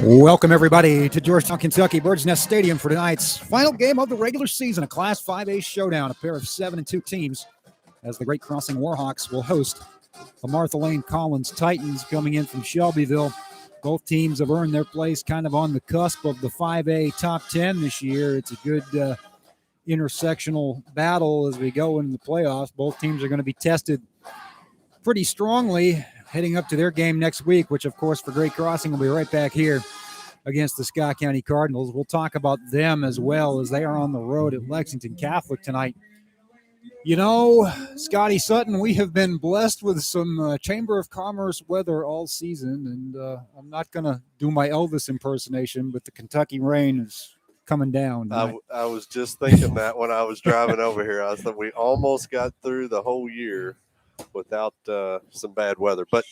Welcome, everybody, to Georgetown, Kentucky, Bird's Nest Stadium for tonight's final game of the regular season, a Class 5A showdown, a pair of 7-2 teams, as the Great Crossing Warhawks will host the Martha Lane Collins Titans coming in from Shelbyville. Both teams have earned their place kind of on the cusp of the 5A top 10 this year. It's a good intersectional battle as we go into the playoffs. Both teams are going to be tested pretty strongly heading up to their game next week, which, of course, for Great Crossing will be right back here against the Scott County Cardinals. We'll talk about them as well, as they are on the road at Lexington Catholic tonight. You know, Scotty Sutton, we have been blessed with some Chamber of Commerce weather all season, and I'm not going to do my Elvis impersonation, but the Kentucky rain is coming down. I was just thinking that when I was driving over here. I thought we almost got through the whole year without some bad weather, but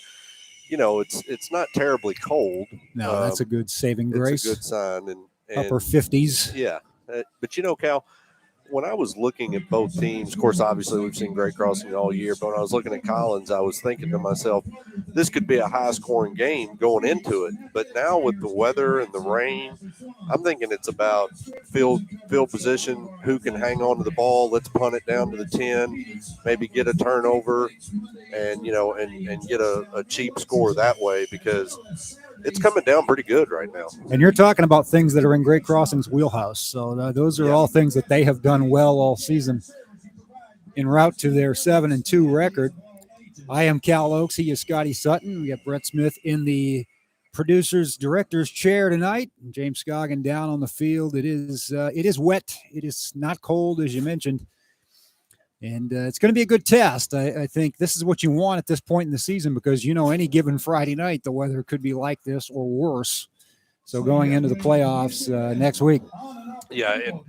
you know it's not terribly cold. No, that's a good saving grace. It's a good sign, and upper 50s. Yeah, but you know, Cal, when I was looking at both teams, of course, obviously we've seen Great Crossing all year, but when I was looking at Collins, I was thinking to myself, this could be a high-scoring game going into it. But now with the weather and the rain, I'm thinking it's about field position, who can hang on to the ball. Let's punt it down to the 10, maybe get a turnover, and and get a cheap score that way, because it's coming down pretty good right now. And you're talking about things that are in Great Crossing's wheelhouse. So those are all things that they have done well all season en route to their 7-2 record. I am Cal Oaks. He is Scotty Sutton. We got Brett Smith in the director's chair tonight. James Scoggin down on the field. It is wet. It is not cold, as you mentioned. And it's going to be a good test. I think this is what you want at this point in the season, because, any given Friday night, the weather could be like this or worse. So going into the playoffs next week. Yeah, and,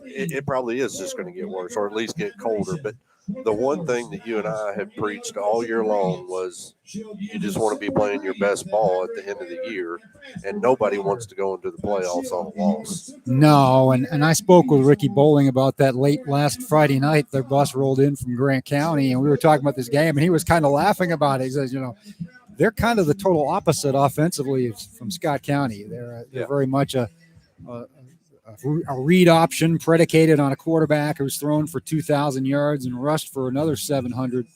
it probably is just going to get worse, or at least get colder. But the one thing that you and I have preached all year long was you just want to be playing your best ball at the end of the year, and nobody wants to go into the playoffs on a loss. No, and I spoke with Ricky Bowling about that late last Friday night. Their bus rolled in from Grant County, and we were talking about this game, and he was kind of laughing about it. He says, they're kind of the total opposite offensively from Scott County. They're very much a read option predicated on a quarterback who's thrown for 2,000 yards and rushed for another 700.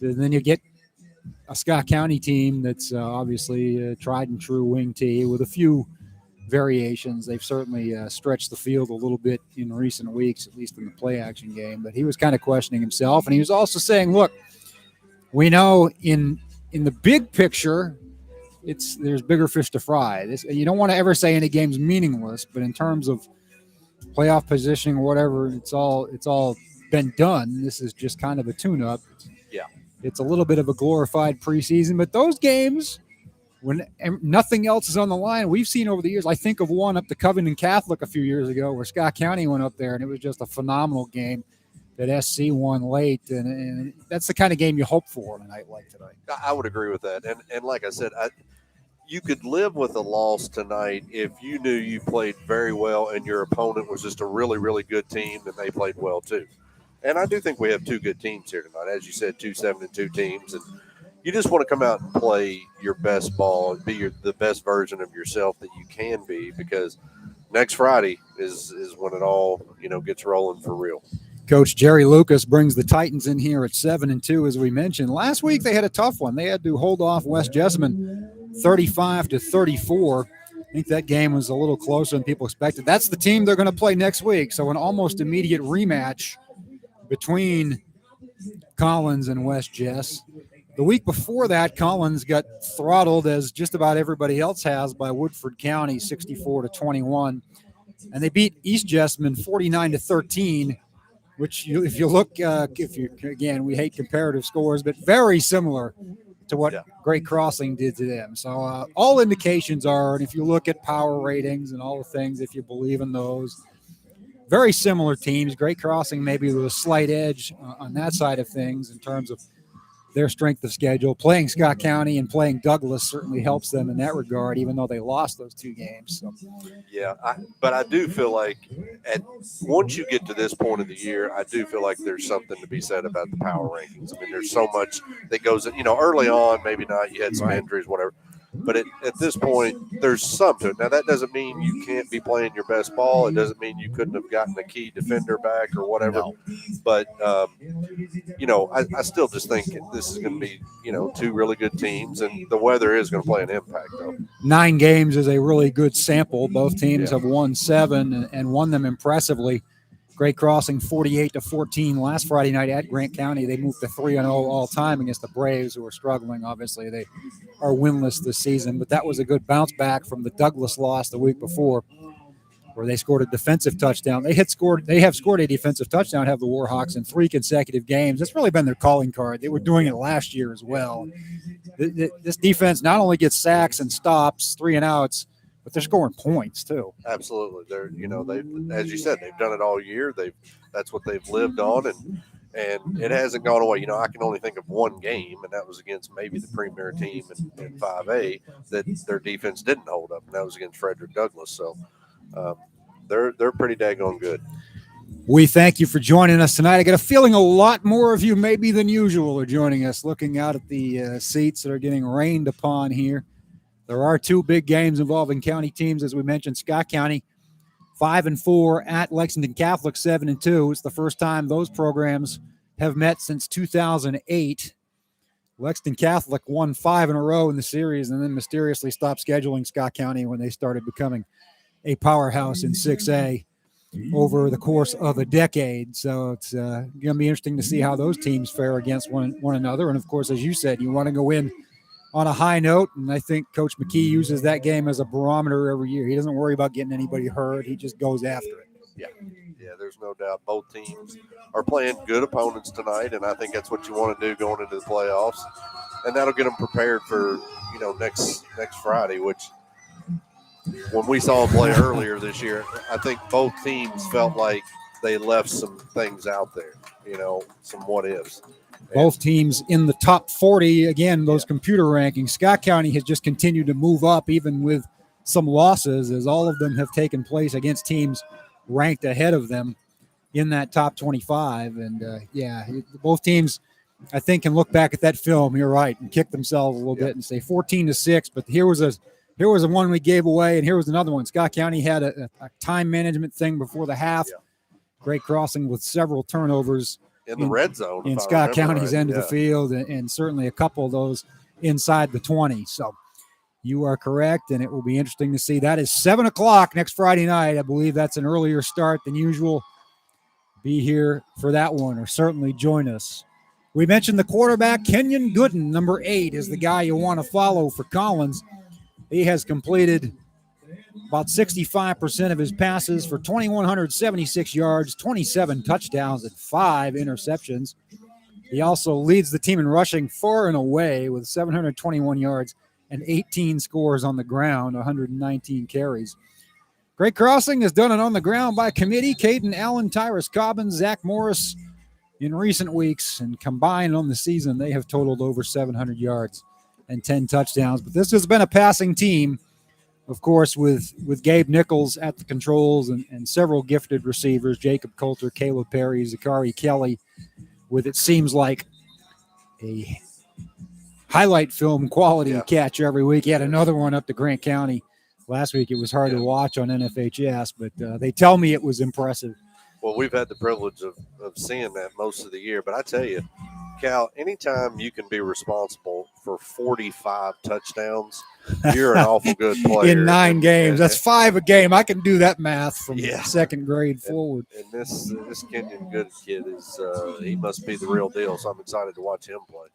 And then you get a Scott County team that's obviously a tried and true wing tee with a few variations. They've certainly stretched the field a little bit in recent weeks, at least in the play action game. But he was kind of questioning himself. And he was also saying, look, we know in the big picture, there's bigger fish to fry. You don't want to ever say any game's meaningless, but in terms of playoff positioning or whatever, it's all been done. This is just kind of a tune-up. Yeah, it's a little bit of a glorified preseason, but those games, when nothing else is on the line, we've seen over the years. I think of one up to Covington Catholic a few years ago where Scott County went up there, and it was just a phenomenal game that SC won late, and that's the kind of game you hope for on a night like tonight. I would agree with that. And like I said, you could live with a loss tonight if you knew you played very well and your opponent was just a really, really good team and they played well too. And I do think we have two good teams here tonight. As you said, 2 7-2 teams. And you just want to come out and play your best ball and be the best version of yourself that you can be, because next Friday is when it all, gets rolling for real. Coach Jerry Lucas brings the Titans in here at 7-2, as we mentioned. Last week they had a tough one. They had to hold off West Jessamine 35-34. I think that game was a little closer than people expected. That's the team they're going to play next week. So an almost immediate rematch between Collins and West Jess. The week before that, Collins got throttled, as just about everybody else has, by Woodford County 64-21. And they beat East Jessamine 49-13. Which, if you look, again, we hate comparative scores, but very similar to what Great Crossing did to them. So all indications are, and if you look at power ratings and all the things, if you believe in those, very similar teams. Great Crossing maybe with a slight edge on that side of things in terms of their strength of schedule. Playing Scott County and playing Douglas certainly helps them in that regard, even though they lost those two games. So. Yeah, but I do feel like once you get to this point of the year, I do feel like there's something to be said about the power rankings. I mean, there's so much that goes, early on, maybe not, you had some injuries, whatever. But at this point, there's some to it. Now, that doesn't mean you can't be playing your best ball. It doesn't mean you couldn't have gotten a key defender back or whatever. No. But, I still just think this is going to be, two really good teams, and the weather is going to play an impact, though. 9 games is a really good sample. Both teams have won 7 and won them impressively. Great Crossing 48-14 last Friday night at Grant County. They moved to 3-0 all time against the Braves, who are struggling. Obviously, they are winless this season, but that was a good bounce back from the Douglas loss the week before, where they scored a defensive touchdown. They have scored a defensive touchdown, have the Warhawks, in 3 consecutive games. That's really been their calling card. They were doing it last year as well. This defense not only gets sacks and stops, 3 and outs, but they're scoring points too. Absolutely. They're, they, as you said, they've done it all year. That's what they've lived on, and it hasn't gone away. I can only think of one game, and that was against maybe the premier team in 5A that their defense didn't hold up, and that was against Frederick Douglass. So they're pretty daggone good. We thank you for joining us tonight. I get a feeling a lot more of you maybe than usual are joining us, looking out at the seats that are getting rained upon here. There are 2 big games involving county teams, as we mentioned. Scott County 5-4 at Lexington Catholic 7-2. It's the first time those programs have met since 2008. Lexington Catholic won 5 in a row in the series and then mysteriously stopped scheduling Scott County when they started becoming a powerhouse in 6A over the course of a decade. So it's going to be interesting to see how those teams fare against one another. And, of course, as you said, you want to go in on a high note, and I think Coach McKee uses that game as a barometer every year. He doesn't worry about getting anybody hurt. He just goes after it. Yeah, there's no doubt both teams are playing good opponents tonight, and I think that's what you want to do going into the playoffs. And that'll get them prepared for, next Friday, which when we saw them play earlier this year, I think both teams felt like they left some things out there, some what-ifs. Both teams in the top 40, again, those computer rankings. Scott County has just continued to move up, even with some losses, as all of them have taken place against teams ranked ahead of them in that top 25. And, both teams, I think, can look back at that film, you're right, and kick themselves a little bit and say 14-6, but here was the one we gave away, and here was another one. Scott County had a time management thing before the half. Great Crossing with several turnovers in the red zone in Scott County's end of the field, and certainly a couple of those inside the 20. So you are correct, and it will be interesting to see. That is 7 o'clock next Friday night. I believe that's an earlier start than usual. Be here for that one, or certainly join us. We mentioned the quarterback, Kenyon Gooden, number 8, is the guy you want to follow for Collins. He has completed about 65% of his passes for 2,176 yards, 27 touchdowns, and 5 interceptions. He also leads the team in rushing far and away with 721 yards and 18 scores on the ground, 119 carries. Great Crossing has done it on the ground by committee. Caden Allen, Tyrus Cobbins, Zach Morris in recent weeks, and combined on the season, they have totaled over 700 yards and 10 touchdowns. But this has been a passing team, of course, with Gabe Nichols at the controls and several gifted receivers, Jacob Coulter, Caleb Perry, Zachary Kelly, with it seems like a highlight film quality catch every week. He had another one up to Grant County last week. It was hard to watch on NFHS, but they tell me it was impressive. Well, we've had the privilege of seeing that most of the year, but I tell you, Cal, anytime you can be responsible for 45 touchdowns, you're an awful good player. In 9 games. That's 5 a game. I can do that math from second grade forward. And this Kenyon Good kid he must be the real deal, so I'm excited to watch him play.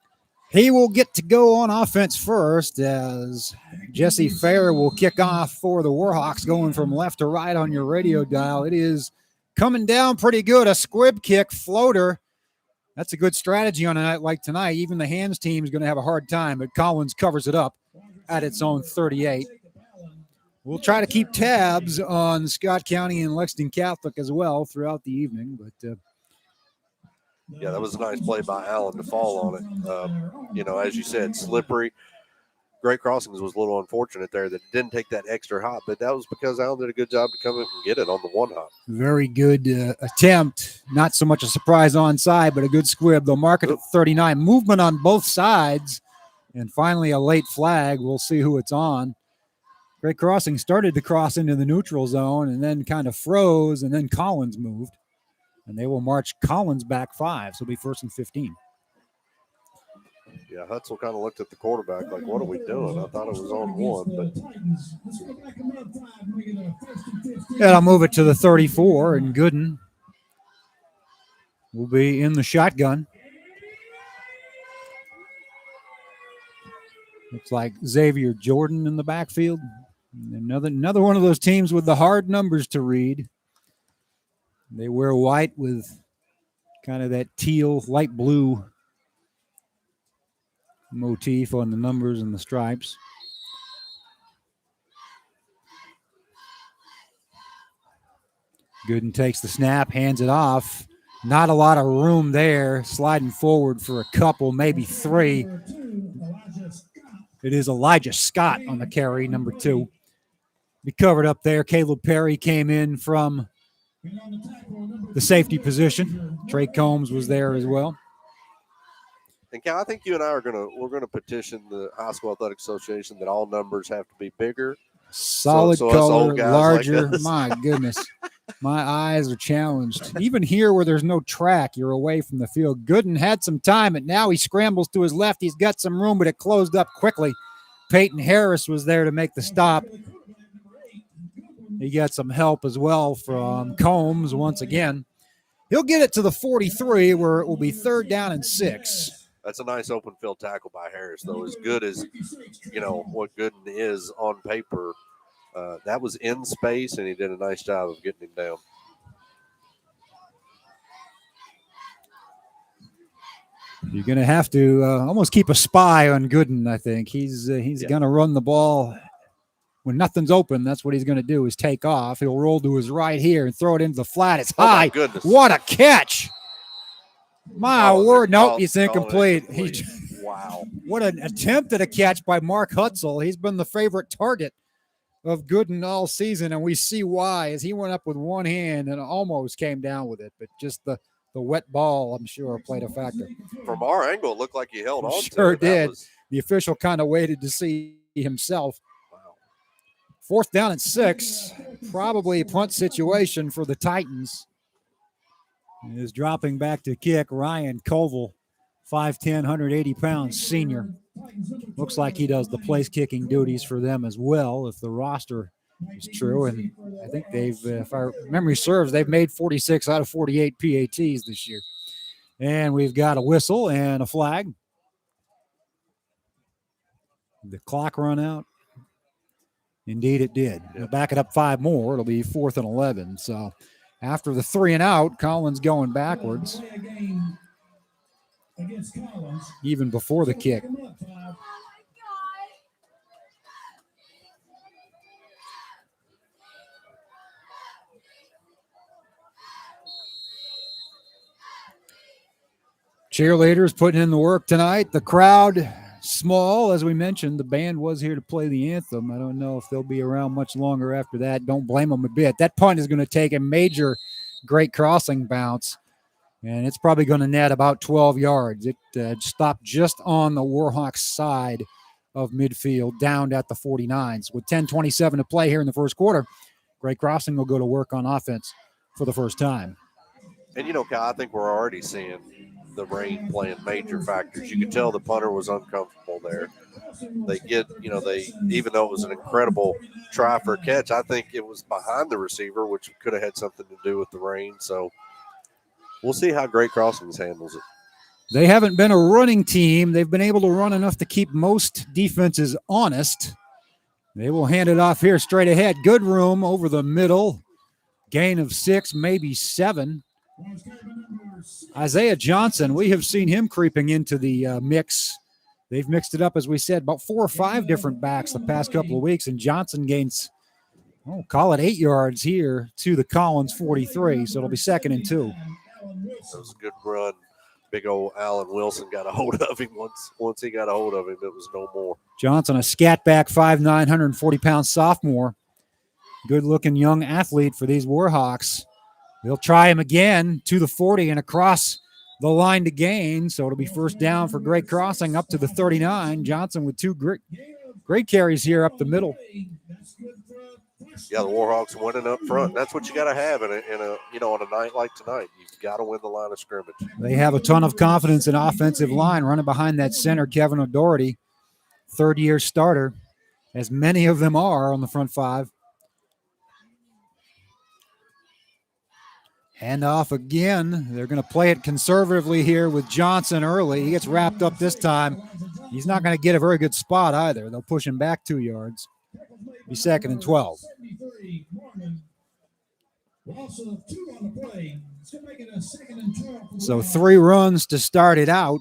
He will get to go on offense first, as Jesse Fair will kick off for the Warhawks, going from left to right on your radio dial. It is coming down pretty good. A squib kick floater. That's a good strategy on a night like tonight. Even the hands team is going to have a hard time, but Collins covers it up at its own 38. We'll try to keep tabs on Scott County and Lexington Catholic as well throughout the evening. But that was a nice play by Allen to fall on it. As you said, slippery. Great Crossings was a little unfortunate there that it didn't take that extra hop, but that was because Allen did a good job to come in and get it on the 1 hop. Very good attempt. Not so much a surprise onside, but a good squib. They'll mark it at 39. Movement on both sides And finally, a late flag. We'll see who it's on. Great Crossing started to cross into the neutral zone and then kind of froze, and then Collins moved. And they will march Collins back 5, so it'll be 1st and 15. Yeah, Hutzel kind of looked at the quarterback like, what are we doing? I thought it was on 1, but And I'll move it to the 34, and Gooden will be in the shotgun. Looks like Xavier Jordan in the backfield. Another one of those teams with the hard numbers to read. They wear white with kind of that teal, light blue motif on the numbers and the stripes. Gooden takes the snap, hands it off. Not a lot of room there, sliding forward for a couple, maybe 3. It is Elijah Scott on the carry, number 2. Be covered up there. Caleb Perry came in from the safety position. Trey Combs was there as well. And Cal, I think you and I we're gonna petition the High School Athletic Association that all numbers have to be bigger. Solid so color, us larger. like My goodness. My eyes are challenged. Even here where there's no track, you're away from the field. Gooden had some time, and now he scrambles to his left. He's got some room, but it closed up quickly. Peyton Harris was there to make the stop. He got some help as well from Combs once again. He'll get it to the 43, where it will be 3rd down and 6. That's a nice open field tackle by Harris, though. As good as, what Gooden is on paper, that was in space, and he did a nice job of getting him down. You're going to have to almost keep a spy on Gooden, I think. He's going to run the ball. When nothing's open, that's what he's going to do is take off. He'll roll to his right here and throw it into the flat. It's high. My goodness. What a catch. My word. Nope, it's incomplete. Wow. What an attempt at a catch by Mark Hutzel. He's been the favorite target of Gooden all season, and we see why, as he went up with one hand and almost came down with it. But just the wet ball, I'm sure, played a factor. From our angle, it looked like he held on to it. Sure did. The official kind of waited to see himself. 4th down and 6, probably a punt situation for the Titans. He is dropping back to kick. Ryan Koval, 5'10", 180 pounds, senior. Looks like he does the place kicking duties for them as well, if the roster is true. And I think they've, if our memory serves, they've made 46 out of 48 PATs this year. And we've got a whistle and a flag. The clock run out. Indeed, it did. We'll back it up 5 more. It'll be 4th and 11. So after the 3 and out, Collins going backwards. Even before the kick. Cheerleaders putting in the work tonight. The crowd small, as we mentioned. The band was here to play the anthem. I don't know if they'll be around much longer after that. Don't blame them a bit. That punt is going to take a major Great Crossing bounce, and it's probably going to net about 12 yards. It stopped just on the Warhawks side of midfield, down at the 49s. With 10:27 to play here in the first quarter, Great Crossing will go to work on offense for the first time. And, Cal, I think we're already seeing the rain playing major factors. You could tell the punter was uncomfortable there. They get, even though it was an incredible try for a catch, I think it was behind the receiver, which could have had something to do with the rain. So we'll see how Great Crossings handles it. They haven't been a running team. They've been able to run enough to keep most defenses honest. They will hand it off here straight ahead. Good room over the middle. Gain of 6, maybe 7. Isaiah Johnson, we have seen him creeping into the mix. They've mixed it up, as we said, about 4 or 5 different backs the past couple of weeks, and Johnson gains, call it 8 yards here to the Collins 43, so it'll be 2nd and 2. That was a good run. Big old Allen Wilson got a hold of him. Once he got a hold of him, it was no more. Johnson, a scat back, 5'9", 140-pound sophomore. Good-looking young athlete for these Warhawks. They'll try him again to the 40 and across the line to gain. So it'll be first down for Great Crossing up to the 39. Johnson with two great carries here up the middle. Yeah, the Warhawks winning up front. That's what you got to have in a on a night like tonight. You've got to win the line of scrimmage. They have a ton of confidence in offensive line running behind that center, Kevin O'Doherty, third-year starter, as many of them are on the front five. Hand off again. They're going to play it conservatively here with Johnson early. He gets wrapped up this time. He's not going to get a very good spot either. They'll push him back 2 yards. Be second and 12. So 3 runs to start it out.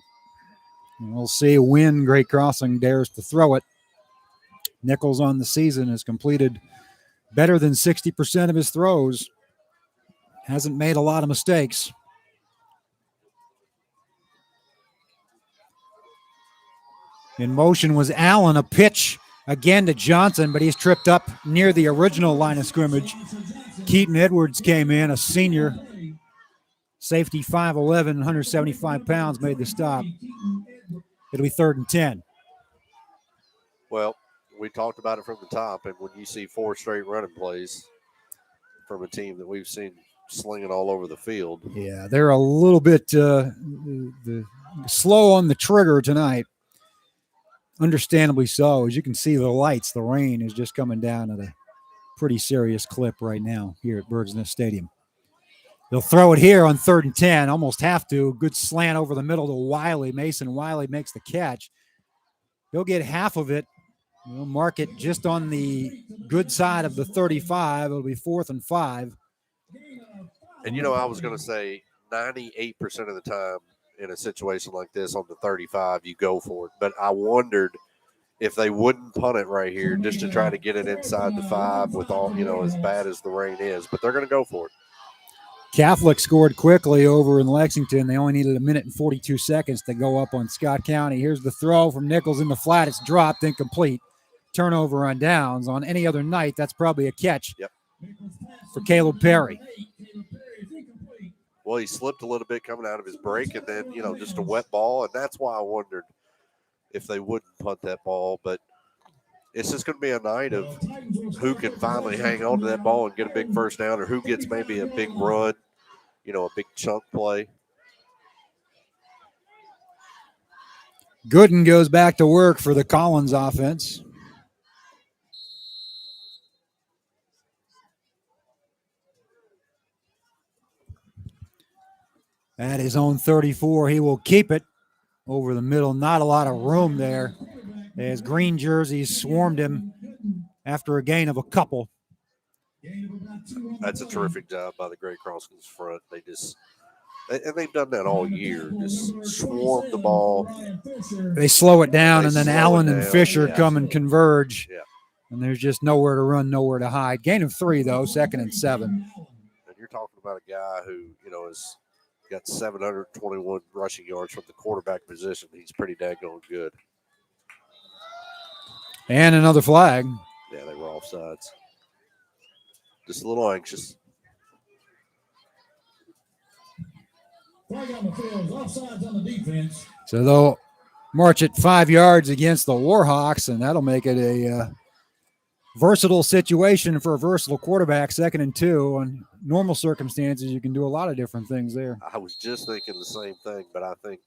And we'll see when Great Crossing dares to throw it. Nichols on the season has completed better than 60% of his throws. Hasn't made a lot of mistakes. In motion was Allen, a pitch again to Johnson, but he's tripped up near the original line of scrimmage. Keaton Edwards came in, a senior. Safety 5'11", 175 pounds, made the stop. It'll be 3rd and 10. Well, we talked about it from the top, and when you see 4 straight running plays from a team that we've seen slinging all over the field. Yeah, they're a little bit slow on the trigger tonight. Understandably so. As you can see, the lights, the rain is just coming down at a pretty serious clip right now here at Bird's Nest Stadium. They'll throw it here on 3rd and 10, almost have to. Good slant over the middle to Wiley. Mason Wiley makes the catch. He'll get half of it. We'll mark it just on the good side of the 35. It'll be 4th and 5. And, I was going to say 98% of the time in a situation like this on the 35, you go for it. But I wondered if they wouldn't punt it right here just to try to get it inside the 5 with all, as bad as the rain is. But they're going to go for it. Catholic scored quickly over in Lexington. They only needed 1 minute and 42 seconds to go up on Scott County. Here's the throw from Nichols in the flat. It's dropped, incomplete. Turnover on downs. On any other night, that's probably a catch for Caleb Perry. Well, he slipped a little bit coming out of his break, and then, just a wet ball. And that's why I wondered if they wouldn't punt that ball. But it's just going to be a night of who can finally hang on to that ball and get a big first down, or who gets maybe a big run, a big chunk play. Gooden goes back to work for the Collins offense. At his own 34, he will keep it over the middle. Not a lot of room there as green jerseys swarmed him after a gain of a couple. That's a terrific job by the Great Crossings front. And they've done that all year. Just swarm the ball. They slow it down, and then Allen and Fisher come and converge. Yeah. And there's just nowhere to run, nowhere to hide. Gain of 3, though, 2nd and 7. And you're talking about a guy who, has got 721 rushing yards from the quarterback position. He's pretty daggone good. And another flag. Yeah, they were offsides. Just a little anxious. Flag on the field, offsides on the defense. So they'll march it 5 yards against the Warhawks, and that'll make it a versatile situation for a versatile quarterback. 2nd and 2. On normal circumstances, you can do a lot of different things there. I was just thinking the same thing, but I think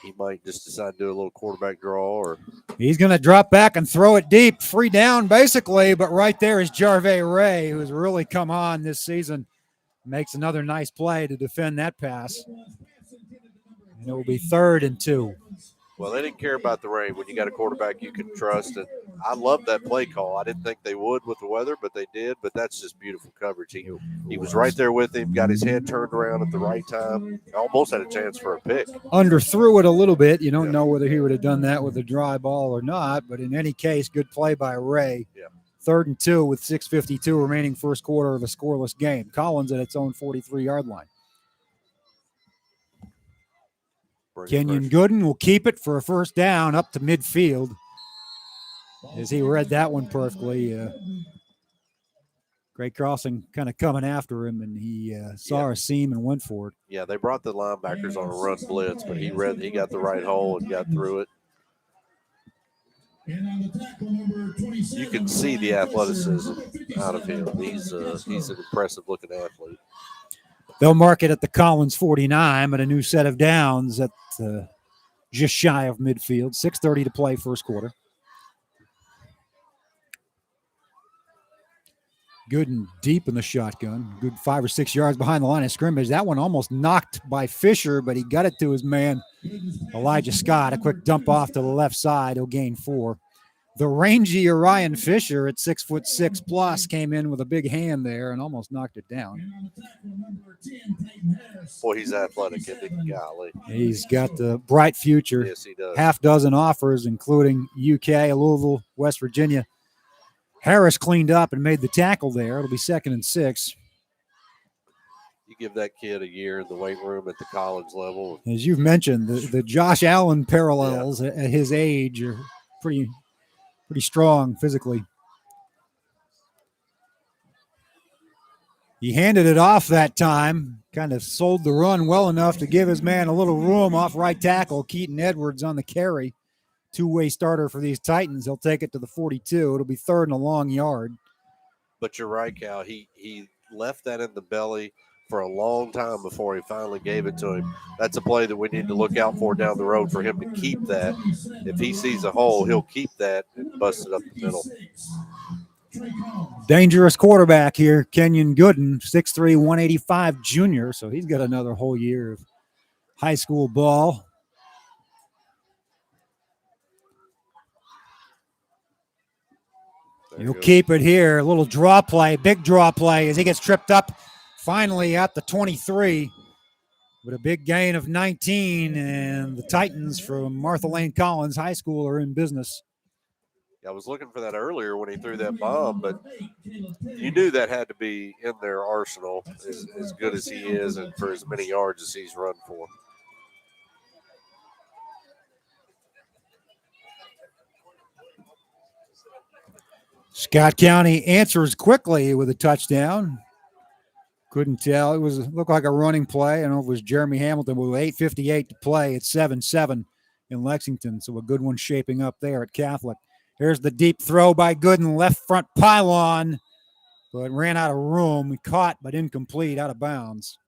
he might just decide to do a little quarterback draw. Or he's going to drop back and throw it deep, free down basically, but right there is Jarvey Ray, who's really come on this season. Makes another nice play to defend that pass. And it will be 3rd and 2. Well, they didn't care about the rain when you got a quarterback you can trust. And I love that play call. I didn't think they would with the weather, but they did. But that's just beautiful coverage. He was right there with him, got his head turned around at the right time. Almost had a chance for a pick. Underthrew it a little bit. You don't know whether he would have done that with a dry ball or not. But in any case, good play by Ray. Yeah. 3rd and 2 with 6:52 remaining first quarter of a scoreless game. Collins at its own 43-yard line. Kenyon Gooden will keep it for a first down up to midfield. As he read that one perfectly. Great Crossing kind of coming after him, and he saw a seam and went for it. Yeah, they brought the linebackers on a run blitz, but he got the right hole and got through it. You can see the athleticism out of him. He's an impressive looking athlete. They'll mark it at the Collins 49, but a new set of downs at just shy of midfield. 6:30 to play first quarter. Good and deep in the shotgun. Good 5 or 6 yards behind the line of scrimmage. That one almost knocked by Fisher, but he got it to his man, Elijah Scott. A quick dump off to the left side. He'll gain 4. The rangy Orion Fisher at 6'6" plus came in with a big hand there and almost knocked it down. Boy, he's athletic, isn't he? Golly. He's got the bright future. Yes, he does. Half dozen offers, including UK, Louisville, West Virginia. Harris cleaned up and made the tackle there. It'll be 2nd and 6. You give that kid a year in the weight room at the college level. As you've mentioned, the Josh Allen parallels at his age are pretty strong physically. He handed it off that time, kind of sold the run well enough to give his man a little room off right tackle. Keaton Edwards on the carry. Two-way starter for these Titans. He'll take it to the 42. It'll be 3rd and a long yard. But you're right, Cal. He left that in the belly for a long time before he finally gave it to him. That's a play that we need to look out for down the road for him to keep that. If he sees a hole, he'll keep that and bust it up the middle. Dangerous quarterback here, Kenyon Gooden, 6'3", 185 junior. So he's got another whole year of high school ball. He'll keep it here. A little draw play, big draw play as he gets tripped up finally at the 23 with a big gain of 19. And the Titans from Martha Lane Collins High School are in business. I was looking for that earlier when he threw that bomb, but you knew that had to be in their arsenal as good as he is and for as many yards as he's run for. Scott County answers quickly with a touchdown. Couldn't tell. It looked like a running play. I don't know if it was Jeremy Hamilton, but with 8:58 to play, it's 7-7 in Lexington. So a good one shaping up there at Catholic. Here's the deep throw by Gooden, left front pylon, but ran out of room. Caught, but incomplete, out of bounds.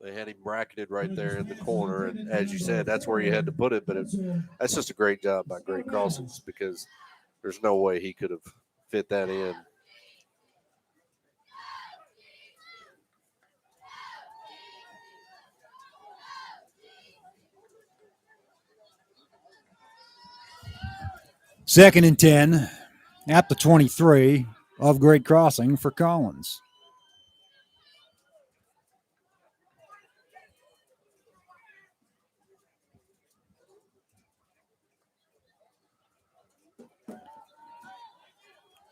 They had him bracketed right there in the corner, and as you said, that's where you had to put it. But that's just a great job by Great Crossings because there's no way he could have fit that in. Second and 10 at the 23 of Great Crossing for Collins.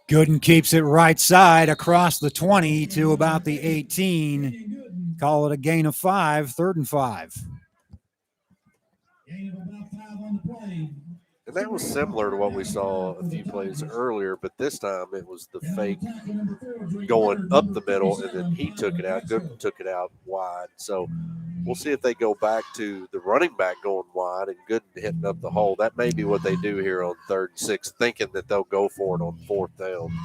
Gooden keeps it right side across the 20 to about the 18. Call it a gain of 5, 3rd and 5. And that was similar to what we saw a few plays earlier, but this time it was the fake going up the middle, and then he took it out. Gooden took it out wide. So we'll see if they go back to the running back going wide and Gooden hitting up the hole. That may be what they do here on 3rd and 6, thinking that they'll go for it on 4th down.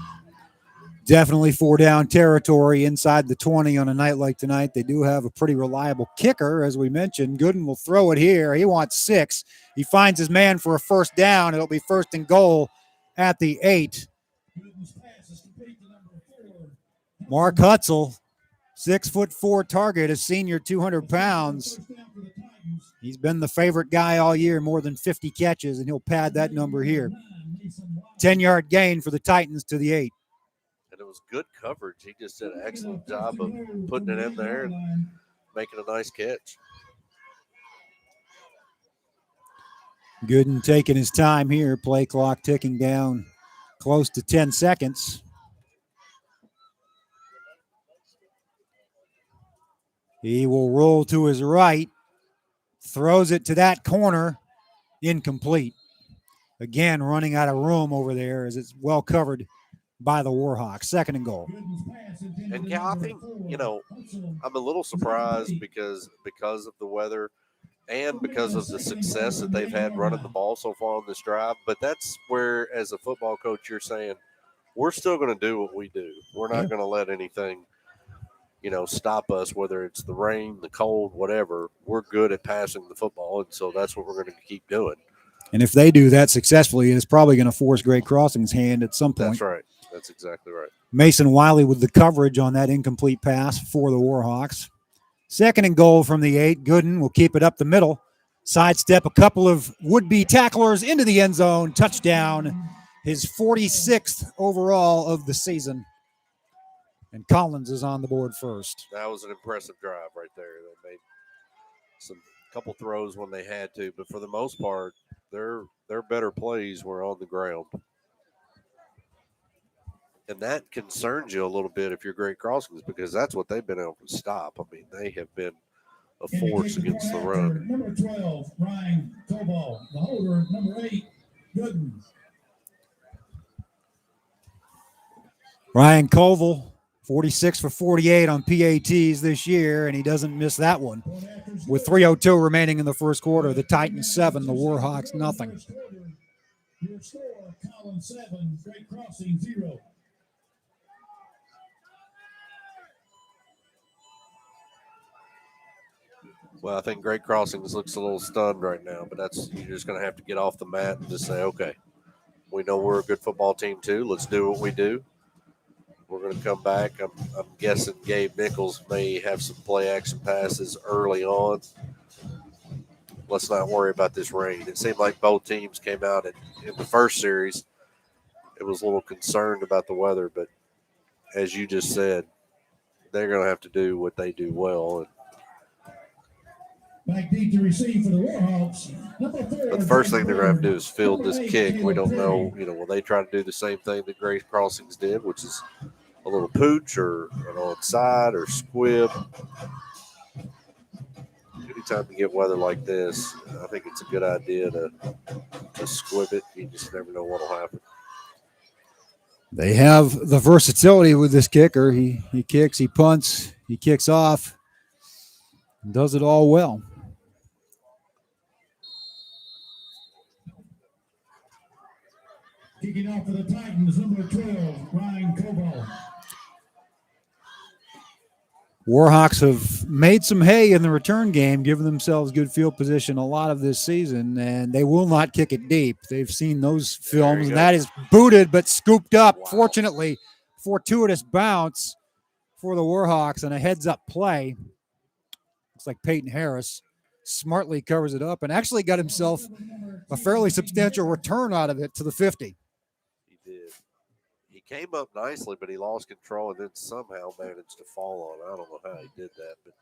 Definitely 4-down territory inside the 20 on a night like tonight. They do have a pretty reliable kicker, as we mentioned. Gooden will throw it here. He wants 6. He finds his man for a 1st down. It'll be 1st and goal at the 8. Mark Hutzel, 6'4" target, a senior, 200 pounds. He's been the favorite guy all year, more than 50 catches, and he'll pad that number here. 10-yard gain for the Titans to the 8. And it was good coverage. He just did an excellent job of putting it in there and making a nice catch. Gooden taking his time here. Play clock ticking down close to 10 seconds. He will roll to his right. Throws it to that corner. Incomplete. Again, running out of room over there as it's well covered by the Warhawks. 2nd and goal. And yeah, I think, I'm a little surprised because of the weather and because of the success that they've had running the ball so far on this drive. But that's where, as a football coach, you're saying, we're still going to do what we do. We're not going to let anything, stop us, whether it's the rain, the cold, whatever. We're good at passing the football, and so that's what we're going to keep doing. And if they do that successfully, it's probably going to force Great Crossing's hand at some point. That's right. That's exactly right. Mason Wiley with the coverage on that incomplete pass for the Warhawks. 2nd and goal from the 8. Gooden will keep it up the middle. Sidestep a couple of would-be tacklers into the end zone. Touchdown. His 46th overall of the season. And Collins is on the board first. That was an impressive drive right there. They made some couple throws when they had to, but for the most part, their better plays were on the ground. And that concerns you a little bit if you're Great Crossings, because that's what they've been able to stop. I mean, they have been a force against the run. Number 12, Ryan Cobalt. The holder, number 8, Gooden. Ryan Koval, 46 for 48 on PATs this year, and he doesn't miss that one. With 3:02 remaining in the first quarter, the Titans 7, the Warhawks nothing. Your score, Collins 7, Great Crossing 0. Well, I think Great Crossings looks a little stunned right now, but you're just going to have to get off the mat and just say, okay, we know we're a good football team too. Let's do what we do. We're going to come back. I'm guessing Gabe Nichols may have some play action passes early on. Let's not worry about this rain. It seemed like both teams came out in the first series. It was a little concerned about the weather, but as you just said, they're going to have to do what they do well. Back deep to receive for the Warhawks. But the first thing they're going to have to do is field this kick. We don't know, will they try to do the same thing that Great Crossings did, which is a little pooch or an onside or squib. Anytime you get weather like this, I think it's a good idea to squib it. You just never know what will happen. They have the versatility with this kicker. He kicks, he punts, he kicks off, and does it all well. Kicking off for the Titans, number 12, Ryan Cobalt. Warhawks have made some hay in the return game, giving themselves good field position a lot of this season, and they will not kick it deep. They've seen those films, and that is booted but scooped up. Wow. Fortunately, fortuitous bounce for the Warhawks and a heads-up play. Looks like Peyton Harris smartly covers it up and actually got himself a fairly substantial return out of it to the 50. He did. He came up nicely, but he lost control and then somehow managed to fall on it. I don't know how he did that, but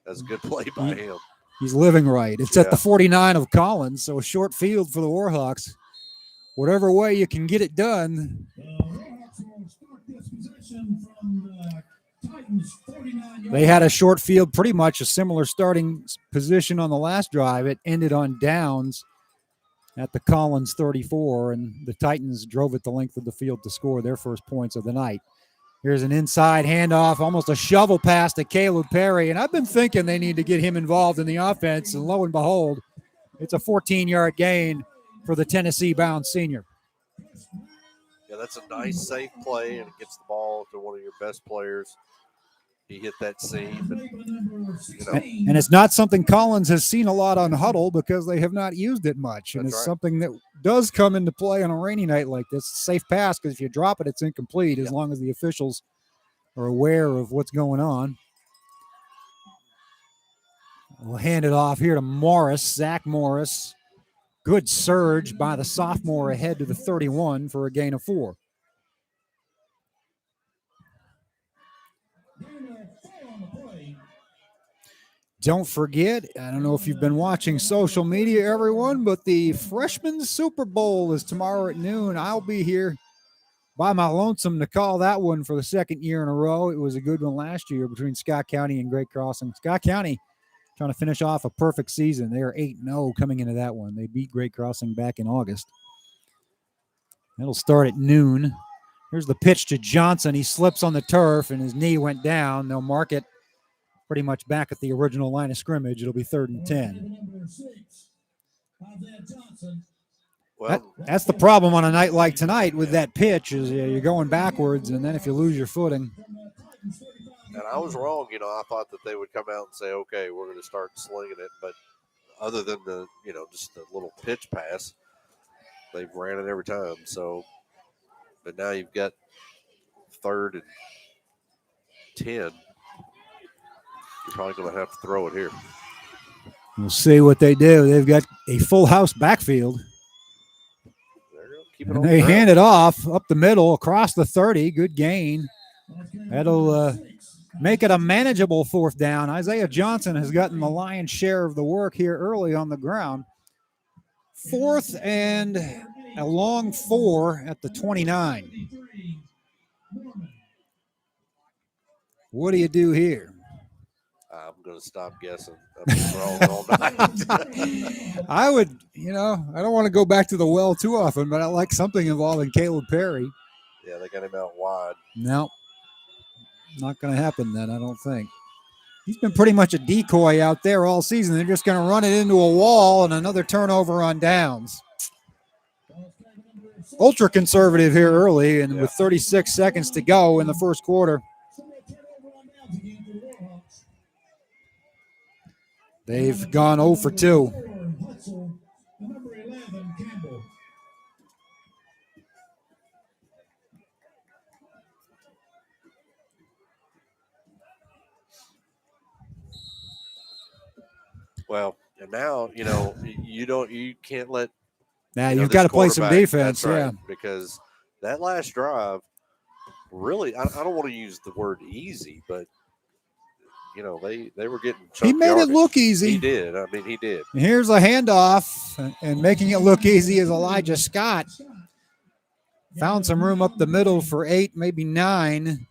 that's a good play by him. He's living right. It's at the 49 of Collins, so a short field for the Warhawks. Whatever way you can get it done. Warhawks will start this possession from the Titans 49. They had a short field, pretty much a similar starting position on the last drive. It ended on downs at the Collins 34, and the Titans drove it the length of the field to score their first points of the night. Here's an inside handoff, almost a shovel pass to Caleb Perry, and I've been thinking they need to get him involved in the offense, and lo and behold, it's a 14-yard gain for the Tennessee-bound senior. Yeah, that's a nice, safe play, and it gets the ball to one of your best players. He hit that seam. And it's not something Collins has seen a lot on Huddle because they have not used it much. And it's something that does come into play on a rainy night like this. Safe pass, because if you drop it, it's incomplete as long as the officials are aware of what's going on. We'll hand it off here to Morris, Zach Morris. Good surge by the sophomore ahead to the 31 for a gain of 4. Don't forget, I don't know if you've been watching social media, everyone, but the Freshman Super Bowl is tomorrow at noon. I'll be here by my lonesome to call that one for the second year in a row. It was a good one last year between Scott County and Great Crossing. Scott County trying to finish off a perfect season. They are 8-0 coming into that one. They beat Great Crossing back in August. It'll start at noon. Here's the pitch to Johnson. He slips on the turf and his knee went down. They'll mark it pretty much back at the original line of scrimmage. It'll be 3rd and 10. Well, That's the problem on a night like tonight with that pitch is you're going backwards, and then if you lose your footing. and I was wrong. I thought that they would come out and say, okay, we're going to start slinging it. But other than just the little pitch pass, they've ran it every time. So, but now you've got 3rd and 10. You're probably going to have to throw it here. We'll see what they do. They've got a full house backfield. Keep it And on they the ground. hand it off up the middle across the 30. Good gain. That'll make it a manageable 4th down. Isaiah Johnson has gotten the lion's share of the work here early on the ground. 4th and a long 4 at the 29. What do you do here? I'm going to stop guessing. I've been wrong all night. I would, I don't want to go back to the well too often, but I like something involving Caleb Perry. Yeah, they got him out wide. No, not going to happen then, I don't think. He's been pretty much a decoy out there all season. They're just going to run it into a wall and another turnover on downs. Ultra conservative here early, and with 36 seconds to go in the first quarter. They've gone 0 for 2. Well, and now, you can't let. Now you've got to play some defense, that's right, because that last drive, really, I don't want to use the word easy, but they were getting. He made yardage. it look easy. He did. I mean, he did. And here's a handoff, and making it look easy is Elijah Scott. Found some room up the middle for 8, maybe 9. And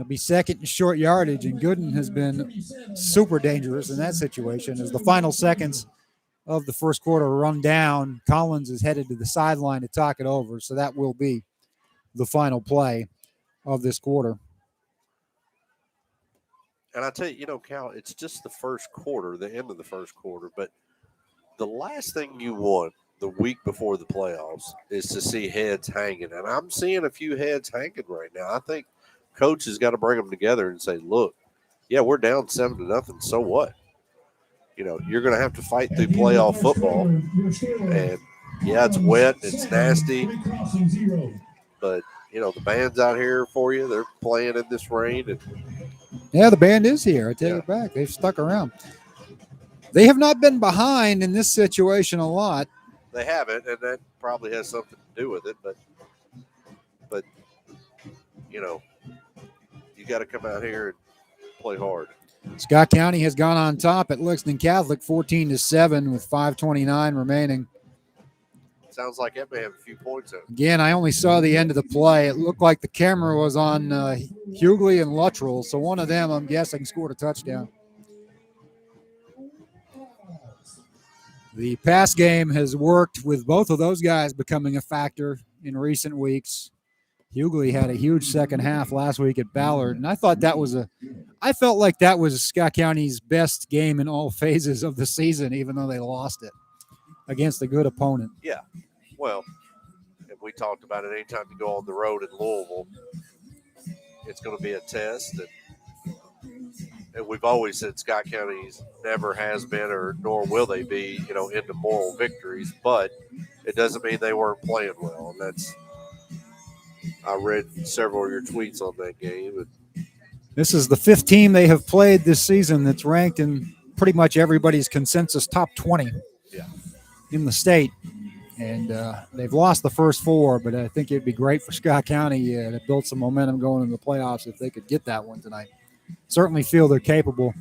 it'll be 2nd and short yardage, and Gooden has been super dangerous in that situation. As the final seconds of the first quarter run down, Collins is headed to the sideline to talk it over, so that will be the final play of this quarter. And I tell you, Cal, it's just the first quarter, the end of the first quarter. But the last thing you want the week before the playoffs is to see heads hanging. And I'm seeing a few heads hanging right now. I think coach has got to bring them together and say, look, yeah, we're down 7-0. So what? You're going to have to fight through playoff football. And, yeah, it's wet. It's nasty. But, the band's out here for you. They're playing in this rain. And yeah, the band is here. I take it back. They've stuck around. They have not been behind in this situation a lot. They haven't, and that probably has something to do with it. But you got to come out here and play hard. Scott County has gone on top at Lexington Catholic 14-7 with 5:29 remaining. Sounds like that may have a few points in it. Again, I only saw the end of the play. It looked like the camera was on Hughley and Luttrell, so one of them, I'm guessing, scored a touchdown. The pass game has worked with both of those guys becoming a factor in recent weeks. Hughley had a huge second half last week at Ballard, and I felt like that was Scott County's best game in all phases of the season, even though they lost it against a good opponent. Yeah. Well, and we talked about it anytime you go on the road in Louisville, it's going to be a test. And we've always said Scott County's never has been or nor will they be, into moral victories, but it doesn't mean they weren't playing well. And I read several of your tweets on that game. And this is the 5th team they have played this season that's ranked in pretty much everybody's consensus top 20 in the state. And they've lost the first 4, but I think it'd be great for Scott County to build some momentum going into the playoffs if they could get that one tonight. Certainly feel they're capable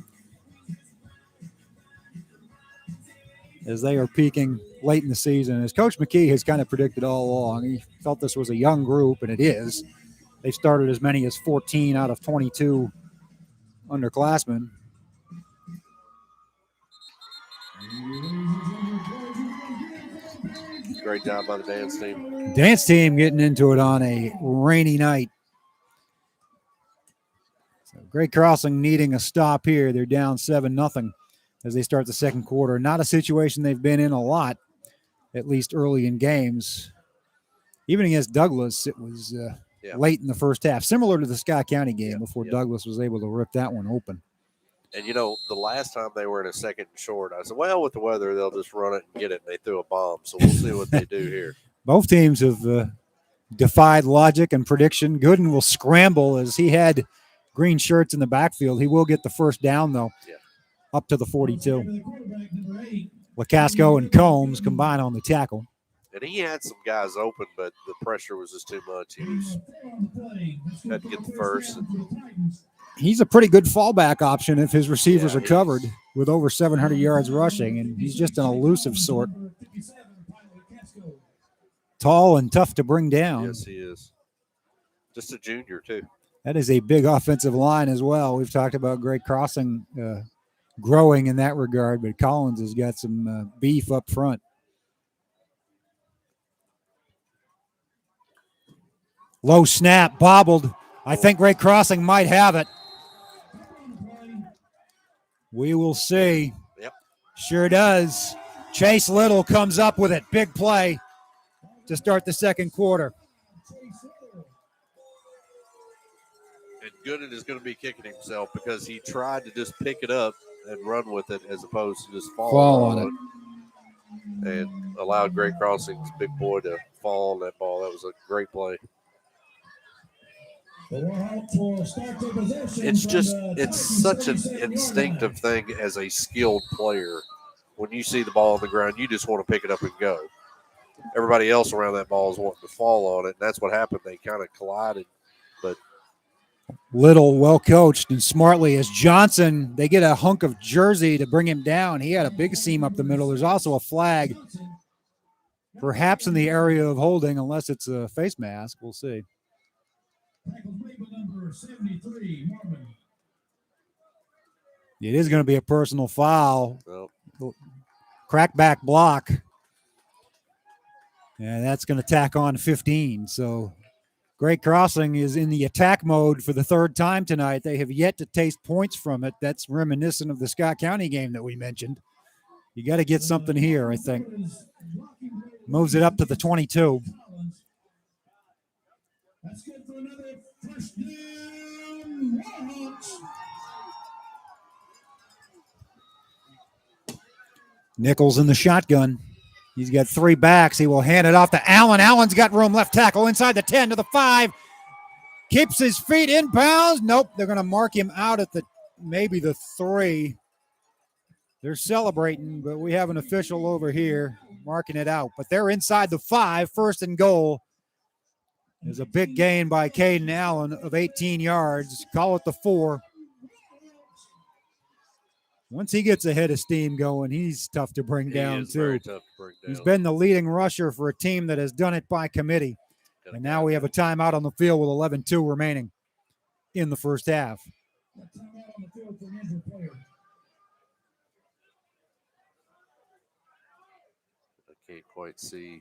as they are peaking late in the season. As Coach McKee has kind of predicted all along, he felt this was a young group, and it is. They've started as many as 14 out of 22 underclassmen. Great job by the dance team. Dance team getting into it on a rainy night. So Great Crossing needing a stop here. They're down 7-0 as they start the second quarter. Not a situation they've been in a lot, at least early in games. Even against Douglas, it was late in the first half, similar to the Scott County game before Douglas was able to rip that one open. And, the last time they were in a second and short, I said, well, with the weather, they'll just run it and get it, and they threw a bomb. So we'll see what they do here. Both teams have defied logic and prediction. Gooden will scramble as he had green shirts in the backfield. He will get the first down, though, up to the 42. LaCasco and Combs combine on the tackle. And he had some guys open, but the pressure was just too much. He had to get the first. He's a pretty good fallback option if his receivers are covered with over 700 yards rushing, and he's just an elusive sort. Tall and tough to bring down. Yes, he is. Just a junior, too. That is a big offensive line as well. We've talked about Great Crossing growing in that regard, but Collins has got some beef up front. Low snap, bobbled. I think Great Crossing might have it. We will see. Yep. Sure does. Chase Little comes up with it. Big play to start the second quarter. And Gooden is going to be kicking himself because he tried to just pick it up and run with it as opposed to just fall on it. And allowed Great Crossing's big boy to fall on that ball. That was a great play. It's such an instinctive thing as a skilled player. When you see the ball on the ground, you just want to pick it up and go. Everybody else around that ball is wanting to fall on it, and that's what happened. They kind of collided. But Little well coached and smartly as Johnson, they get a hunk of jersey to bring him down. He had a big seam up the middle. There's also a flag, perhaps in the area of holding, unless it's a face mask. We'll see. It is going to be a personal foul. Crackback block. And that's going to tack on 15. So Great Crossing is in the attack mode for the third time tonight. They have yet to taste points from it. That's reminiscent of the Scott County game that we mentioned. You got to get something here, I think. Moves it up to the 22. That's good for another first down. Warhawks. Nichols in the shotgun. He's got three backs. He will hand it off to Allen. Allen's got room, left tackle inside the 10 to the 5. Keeps his feet in bounds. Nope, they're going to mark him out at maybe the 3. They're celebrating, but we have an official over here marking it out. But they're inside the 5, first and goal. There's a big gain by Caden Allen of 18 yards. Call it the 4. Once he gets a head of steam going, he's tough to bring down, too. Very tough to bring down. He's been the leading rusher for a team that has done it by committee. And now we have a timeout on the field with 11-2 remaining in the first half. I can't quite see.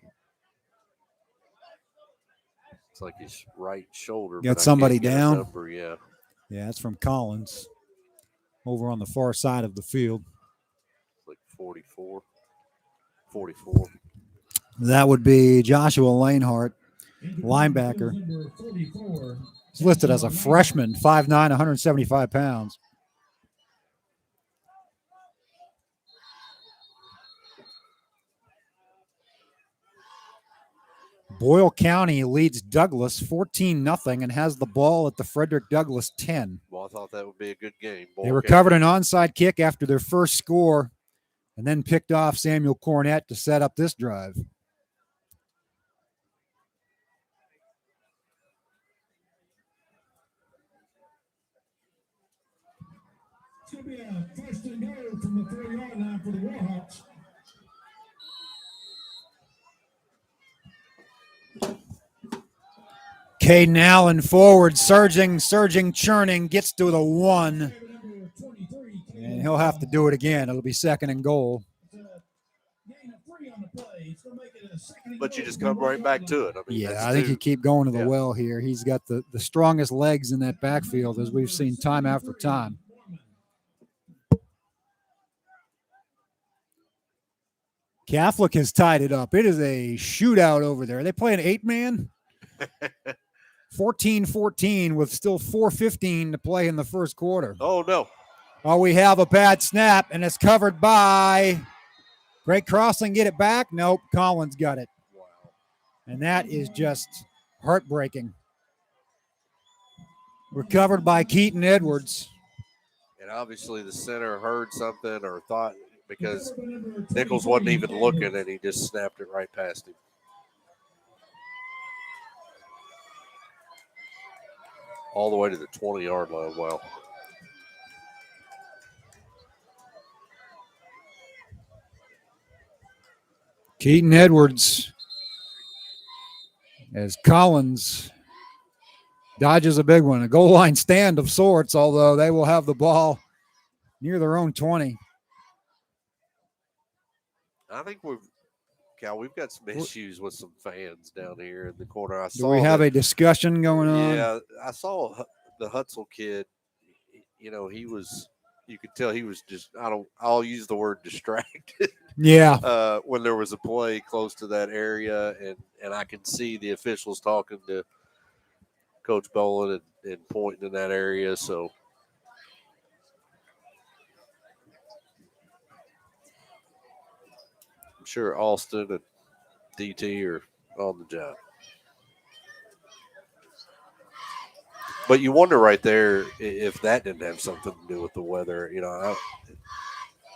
It's like his right shoulder. Got somebody down? Number, yeah, that's from Collins over on the far side of the field. Like 44. That would be Joshua Lanehart, linebacker. He's listed as a freshman, 5'9", 175 pounds. Boyle County leads Douglas 14-0 and has the ball at the Frederick Douglass 10. Well, I thought that would be a good game. They recovered an onside kick after their first score and then picked off Samuel Cornett to set up this drive. It's going to be a first and goal from the 3-yard line for the Warhawks. Caden Allen forward, surging, churning, gets to the 1. And he'll have to do it again. It'll be second and goal. Gain of 3 on the play. It's going to make it but you just come right back to it. I mean, Yeah, I think you keep going to the well here. He's got the strongest legs in that backfield, as we've seen time after time. Catholic has tied it up. It is a shootout over there. Are they playing 8-man? 14-14 with still 4:15 to play in the first quarter. Oh, no. Oh, we have a bad snap, and it's covered by Great Crossing. Get it back? Nope, Collins got it. Wow. And that is just heartbreaking. Recovered by Keaton Edwards. And obviously the center heard something or thought, because Nichols wasn't even looking, and he just snapped it right past him. All the way to the 20-yard line. Wow. Keaton Edwards, as Collins dodges a big one. A goal line stand of sorts, although they will have the ball near their own 20. I think we've got some issues with some fans down here in the corner. Do we have a discussion going on? Yeah, I saw the Hutzel kid. He was. You could tell he was just. I'll use the word distracted. Yeah. When there was a play close to that area, and I can see the officials talking to Coach Bolin and pointing in that area. So. I'm sure Austin and DT are on the job. But you wonder right there if that didn't have something to do with the weather.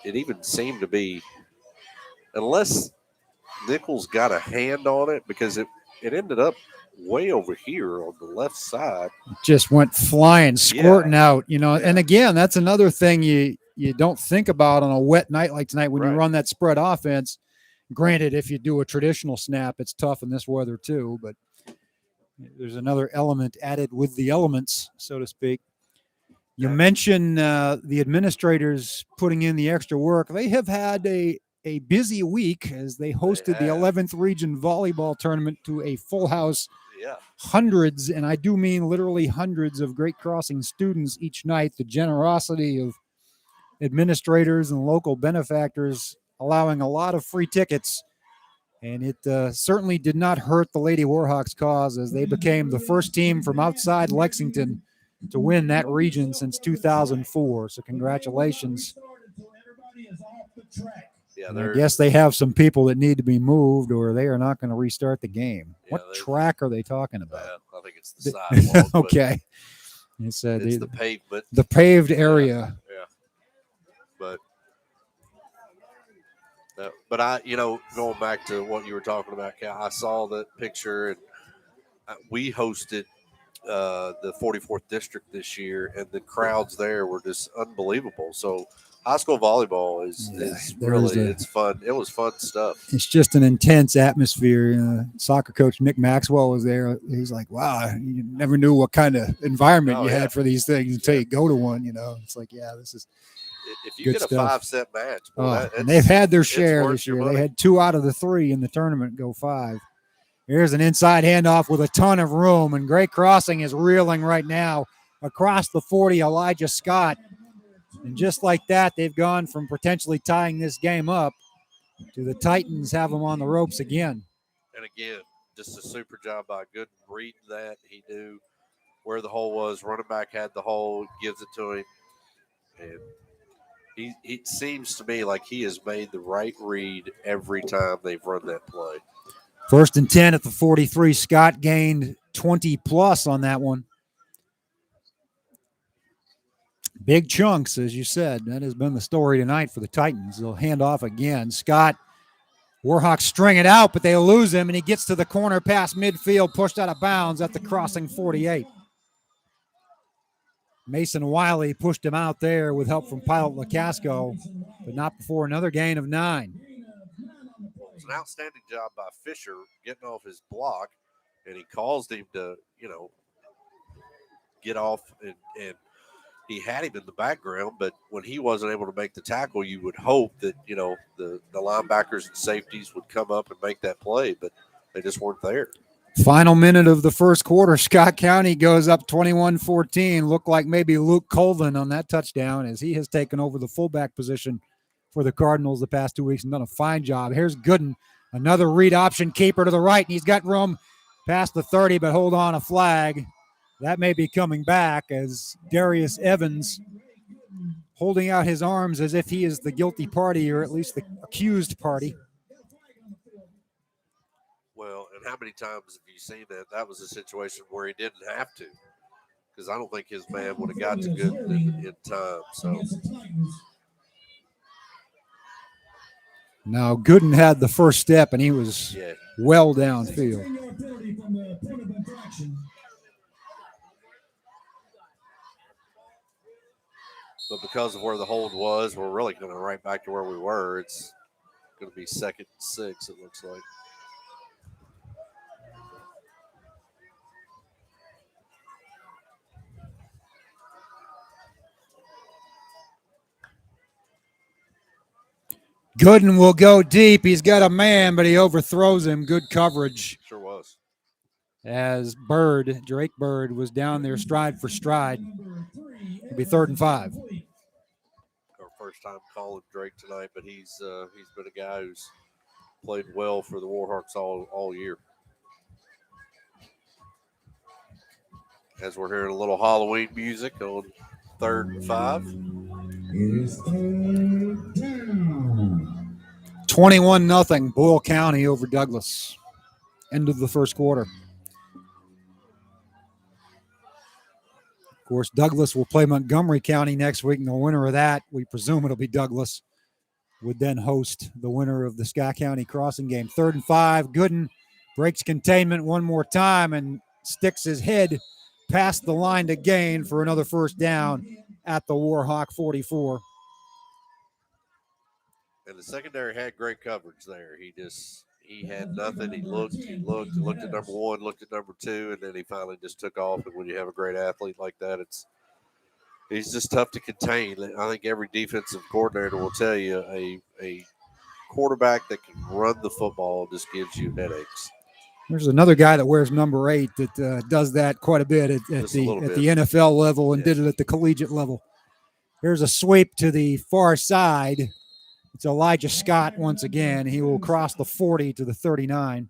It even seemed to be, unless Nichols got a hand on it, because it ended up way over here on the left side. Just went flying, squirting out, And again, that's another thing you don't think about on a wet night like tonight when you run that spread offense. Granted, if you do a traditional snap, it's tough in this weather too, but there's another element added with the elements, so to speak. You mentioned the administrators putting in the extra work. They have had a busy week as they hosted the 11th Region Volleyball Tournament to a full house. Yeah. Hundreds, and I do mean literally hundreds of Great Crossing students each night. The generosity of administrators and local benefactors allowing a lot of free tickets, and it certainly did not hurt the Lady Warhawks cause, as they became the first team from outside Lexington to win that region since 2004. So congratulations. Yeah, I guess they have some people that need to be moved, or they are not going to restart the game. What track are they talking about? I think it's the sidewalk. Okay. It's the pavement. The paved area. Yeah. But I, going back to what you were talking about, Cal, I saw that picture, and we hosted the 44th district this year, and the crowds there were just unbelievable. So high school volleyball is really it's fun. It was fun stuff. It's just an intense atmosphere. Soccer coach Nick Maxwell was there. He's like, "Wow, you never knew what kind of environment you had for these things until you go to one." It's like, yeah, this is. If you get a 5-set match, and they've had their share this year. They had 2 out of the 3 in the tournament go 5. Here's an inside handoff with a ton of room, and Great Crossing is reeling right now across the 40. Elijah Scott, and just like that, they've gone from potentially tying this game up to the Titans have them on the ropes again. And again, just a super job by Gooden reading that. He knew where the hole was. Running back had the hole, gives it to him, and it seems to me like he has made the right read every time they've run that play. 1st and 10 at the 43. Scott gained 20+ on that one. Big chunks, as you said. That has been the story tonight for the Titans. They'll hand off again. Scott, Warhawks string it out, but they lose him, and he gets to the corner past midfield, pushed out of bounds at the Crossing 48. Mason Wiley pushed him out there with help from Pilot LaCasco, but not before another gain of 9. It's an outstanding job by Fisher getting off his block, and he caused him to, get off and he had him in the background, but when he wasn't able to make the tackle, you would hope that, the linebackers and safeties would come up and make that play, but they just weren't there. Final minute of the first quarter, Scott County goes up 21-14. Looked like maybe Luke Colvin on that touchdown, as he has taken over the fullback position for the Cardinals the past 2 weeks and done a fine job. Here's Gooden, another read option keeper to the right, and he's got room past the 30, but hold on, a flag. That may be coming back as Darius Evans holding out his arms as if he is the guilty party, or at least the accused party. Well, and how many times have you seen that? That was a situation where he didn't have to, because I don't think his man would have got to Gooden in time. So now Gooden had the first step, and he was well downfield. But because of where the hold was, we're really going to right back to where we were. It's going to be 2nd and 6, it looks like. Gooden will go deep. He's got a man, but he overthrows him. Good coverage. Sure was. As Drake Bird was down there stride for stride. It'll be 3rd and 5. Our first time calling Drake tonight, but he's been a guy who's played well for the Warhawks all year. As we're hearing a little Halloween music on 3rd and 5. It is 3rd down. 21-0 Boyle County over Douglas. End of the first quarter. Of course, Douglas will play Montgomery County next week, and the winner of that, we presume it'll be Douglas, would then host the winner of the Scott County Crossing game. 3rd and 5. Gooden breaks containment one more time and sticks his head past the line to gain for another first down at the Warhawk 44. And the secondary had great coverage there. He had nothing. He looked at number 1, looked at number 2, and then he finally just took off. And when you have a great athlete like that, he's just tough to contain. I think every defensive coordinator will tell you a quarterback that can run the football just gives you headaches. There's another guy that wears number 8 that does that quite a bit at the NFL level and did it at the collegiate level. Here's a sweep to the far side. It's Elijah Scott once again. He will cross the 40 to the 39.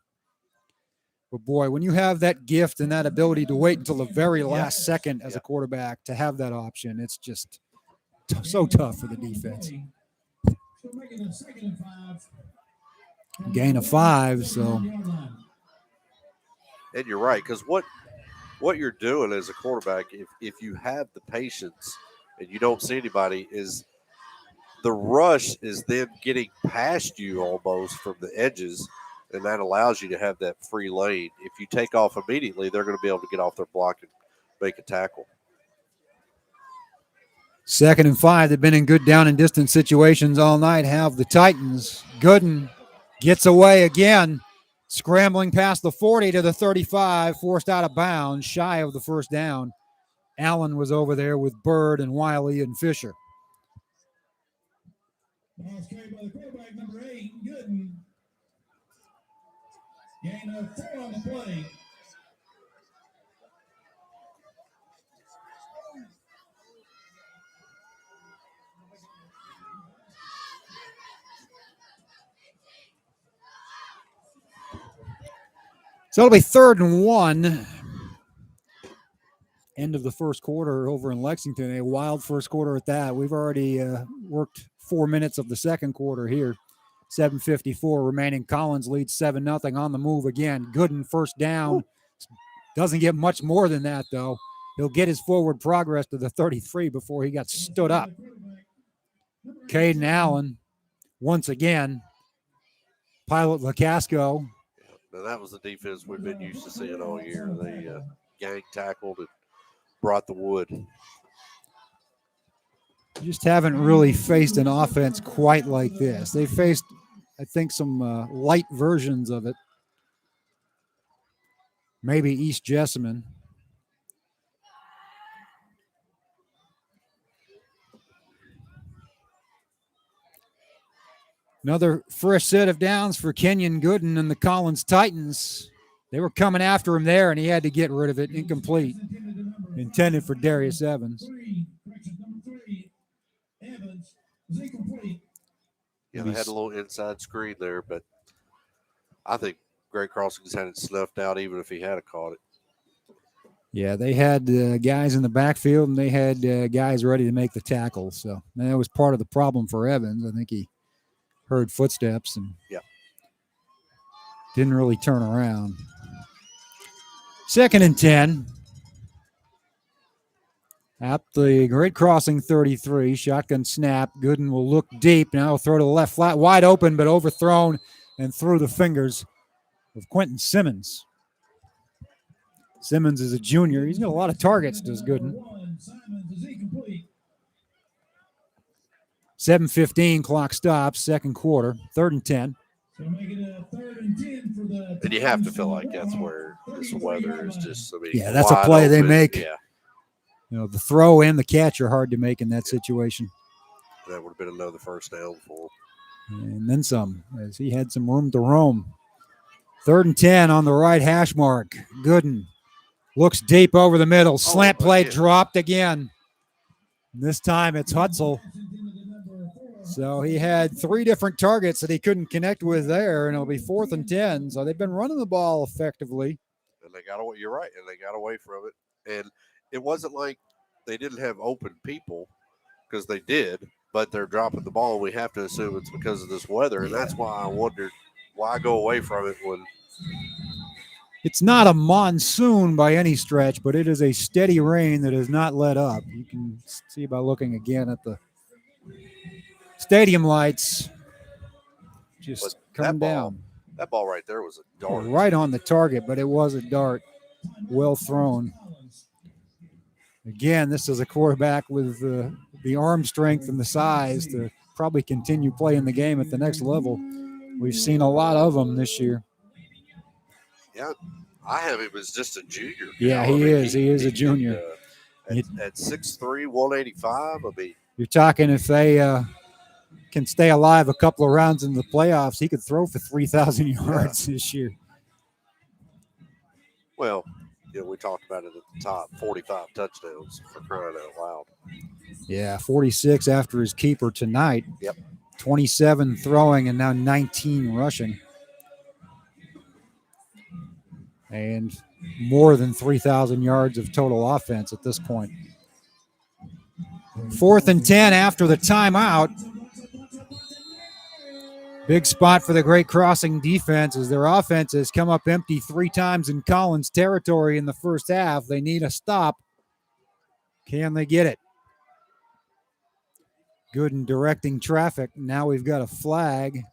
But boy, when you have that gift and that ability to wait until the very last second as a quarterback to have that option, it's just so tough for the defense. Gain of 5, so. And you're right, because what you're doing as a quarterback, if you have the patience and you don't see anybody, is the rush is then getting past you almost from the edges, and that allows you to have that free lane. If you take off immediately, they're going to be able to get off their block and make a tackle. 2nd and 5. They've been in good down and distance situations all night, have the Titans. Gooden gets away again, scrambling past the 40 to the 35, forced out of bounds, shy of the first down. Allen was over there with Bird and Wiley and Fisher. Ball's carried by the quarterback, number 8, Gooden. Gain of 4 on the play. So it'll be 3rd and 1. End of the first quarter over in Lexington. A wild first quarter at that. We've already worked 4 minutes of the second quarter here. 7:54 remaining. Collins leads 7-0 on the move again. Gooden first down. Doesn't get much more than that, though. He'll get his forward progress to the 33 before he got stood up. Caden Allen, once again. Pilot Lacasco. Now that was the defense we've been used to seeing all year. They gang tackled and brought the wood. Just haven't really faced an offense quite like this. They faced, I think, some light versions of it. Maybe East Jessamine. Another fresh set of downs for Kenyon Gooden and the Collins Titans. They were coming after him there, and he had to get rid of it. Incomplete. Intended for Darius Evans. Yeah, they had a little inside screen there, but I think Great Crossings had it snuffed out even if he had caught it. Yeah, they had guys in the backfield, and they had guys ready to make the tackle. So that was part of the problem for Evans. I think he heard footsteps and didn't really turn around. 2nd and 10. At the Great Crossing 33, shotgun snap. Gooden will look deep. Now he'll throw to the left flat, wide open, but overthrown and through the fingers of Quentin Simmons. Simmons is a junior. He's got a lot of targets, does Gooden. 7:15 clock stops, second quarter, 3rd and 10. And you have to feel like that's where this weather is just, I mean, yeah, that's a play they make. Yeah. You know, the throw and the catch are hard to make in that situation. That would have been another first down for him. And then some, as he had some room to roam. 3rd and 10 on the right hash mark. Gooden looks deep over the middle. Slant play dropped again. This time it's Hutzel. So he had 3 different targets that he couldn't connect with there, and it'll be 4th and 10. So they've been running the ball effectively. And they got away. You're right, and they got away from it. And it wasn't like they didn't have open people, because they did, but they're dropping the ball. We have to assume it's because of this weather, and that's why I wondered why go away from it when it's not a monsoon by any stretch, but it is a steady rain that has not let up. You can see by looking again at the stadium lights just come down. That ball right there was a dart. Right on the target, but it was a dart. Well thrown. Again, this is a quarterback with the arm strength and the size to probably continue playing the game at the next level. We've seen a lot of them this year. Yeah, I have him as just a junior. Yeah, he is a junior. At 6'3", 185, I mean. You're talking if they can stay alive a couple of rounds in the playoffs, he could throw for 3,000 yards this year. Well, we talked about it at the top, 45 touchdowns for crying out loud. Yeah, 46 after his keeper tonight. Yep. 27 throwing and now 19 rushing. And more than 3,000 yards of total offense at this point. 4th and 10 after the timeout. Big spot for the Great Crossing defense as their offense has come up empty 3 times in Collins territory in the first half. They need a stop. Can they get it? Gooden directing traffic. Now we've got a flag.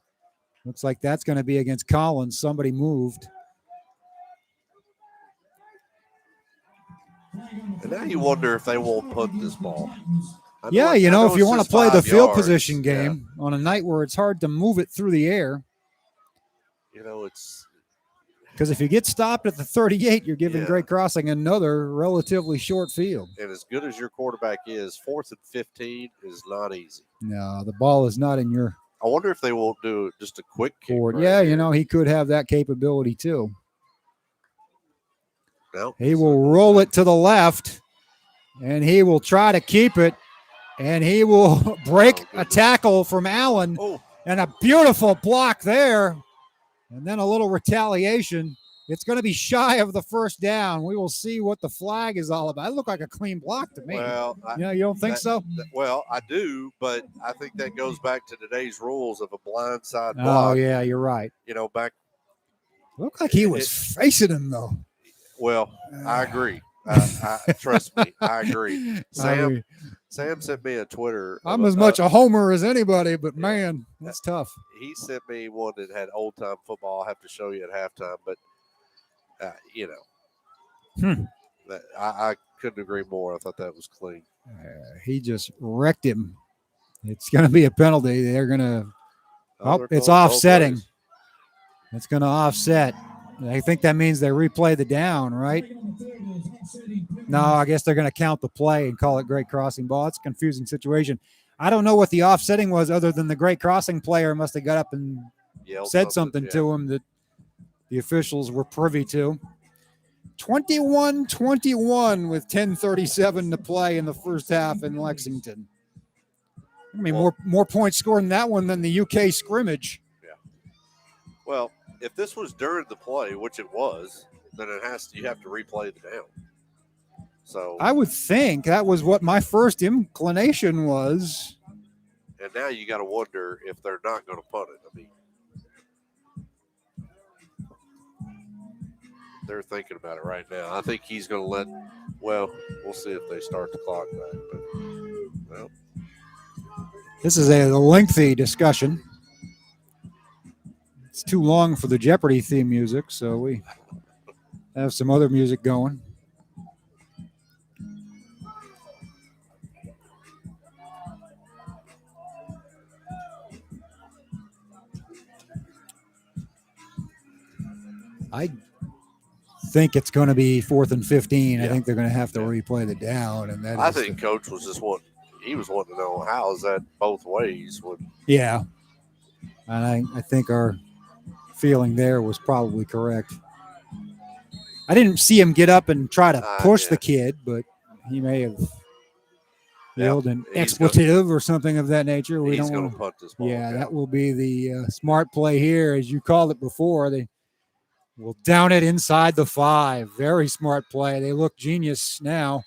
Looks like that's going to be against Collins. Somebody moved. And now you wonder if they won't punt this ball. Yeah, if you want to play the field position game on a night where it's hard to move it through the air. It's because if you get stopped at the 38, you're giving Great Crossing another relatively short field. And as good as your quarterback is, 4th and 15 is not easy. No, the ball is not in your. I wonder if they won't do just a quick kick. He could have that capability too. No, he will roll it to the left, and he will try to keep it, and he will break a tackle from Allen, and a beautiful block there, and then a little retaliation. It's going to be shy of the first down. We will see what the flag is all about. It looked like a clean block to me. Well, you don't think so? Well, I do, but I think that goes back to today's rules of a blindside block. Oh, yeah, you're right. Back. Looked like he was facing him, though. Well, I agree. Trust me, I agree. Sam sent me a Twitter. I'm as much a homer as anybody, but man, that's tough. He sent me one that had old time football. I'll have to show you at halftime, but I couldn't agree more. I thought that was clean. He just wrecked him. It's going to be a penalty. They're going to. It's offsetting. It's going to offset. I think that means they replay the down, right? No, I guess they're going to count the play and call it Great Crossing ball. It's a confusing situation. I don't know what the offsetting was other than the Great Crossing player must have got up and Yelled said something to him that the officials were privy to. 21-21 with 10:37 to play in the first half in Lexington. I mean, more points scored in that one than the UK scrimmage. Yeah. Well, if this was during the play, which it was, then you have to replay the down. So I would think that was what my first inclination was. And now you got to wonder if they're not going to punt it. I mean, they're thinking about it right now. I think he's going to we'll see if they start the clock back. But, well. This is a lengthy discussion. It's too long for the Jeopardy theme music, so we have some other music going. I think it's going to be 4th and 15. Yeah. I think they're going to have to replay the down, and that. I think Coach was just wanting to know how is that both ways. Yeah, and I think our feeling there was probably correct. I didn't see him get up and try to push the kid, but he may have yelled an expletive or something of that nature. He's going to punt this ball. Yeah, that will be the smart play here, as you called it before. They will down it inside the 5. Very smart play. They look genius now.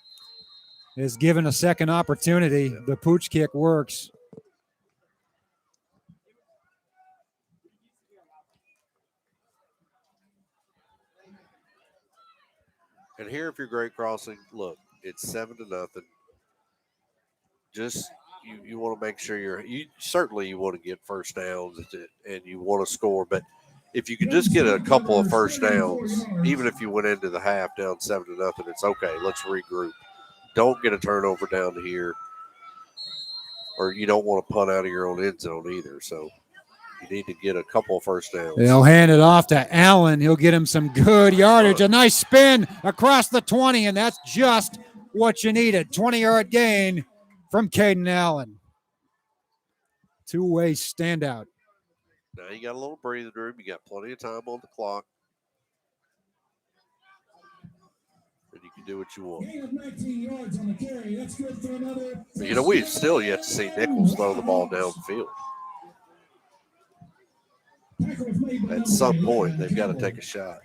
Is given a second opportunity. The pooch kick works. And here, if you're Great Crossing, look, it's 7-0. Just you want to make sure you want to get first downs and you want to score, but if you could just get a couple of first downs, even if you went into the half down 7-0, it's okay. Let's regroup. Don't get a turnover down to here, or you don't want to punt out of your own end zone either. So you need to get a couple of first downs. They'll hand it off to Allen. He'll get him some good yardage. A nice spin across the 20, and that's just what you needed. 20-yard gain from Caden Allen. Two-way standout. Now you got a little breathing room. You got plenty of time on the clock. And you can do what you want. But, we've still yet to see Nichols throw the ball downfield. At some point, they've got to take a shot.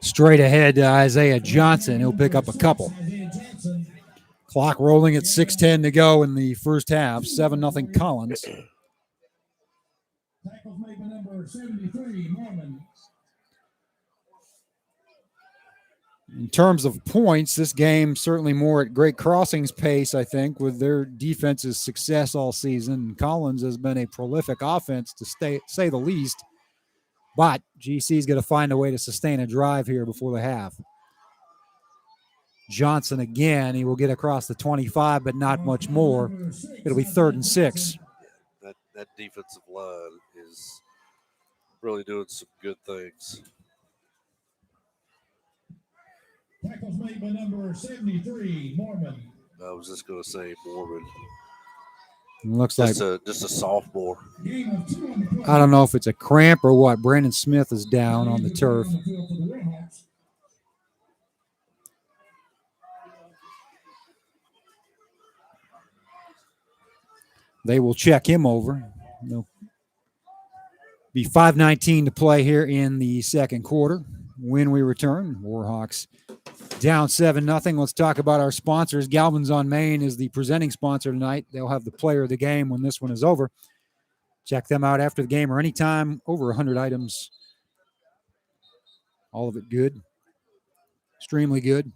Straight ahead to Isaiah Johnson. He'll pick up a couple. Clock rolling at 6:10 to go in the first half. 7-0 Collins. In terms of points, this game certainly more at Great Crossing's pace, I think, with their defense's success all season. Collins has been a prolific offense, to say the least. But GC's going to find a way to sustain a drive here before the half. Johnson again. He will get across the 25, but not much more. It'll be 3rd and 6. That defensive line is really doing some good things. Tackles made by number 73, Mormon. I was just going to say Mormon. Looks just like a sophomore. I don't know if it's a cramp or what. Brandon Smith is down on the turf. They will check him over. There'll be 5:19 to play here in the second quarter. When we return, Warhawks down 7-0. Let's talk about our sponsors. Galvin's on Main is the presenting sponsor tonight. They'll have the player of the game when this one is over. Check them out after the game or anytime. Over 100 items. All of it good. Extremely good.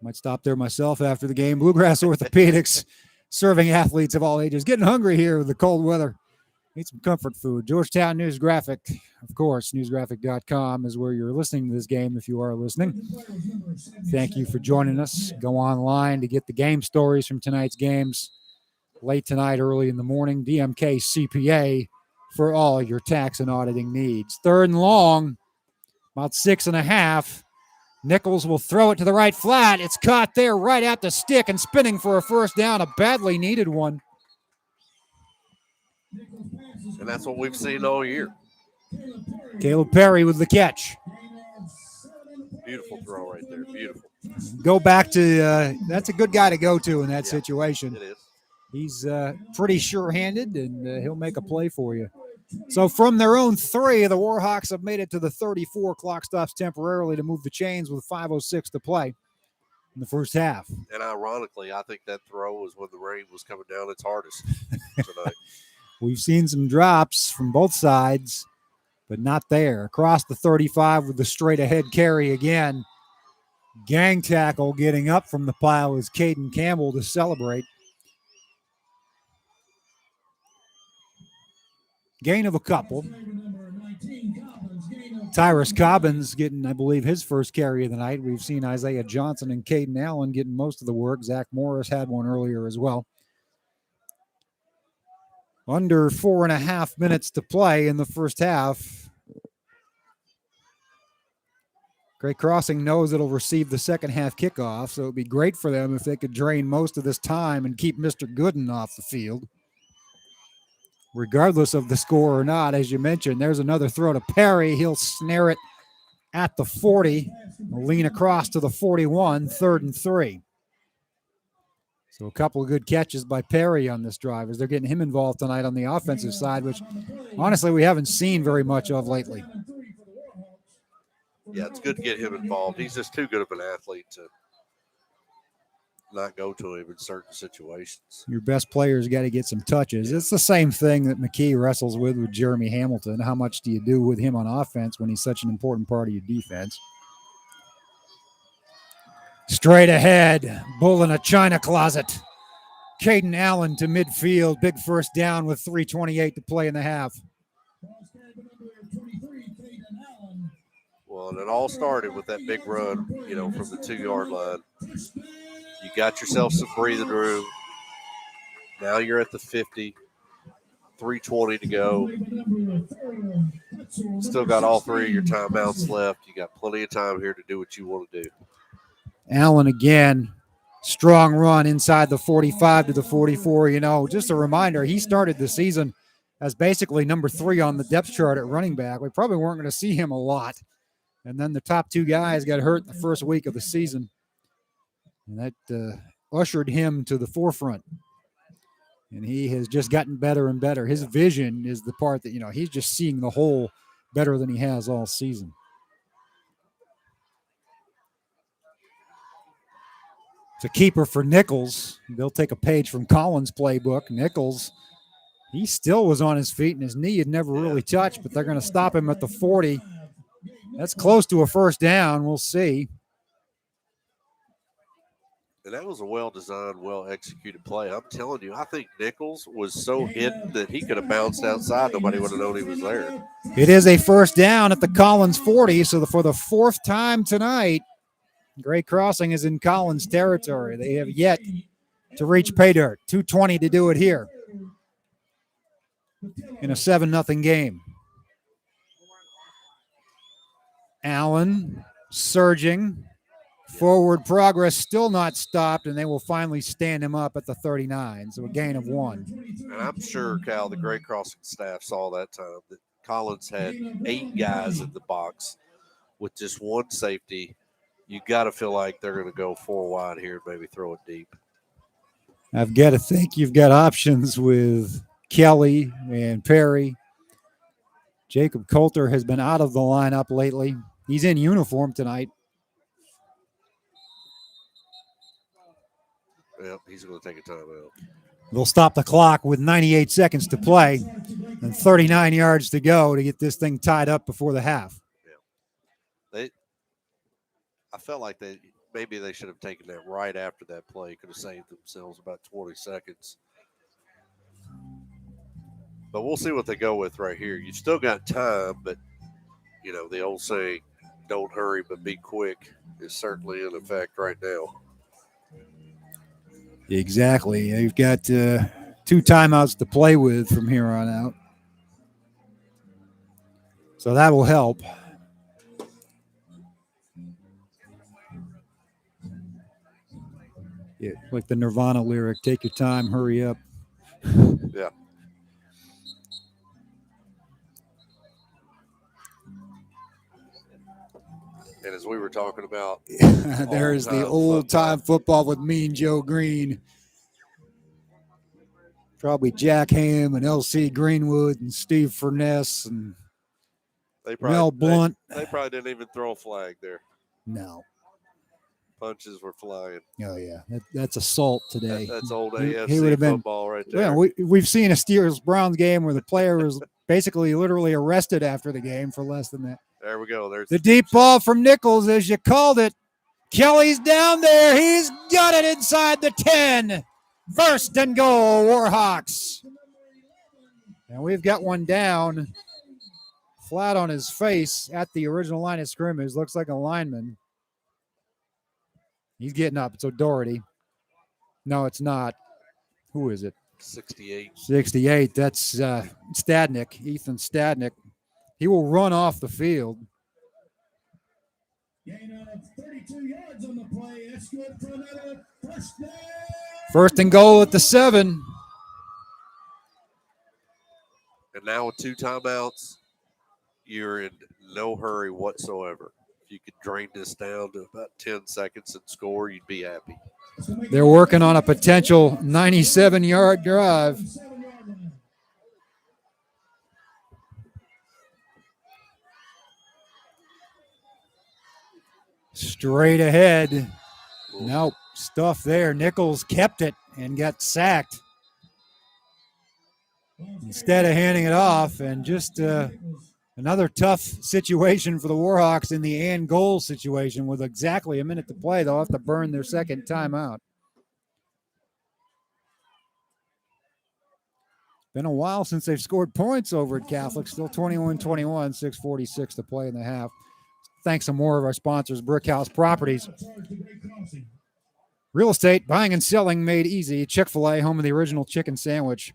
Might stop there myself after the game. Bluegrass Orthopedics, serving athletes of all ages. Getting hungry here with the cold weather. Need some comfort food. Georgetown News Graphic, of course, newsgraphic.com is where you're listening to this game if you are listening. Thank you for joining us. Go online to get the game stories from tonight's games. Late tonight, early in the morning, DMK CPA for all your tax and auditing needs. 3rd and long, about 6.5. Nichols will throw it to the right flat. It's caught there right at the stick and spinning for a first down, a badly needed one. And that's what we've seen all year. Caleb Perry with the catch. Beautiful throw right there. Beautiful. Go back to that's a good guy to go to in that situation. It is. He's pretty sure-handed, and he'll make a play for you. So from their own 3, the Warhawks have made it to the 34. Clock stops temporarily to move the chains with 5:06 to play in the first half. And ironically, I think that throw was when the rain was coming down its hardest tonight. We've seen some drops from both sides, but not there. Across the 35 with the straight-ahead carry again. Gang tackle getting up from the pile is Caden Campbell to celebrate. Gain of a couple. Tyrus Cobbins getting, I believe, his first carry of the night. We've seen Isaiah Johnson and Caden Allen getting most of the work. Zach Morris had one earlier as well. Under 4.5 minutes to play in the first half. Great Crossing knows it'll receive the second half kickoff, so it would be great for them if they could drain most of this time and keep Mr. Gooden off the field. Regardless of the score or not, as you mentioned, there's another throw to Perry. He'll snare it at the 40, lean across to the 41, 3rd and 3. So a couple of good catches by Perry on this drive as they're getting him involved tonight on the offensive side, which honestly we haven't seen very much of lately. Yeah, it's good to get him involved. He's just too good of an athlete to not go to him in certain situations. Your best player's got to get some touches. It's the same thing that McKee wrestles with Jeremy Hamilton. How much do you do with him on offense when he's such an important part of your defense? Straight ahead, bull in a china closet. Caden Allen to midfield. Big first down with 3:28 to play in the half. Well, and it all started with that big run, from the 2-yard line. You got yourself some breathing room. Now you're at the 50, 3:20 to go. Still got all 3 of your timeouts left. You got plenty of time here to do what you want to do. Allen again, strong run inside the 45 to the 44. Just a reminder, he started the season as basically number 3 on the depth chart at running back. We probably weren't going to see him a lot. And then the top 2 guys got hurt in the first week of the season. And that ushered him to the forefront. And he has just gotten better and better. His vision is the part that, he's just seeing the whole better than he has all season. It's a keeper for Nichols. They'll take a page from Collins' playbook. Nichols, he still was on his feet, and his knee had never really touched, but they're going to stop him at the 40. That's close to a first down. We'll see. And that was a well-designed, well-executed play. I'm telling you, I think Nichols was so hidden that he could have bounced outside. Nobody would have known he was there. It is a first down at the Collins 40. So for the 4th time tonight, Great Crossing is in Collins territory. They have yet to reach pay dirt. 2:20 to do it here in a 7-0 game. Allen surging. Forward progress still not stopped, and they will finally stand him up at the 39. So a gain of 1. And I'm sure, Cal, the Great Crossing staff saw that time that Collins had 8 guys in the box with just 1 safety. You got to feel like they're going to go 4 wide here and maybe throw it deep. I've got to think you've got options with Kelly and Perry. Jacob Coulter has been out of the lineup lately. He's in uniform tonight. Yep, he's going to take a timeout. They'll stop the clock with 98 seconds to play and 39 yards to go to get this thing tied up before the half. Yeah. I felt like maybe they should have taken that right after that play. Could have saved themselves about 20 seconds. But we'll see what they go with right here. You still got time, but, the old saying, don't hurry but be quick is certainly in effect right now. Exactly. You've got 2 timeouts to play with from here on out. So that will help. like the Nirvana lyric, take your time, hurry up. Yeah. And as we were talking about, There's the Old-time old-time football with Mean Joe Green. Probably Jack Ham and L.C. Greenwood and Steve Furness and Mel Blunt. They probably didn't even throw a flag there. No. Punches were flying. Oh, yeah. That's assault today. That's old He AFC would have been, football right there. well, we've seen a Steelers-Browns game where the player was basically literally arrested after the game for less than that. There we go. There's The deep ball from Nichols, as you called it. Kelly's down there. He's got it inside the 10. First and goal, Warhawks. And we've got one down flat on his face at the original line of scrimmage. Looks like a lineman. He's getting up. It's O'Doherty. No, it's not. Who is it? 68. 68. That's Stadnick, Ethan Stadnick. He will run off the field. Gain of 32 yards on the play. That's good for another first down. First and goal at the 7. And now with 2 timeouts, you're in no hurry whatsoever. If you could drain this down to about 10 seconds and score, you'd be happy. They're working on a potential 97-yard drive. Straight ahead. Nope. Stuff there. Nichols kept it and got sacked. Instead of handing it off, and just another tough situation for the Warhawks in the and goal situation with exactly a minute to play. They'll have to burn their second timeout. Been a while since they've scored points over at Catholic. Still 21-21, 6:46 to play in the half. Thanks to more of our sponsors, Brickhouse Properties. Real estate, buying and selling made easy. Chick-fil-A, home of the original chicken sandwich.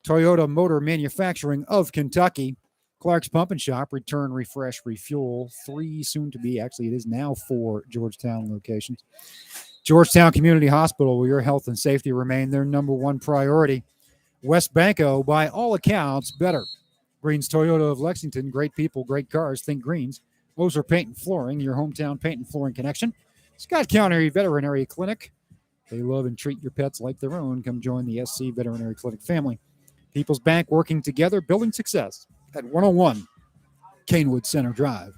Toyota Motor Manufacturing of Kentucky. Clark's Pump and Shop, return, refresh, refuel. 3 soon to be, actually it is now 4 Georgetown locations. Georgetown Community Hospital, where your health and safety remain their number one priority. West Banco, by all accounts, better. Greens Toyota of Lexington, great people, great cars, think Greens. Ozer Paint and Flooring, your hometown paint and flooring connection. Scott County Veterinary Clinic. They love and treat your pets like their own. Come join the SC Veterinary Clinic family. People's Bank, working together, building success at 101 Canewood Center Drive.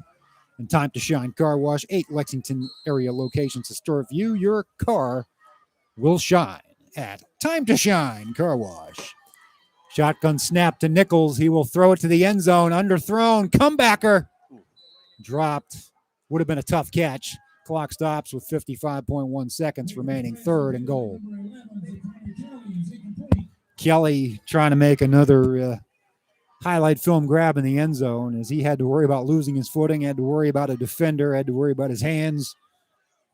And Time to Shine Car Wash, 8 Lexington area locations to store view. Your car will shine at Time to Shine Car Wash. Shotgun snap to Nichols. He will throw it to the end zone. Underthrown. Comebacker. Dropped. Would have been a tough catch. Clock stops with 55.1 seconds remaining. Third and goal. Kelly trying to make another highlight film grab in the end zone, as he had to worry about losing his footing, had to worry about a defender, had to worry about his hands.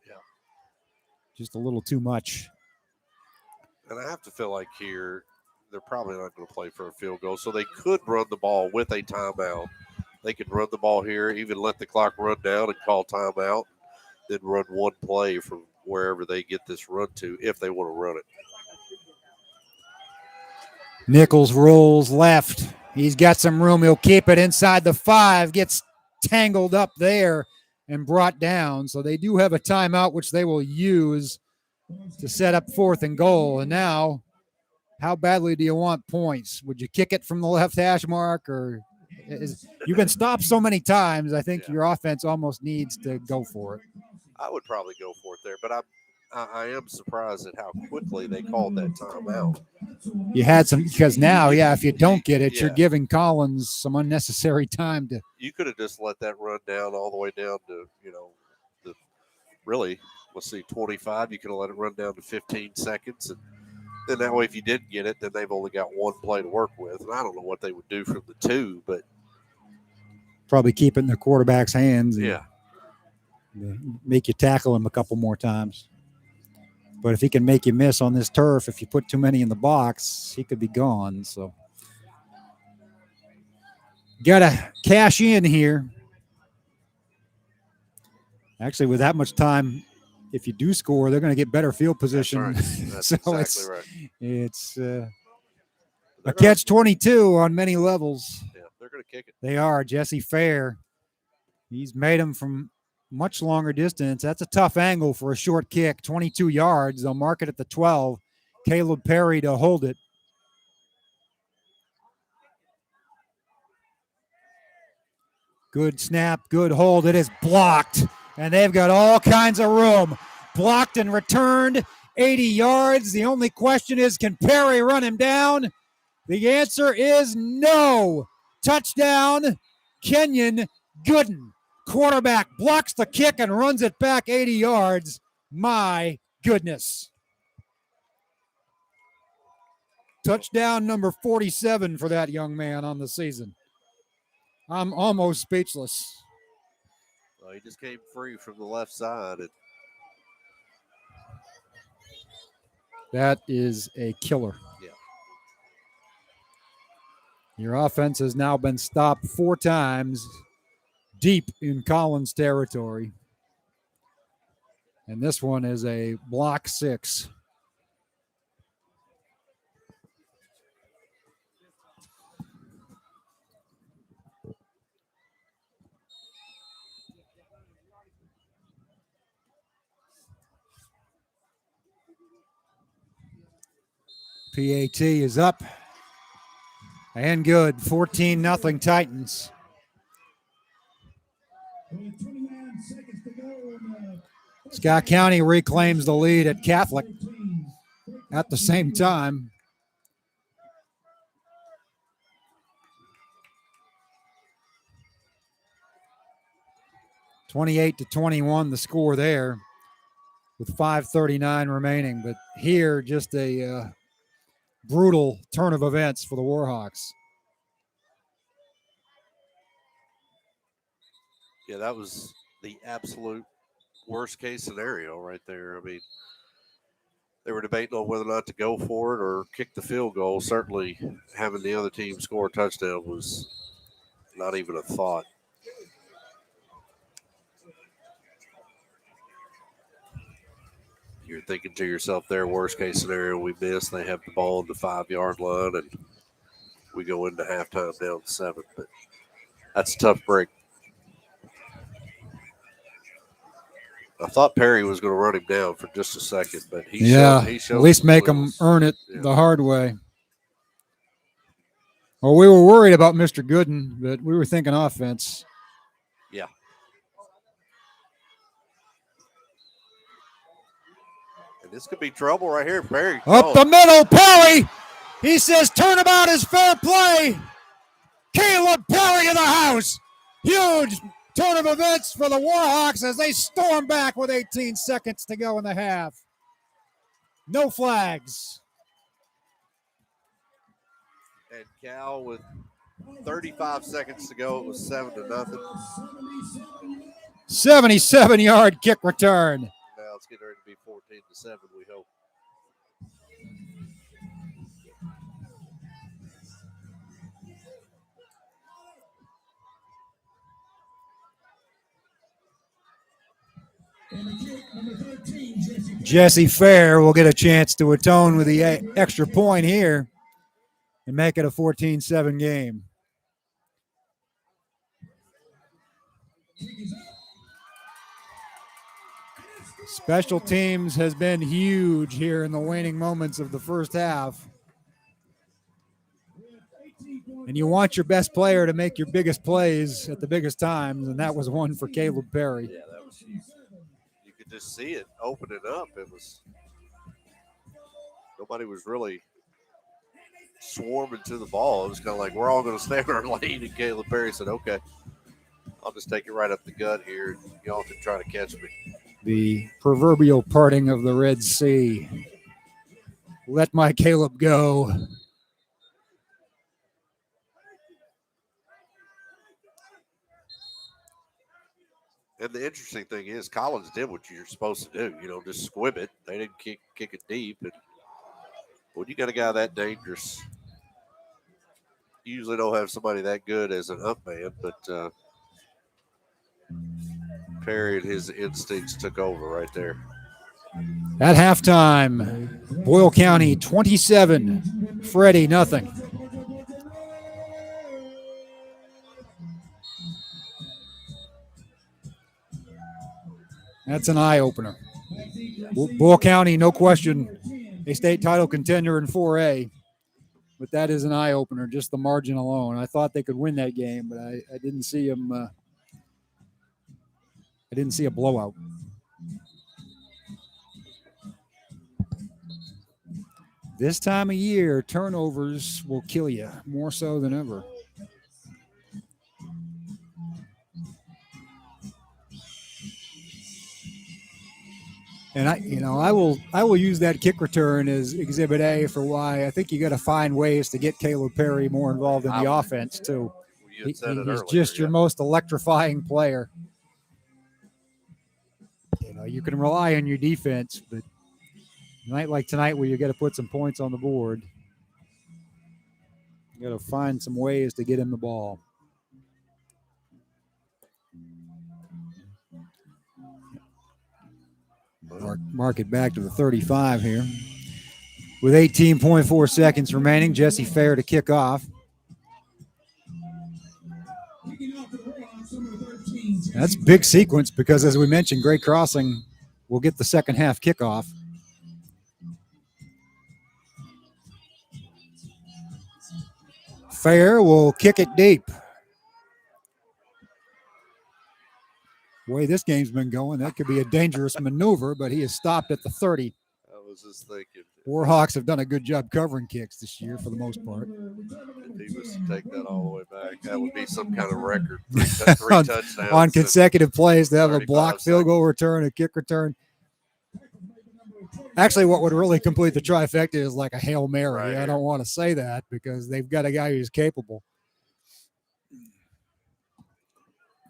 Yeah. Just a little too much. And I have to feel like here, they're probably not going to play for a field goal, so they could run the ball with a timeout. They could run the ball here, even let the clock run down and call timeout, then run one play from wherever they get this run to, if they want to run it. Nichols rolls left. He's got some room. He'll keep it inside the 5. Gets tangled up there and brought down. So they do have a timeout, which they will use to set up 4th and goal. And now, how badly do you want points? Would you kick it from the left hash mark? Or you've been stopped so many times, I think your offense almost needs to go for it. I would probably go for it there, but I am surprised at how quickly they called that timeout. You had some, because now, if you don't get it, you're giving Collins some unnecessary time to. You could have just let that run down all the way down to, the really, let's see, 25. You could have let it run down to 15 seconds. And then that way, if you didn't get it, then they've only got one play to work with. And I don't know what they would do from the 2, but. Probably keep it in the quarterback's hands. Yeah. Make you tackle him a couple more times. But if he can make you miss on this turf, if you put too many in the box, he could be gone. So got to cash in here. Actually, with that much time if you do score, they're going to get better field position. That's So exactly right. it's a They're catch-22 on many levels. Yeah, they're going to kick it. They are. Jesse Fair, he's made them from much longer distance. That's a tough angle for a short kick, 22 yards. They'll mark it at the 12. Caleb Perry to hold it. Good snap, good hold. It is blocked, and they've got all kinds of room. Blocked and returned, 80 yards. The only question is, can Perry run him down? The answer is no. Touchdown, Kenyon Gooden. Quarterback blocks the kick and runs it back 80 yards. My goodness. Touchdown number 47 for that young man on the season. I'm almost speechless. Well, he just came free from the left side. That is a killer. Yeah. Your offense has now been stopped 4 times deep in Collins territory. And this one is a block 6. PAT is up and good. 14-0 Titans. With 29 seconds to go in the Scott County reclaims the lead at Catholic at the same time. (28-21) the score there, with 5:39 remaining. But here, just a brutal turn of events for the Warhawks. Yeah, that was the absolute worst case scenario right there. I mean, they were debating on whether or not to go for it or kick the field goal. Certainly, having the other team score a touchdown was not even a thought. You're thinking to yourself there, worst case scenario, we miss. They have the ball on the 5-yard line, and we go into halftime down 7. But that's a tough break. I thought Perry was going to run him down for just a second, but he showed at least make them earn it the hard way. Well, we were worried about Mr. Gooden, but we were thinking offense. Yeah. And this could be trouble right here. Perry. Up the middle, Perry. He says turnabout is fair play. Caleb Perry in the house. Huge turn of events for the Warhawks as they storm back with 18 seconds to go in the half. No flags. And Cal with 35 seconds to go. It was 7-0. 77-yard kick return. Now it's getting ready to be 14-7, we hope. Jesse Fair will get a chance to atone with the extra point here and make it a 14-7 game. Special teams has been huge here in the waning moments of the first half. And you want your best player to make your biggest plays at the biggest times, and that was one for Caleb Perry. Yeah, that was huge. You could just see it opening up. It was nobody was really swarming to the ball. It was kind of like we're all going to stay in our lane, and Caleb Perry said, "Okay, I'll just take it right up the gut here, and y'all can try to catch me." The proverbial parting of the Red Sea. Let my Caleb go. And the interesting thing is, Collins did what you're supposed to do. You know, just squib it. They didn't kick it deep. And when you got a guy that dangerous, you usually don't have somebody that good as an up man. But Perry and his instincts took over right there. At halftime, Boyle County 27, Freddie nothing. That's an eye-opener. Boyle County, no question, a state title contender in 4A. But that is an eye-opener, just the margin alone. I thought they could win that game, but I didn't see them. I didn't see a blowout. This time of year, turnovers will kill you more so than ever. And I will use that kick return as Exhibit A for why I think you got to find ways to get Caleb Perry more involved in the offense too. He's just your most electrifying player. You can rely on your defense, but a night like tonight where you got to put some points on the board, you got to find some ways to get him the ball. Mark it back to the 35 here. With 18.4 seconds remaining, Jesse Fair to kick off. That's big sequence because, as we mentioned, Great Crossing will get the second half kickoff. Fair will kick it deep. The way this game's been going, that could be a dangerous maneuver, but he has stopped at the 30. I was just thinking. Warhawks have done a good job covering kicks this year for the most part. If he was to take that all the way back, that would be some kind of record. Three touchdowns on consecutive plays to have a block field goal return, a kick return. Actually, what would really complete the trifecta is like a Hail Mary. Right. I don't want to say that because they've got a guy who's capable.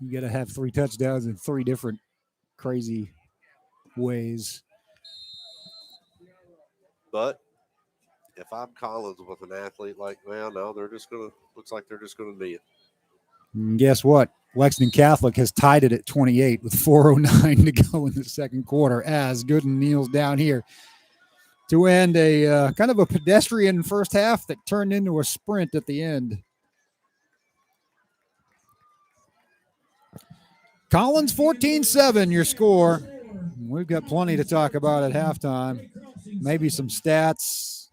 You got to have 3 touchdowns in 3 different crazy ways. But if I'm Collins with an athlete like, well, no, looks like they're just going to be it. And guess what? Lexington Catholic has tied it at 28 with 4:09 to go in the second quarter as Gooden kneels down here to end a kind of a pedestrian first half that turned into a sprint at the end. Collins 14-7, your score. We've got plenty to talk about at halftime. Maybe some stats,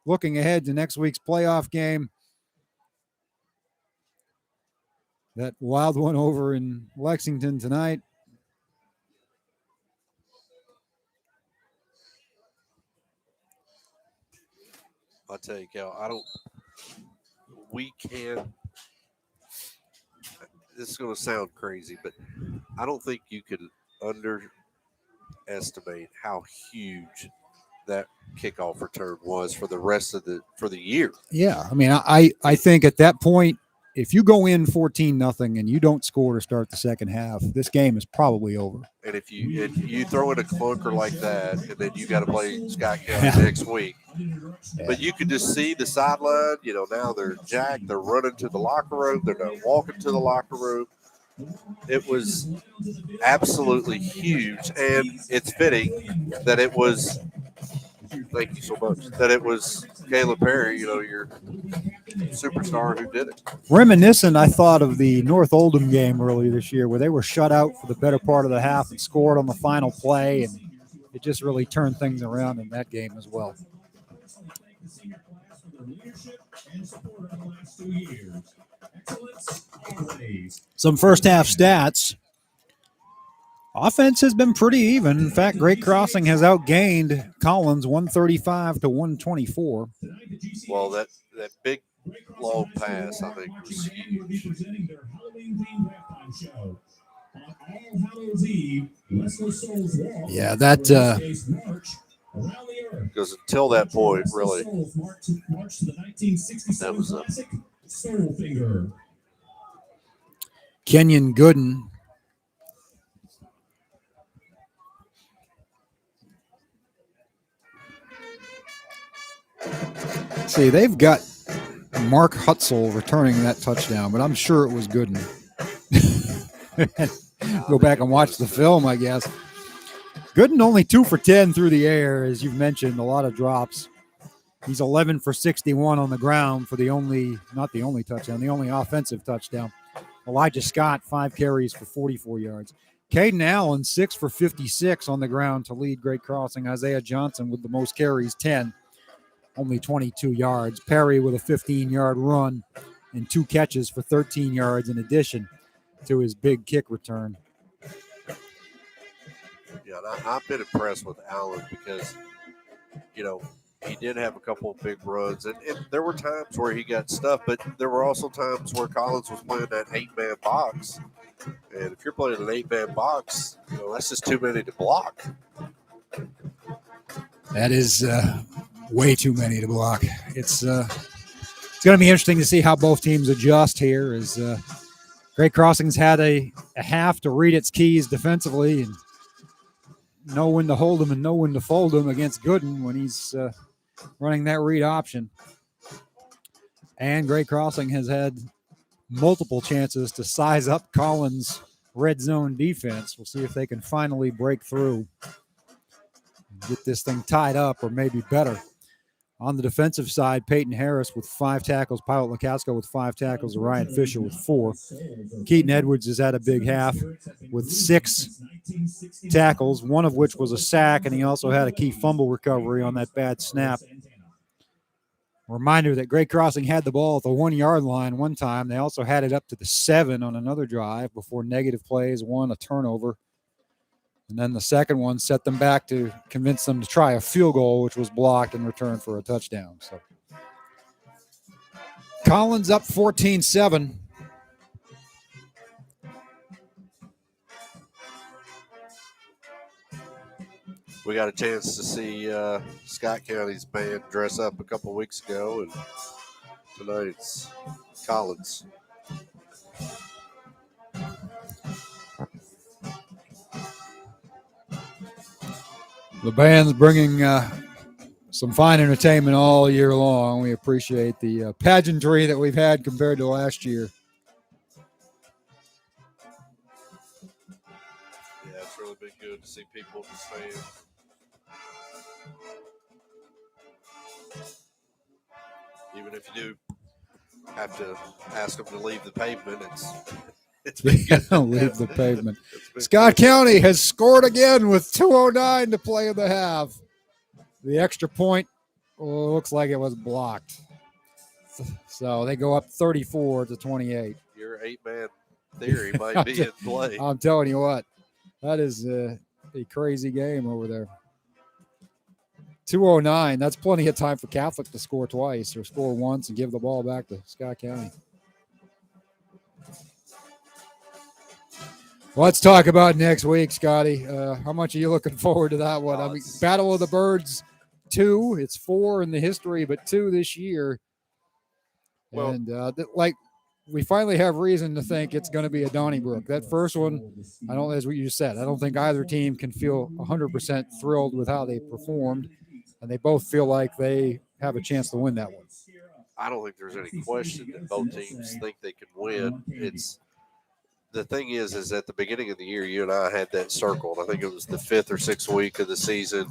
looking ahead to next week's playoff game. That wild one over in Lexington tonight. I'll tell you, Cal, this is going to sound crazy, but I don't think you could underestimate how huge that kickoff return was for the rest of the year. Yeah, I mean, I think at that point, if you go in 14-0 and you don't score to start the second half, this game is probably over. And if you throw in a clunker like that, and then you got to play Scott County next week, but you could just see the sideline. Now they're jacked. They're running to the locker room. They're not walking to the locker room. It was absolutely huge, and it's fitting that it was. Thank you so much. That it was Caleb Perry, your superstar who did it. Reminiscent, I thought, of the North Oldham game earlier this year where they were shut out for the better part of the half and scored on the final play, and it just really turned things around in that game as well. Some first half stats. Offense has been pretty even. In fact, Great Crossing has outgained Collins 135 to 124. Well, that big long pass, I think, was huge. Yeah, that because until that point, really, that was a Kenyon Gooden. See, they've got Mark Hutzel returning that touchdown, but I'm sure it was Gooden. Go back and watch the film, I guess. Gooden only 2 for 10 through the air, as you've mentioned, a lot of drops. He's 11 for 61 on the ground for not the only touchdown, the only offensive touchdown. Elijah Scott, 5 carries for 44 yards. Caden Allen, 6 for 56 on the ground to lead Great Crossing. Isaiah Johnson with the most carries, 10, only 22 yards. Perry with a 15-yard run and 2 catches for 13 yards in addition to his big kick return. Yeah, I've been impressed with Allen because, he did have a couple of big runs, and there were times where he got stuff, but there were also times where Collins was playing that 8-man box. And if you're playing an 8-man box, that's just too many to block. That is way too many to block. It's going to be interesting to see how both teams adjust here, as Great Crossing's had a half to read its keys defensively and know when to hold them and know when to fold them against Gooden when he's running that read option. And Great Crossing has had multiple chances to size up Collins' red zone defense. We'll see if they can finally break through and get this thing tied up, or maybe better. On the defensive side, Peyton Harris with 5 tackles, Pilot Lukasco with 5 tackles, Ryan Fisher with 4. Keaton Edwards has had a big half with 6 tackles, one of which was a sack, and he also had a key fumble recovery on that bad snap. Reminder that Great Crossing had the ball at the 1-yard line one time. They also had it up to the 7 on another drive before negative plays, a turnover. And then the second one set them back to convince them to try a field goal, which was blocked in return for a touchdown. So Collins up 14-7. We got a chance to see Scott County's band dress up a couple weeks ago, and tonight it's Collins. The band's bringing some fine entertainment all year long. We appreciate the pageantry that we've had compared to last year. Yeah, it's really been good to see people in the stand. Even if you do have to ask them to leave the pavement, it's been good. Leave the pavement. Scott County has scored again with 2:09 to play in the half. The extra point looks like it was blocked. So they go up 34-28. Your 8-man theory might be in play. I'm telling you what, that is a crazy game over there. 2:09, that's plenty of time for Catholic to score twice or score once and give the ball back to Scott County. Let's talk about next week, Scotty. How much are you looking forward to that one? I mean, Battle of the Birds 2. It's 4 in the history, but 2 this year. Well, and we finally have reason to think it's going to be a Donnybrook. That first one, as what you said, I don't think either team can feel 100% thrilled with how they performed, and they both feel like they have a chance to win that one. I don't think there's any question that both teams think they can win. The thing is at the beginning of the year, you and I had that circled. I think it was the 5th or 6th week of the season.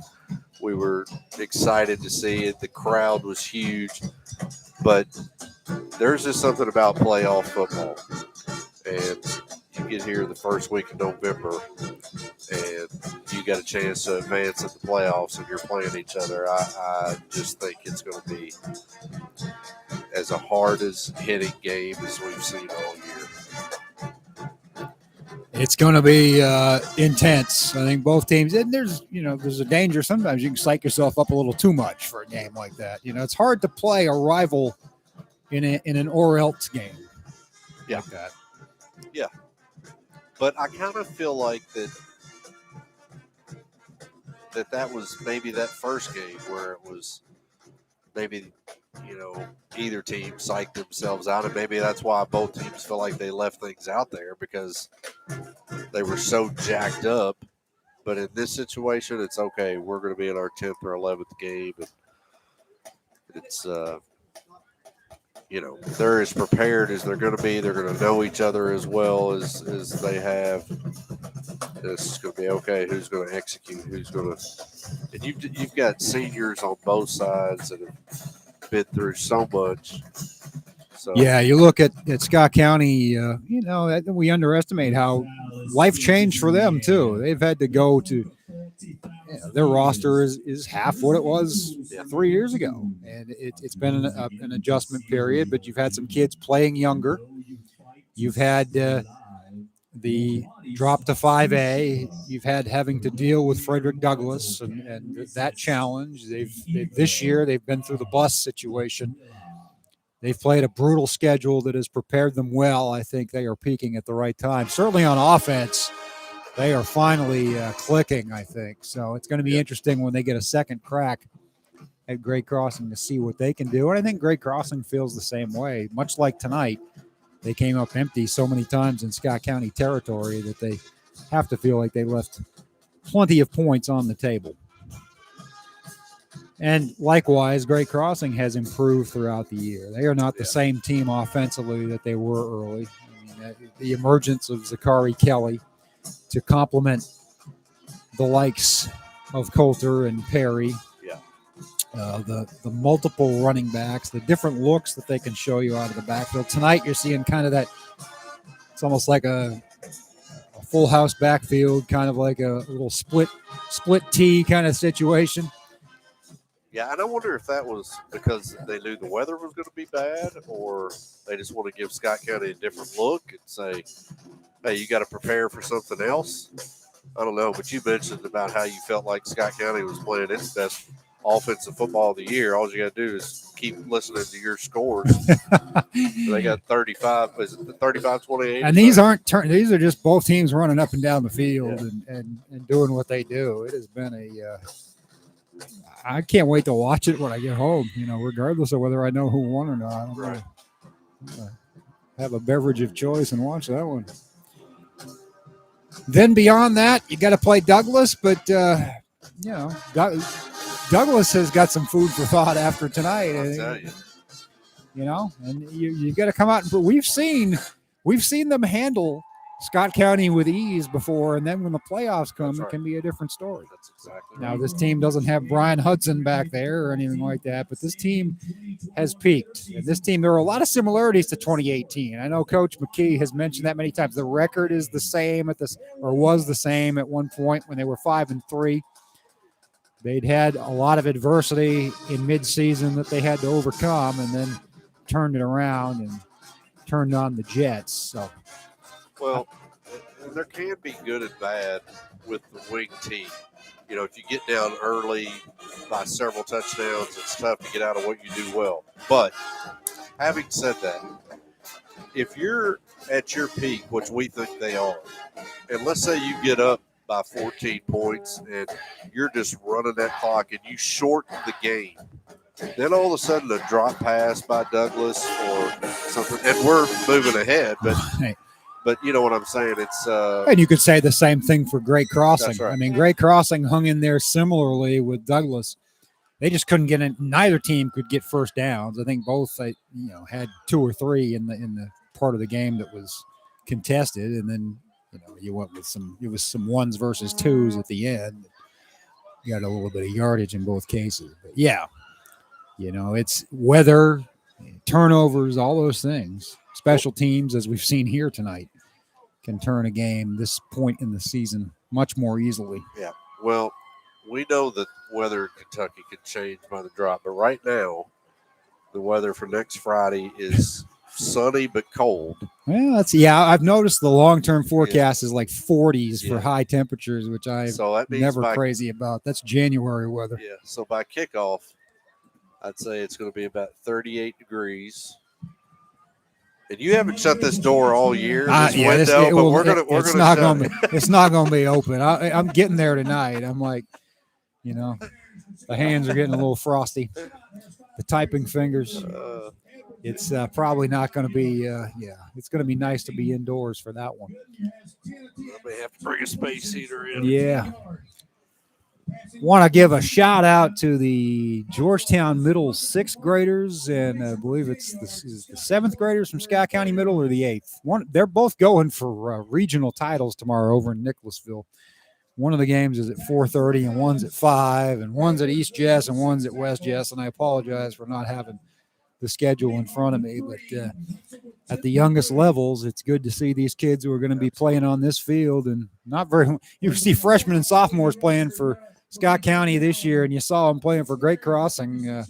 We were excited to see it. The crowd was huge. But there's just something about playoff football. And you get here the first week of November, and you got a chance to advance in the playoffs, and you're playing each other. I just think it's going to be as a hard as hitting game as we've seen all year. It's going to be intense. I think both teams, and there's a danger. Sometimes you can psych yourself up a little too much for a game like that. It's hard to play a rival in an or else game. Yeah. Like that. Yeah. But I kind of feel like that was maybe that first game where it was maybe, either team psyched themselves out, and maybe that's why both teams feel like they left things out there because they were so jacked up. But in this situation, it's okay. We're going to be in our 10th or 11th game, and it's they're as prepared as they're going to be. They're going to know each other as well as they have. This is going to be okay. Who's going to execute? Who's going to? And you've got seniors on both sides that have been through so much. So Yeah, you look at Scott County. We underestimate how life changed for them too. They've had to go to their roster is half what it was 3 years ago, and it's been an adjustment period. But you've had some kids playing younger. You've had the drop to 5A. You've had having to deal with Frederick Douglass and that challenge. This year they've been through the bus situation. They've played a brutal schedule that has prepared them well. I think they are peaking at the right time. Certainly on offense, they are finally clicking, I think. So it's going to be interesting when they get a second crack at Great Crossing to see what they can do. And I think Great Crossing feels the same way. Much like tonight, they came up empty so many times in Scott County territory that they have to feel like they left plenty of points on the table. And likewise, Great Crossing has improved throughout the year. They are not the same team offensively that they were early. The emergence of Zachary Kelly to complement the likes of Coulter and Perry, the multiple running backs, the different looks that they can show you out of the backfield. Tonight, you're seeing kind of that. It's almost like a full house backfield, kind of like a little split T kind of situation. Yeah, and I wonder if that was because they knew the weather was going to be bad, or they just want to give Scott County a different look and say, hey, you got to prepare for something else. I don't know, but you mentioned about how you felt like Scott County was playing its best offensive football of the year. All you got to do is keep listening to your scores. They got 35. Is it the 35-28? And these aren't these are just both teams running up and down the field and doing what they do. It has been I can't wait to watch it when I get home, regardless of whether I know who won or not. I'm going to have a beverage of choice and watch that one. Then beyond that, you got to play Douglass, but, Douglass has got some food for thought after tonight. I'll tell you. And you got to come out and we've seen them handle Scott County with ease before, and then when the playoffs come, it can be a different story. That's exactly Now, this team doesn't have Brian Hudson back there or anything like that, but this team has peaked. And this team, there are a lot of similarities to 2018. I know Coach McKee has mentioned that many times. The record is the same was the same at one point when they were 5-3. They'd had a lot of adversity in midseason that they had to overcome, and then turned it around and turned on the Jets. So. Well, there can be good and bad with the wing team. If you get down early by several touchdowns, it's tough to get out of what you do well. But having said that, if you're at your peak, which we think they are, and let's say you get up by 14 points and you're just running that clock and you shorten the game, then all of a sudden a drop pass by Douglass or something, and we're moving ahead, but – But you know what I'm saying? It's and you could say the same thing for Great Crossing. That's right. I mean, Great Crossing hung in there similarly with Douglass. They just couldn't get in. Neither team could get first downs. I think both, had 2 or 3 in the part of the game that was contested, and then you went with some 1s versus 2s at the end. You got a little bit of yardage in both cases, but it's weather, turnovers, all those things. Special teams, as we've seen here tonight, can turn a game this point in the season much more easily. Yeah. Well, we know that weather in Kentucky can change by the drop, but right now, the weather for next Friday is sunny but cold. Well, I've noticed the long-term forecast is like 40s for high temperatures, which I'm never crazy about. That's January weather. Yeah. So by kickoff, I'd say it's going to be about 38 degrees. And you haven't shut this door all year, but it's not going to be open. I'm getting there tonight. I'm like, the hands are getting a little frosty. The typing fingers. It's probably not going to be. It's going to be nice to be indoors for that one. I may have to bring a space heater in. Yeah. Want to give a shout out to the Georgetown Middle sixth graders, and I believe it's the seventh graders from Scott County Middle, or the eighth. They're both going for regional titles tomorrow over in Nicholasville. One of the games is at 4:30, and one's at 5, and one's at East Jess, and one's at West Jess. And I apologize for not having the schedule in front of me, but at the youngest levels, it's good to see these kids who are going to be playing on this field, and not very. You see freshmen and sophomores playing for Scott County this year, and you saw them playing for Great Crossing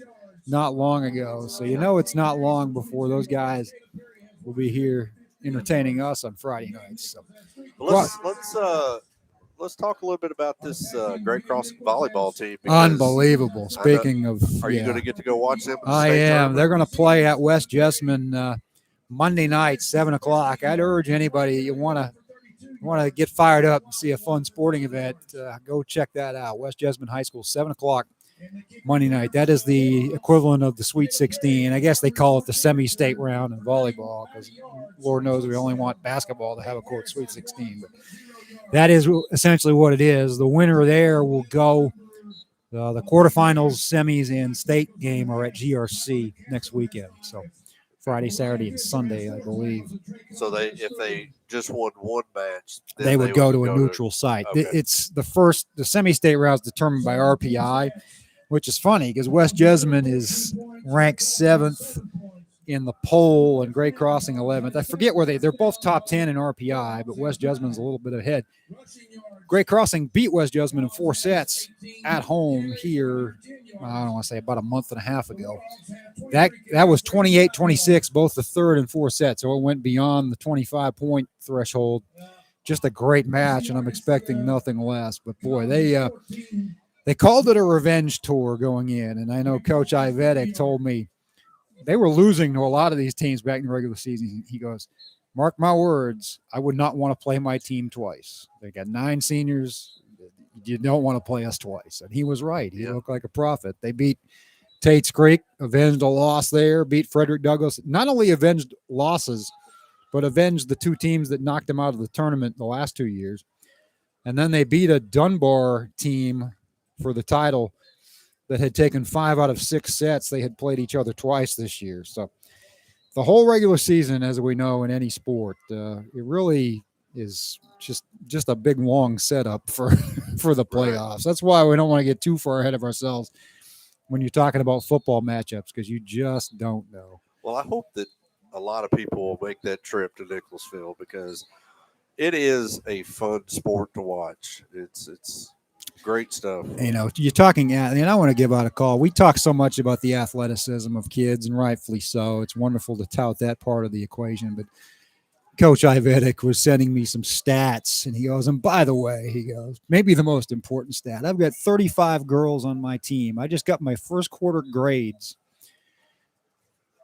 not long ago. So it's not long before those guys will be here entertaining us on Friday nights. So let's talk a little bit about this Great Crossing volleyball team. Unbelievable. Speaking of, are you going to get to go watch them? I am. They're going to play at West Jessamine Monday night, 7:00. I'd urge anybody you want to get fired up and see a fun sporting event, go check that out. West Jessamine High School, 7:00 Monday night. That is the equivalent of the Sweet 16. I guess they call it the semi-state round in volleyball because Lord knows we only want basketball to have a quote Sweet 16. But that is essentially what it is. The winner there will go. The quarterfinals, semis, and state game are at GRC next weekend. So Friday, Saturday, and Sunday, I believe. So if they just won one match, they would go to a neutral site. Okay. It's the semi-state round is determined by RPI, which is funny because West Jessamine is ranked 7th in the poll and Great Crossing 11th. I forget where they're both top 10 in RPI, but West Jessamine's a little bit ahead. Great Crossing beat West Jessamine in 4 sets at home here, I don't want to say about a month and a half ago. That was 28-26, both the third and fourth set, so it went beyond the 25-point threshold. Just a great match, and I'm expecting nothing less. But, boy, they called it a revenge tour going in, and I know Coach Ivetic told me they were losing to a lot of these teams back in the regular season. He goes, mark my words, I would not want to play my team twice. They got 9 seniors. You don't want to play us twice. And he was right. He looked like a prophet. They beat Tate's Creek, avenged a loss there, beat Frederick Douglass. Not only avenged losses, but avenged the 2 teams that knocked them out of the tournament the last 2 years. And then they beat a Dunbar team for the title that had taken 5 out of 6 sets. They had played each other twice this year. So the whole regular season, as we know in any sport, it really is just a big, long setup for the playoffs. That's why we don't want to get too far ahead of ourselves when you're talking about football matchups, because you just don't know. Well, I hope that a lot of people will make that trip to Nicholasville because it is a fun sport to watch. It's great stuff. You're talking, and I want to give out a call. We talk so much about the athleticism of kids, and rightfully so. It's wonderful to tout that part of the equation. But Coach Ivetic was sending me some stats, and he goes, and by the way, he goes, maybe the most important stat, I've got 35 girls on my team. I just got my first quarter grades.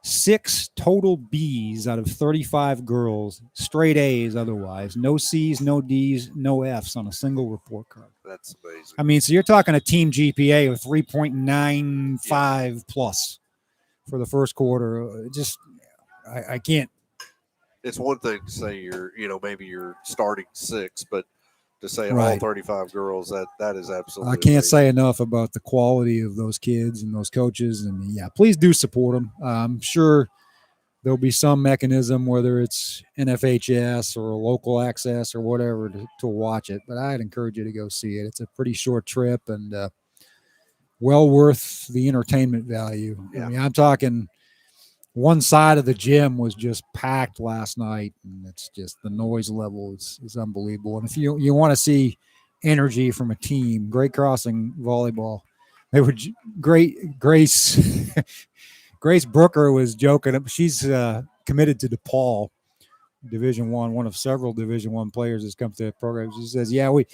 6 total B's out of 35 girls, straight A's otherwise. No C's, no D's, no F's on a single report card. That's amazing. I mean, so you're talking a team GPA of 3.95 plus for the first quarter. I can't. It's one thing to say maybe you're starting 6, but to say all Right. 35 girls, that is absolutely I can't amazing. say enough about the quality of those kids and those coaches. And yeah, please do support them. I'm sure there'll be some mechanism, whether it's NFHS or local access or whatever, to watch it. But I'd encourage you to go see it. It's a pretty short trip and well worth the entertainment value. Yeah. I mean, I'm talking one side of the gym was just packed last night, and it's just the noise level is unbelievable. And if you want to see energy from a team, Great Crossing volleyball, they were great. Grace Brooker was joking. She's committed to DePaul Division I, one of several Division I players that's come to the program. She says, yeah, we